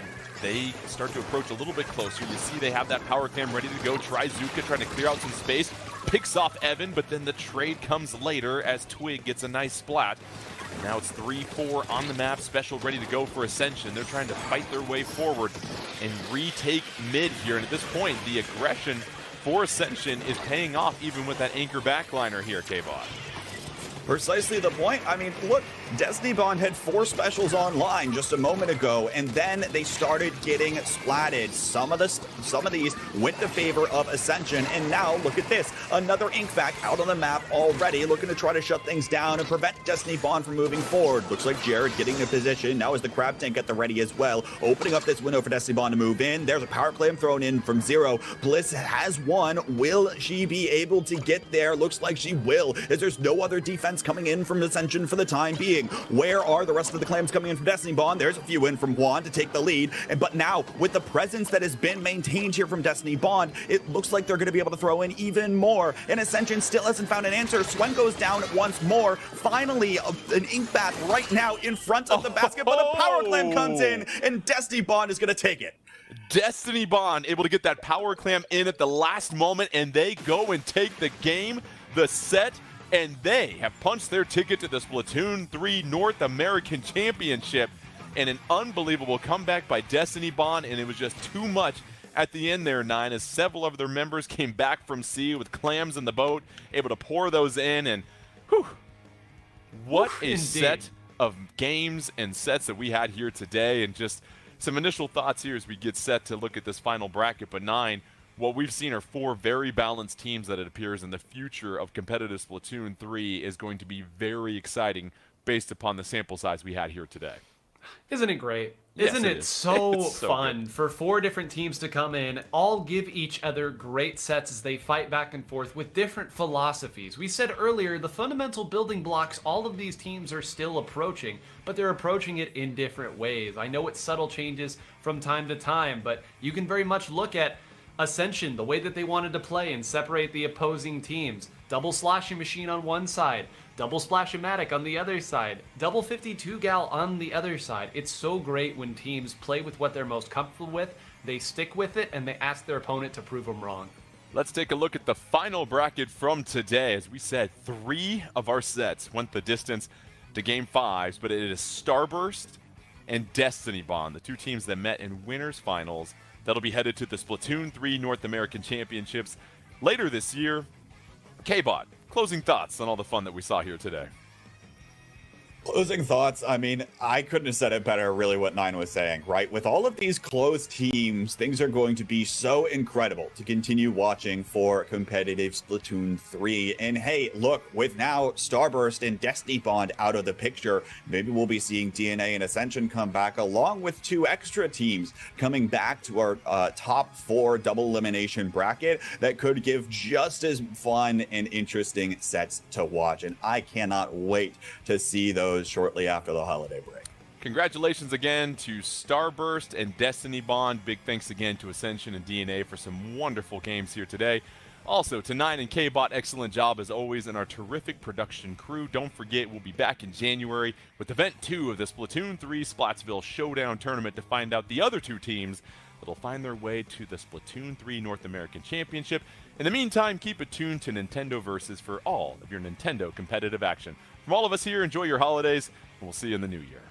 A: They start to approach a little bit closer. You see they have that power cam ready to go. Trizooka trying to clear out some space. Picks off Evan, but then the trade comes later as Twig gets a nice splat. Now it's 3-4 on the map. Special ready to go for Ascension. They're trying to fight their way forward and retake mid here. And at this point, the aggression for Ascension is paying off even with that anchor backliner here, K-Bot.
B: Precisely the point. I mean, look, Destiny Bond had 4 specials online just a moment ago, and then they started getting splatted. Some of these went to favor of Ascension, and now look at this. Another ink back out on the map already, looking to try to shut things down and prevent Destiny Bond from moving forward. Looks like Jared getting in position. Now is the crab tank at the ready as well, opening up this window for Destiny Bond to move in. There's a power clam thrown in from Zero. Bliss has one. Will she be able to get there? Looks like she will, as there's no other defense coming in from Ascension for the time being. Where are the rest of the clams coming in from Destiny Bond? There's a few in from Juan to take the lead. But now, with the presence that has been maintained here from Destiny Bond, it looks like they're going to be able to throw in even more. And Ascension still hasn't found an answer. Swen goes down once more. Finally, an ink bat right now in front of the basket, but a power clam comes in, and Destiny Bond is going to take it.
A: Destiny Bond able to get that power clam in at the last moment, and they go and take the game, the set, and they have punched their ticket to the Splatoon 3 North American Championship. And an unbelievable comeback by Destiny Bond, and it was just too much at the end there, 9, as several of their members came back from sea with clams in the boat, able to pour those in, and whew, what a
C: Indeed.
A: set of games and sets that we had here today. And just some initial thoughts here as we get set to look at this final bracket. But 9, what we've seen are 4 very balanced teams that it appears, and the future of competitive Splatoon 3 is going to be very exciting based upon the sample size we had here today.
C: Isn't it great?
A: Yes,
C: Isn't
A: it
C: it
A: is.
C: so
A: It's so
C: fun
A: good.
C: for 4 different teams to come in, all give each other great sets as they fight back and forth with different philosophies. We said earlier, the fundamental building blocks all of these teams are still approaching, but they're approaching it in different ways. I know it's subtle changes from time to time, but you can very much look at Ascension, the way that they wanted to play and separate the opposing teams. Double sloshing machine on one side, double splash-o-matic on the other side, double 52 gal on the other side. It's so great when teams play with what they're most comfortable with, they stick with it, and they ask their opponent to prove them wrong.
A: Let's take a look at the final bracket from today. As we said, 3 of our sets went the distance to Game 5s, but it is Starburst, and Destiny Bond, the two teams that met in winners finals that'll be headed to the Splatoon 3 North American Championships later this year. K-Bot, closing thoughts on all the fun that we saw here today.
B: Closing thoughts. I mean, I couldn't have said it better, really, what Nine was saying, right? With all of these close teams, things are going to be so incredible to continue watching for competitive Splatoon 3. And hey, look, with now Starburst and Destiny Bond out of the picture, maybe we'll be seeing DNA and Ascension come back, along with two extra teams coming back to our top 4 double elimination bracket that could give just as fun and interesting sets to watch. And I cannot wait to see those shortly after the holiday break.
A: Congratulations again to Starburst and Destiny Bond. Big thanks again to Ascension and DNA for some wonderful games here today. Also to Nine and K-Bot, excellent job as always, and our terrific production crew. Don't forget, we'll be back in January with Event 2 of the Splatoon 3 Splatsville Showdown tournament to find out the other two teams that'll find their way to the Splatoon 3 North American Championship. In the meantime, keep it tuned to Nintendo Versus for all of your Nintendo competitive action. From all of us here, enjoy your holidays, and we'll see you in the new year.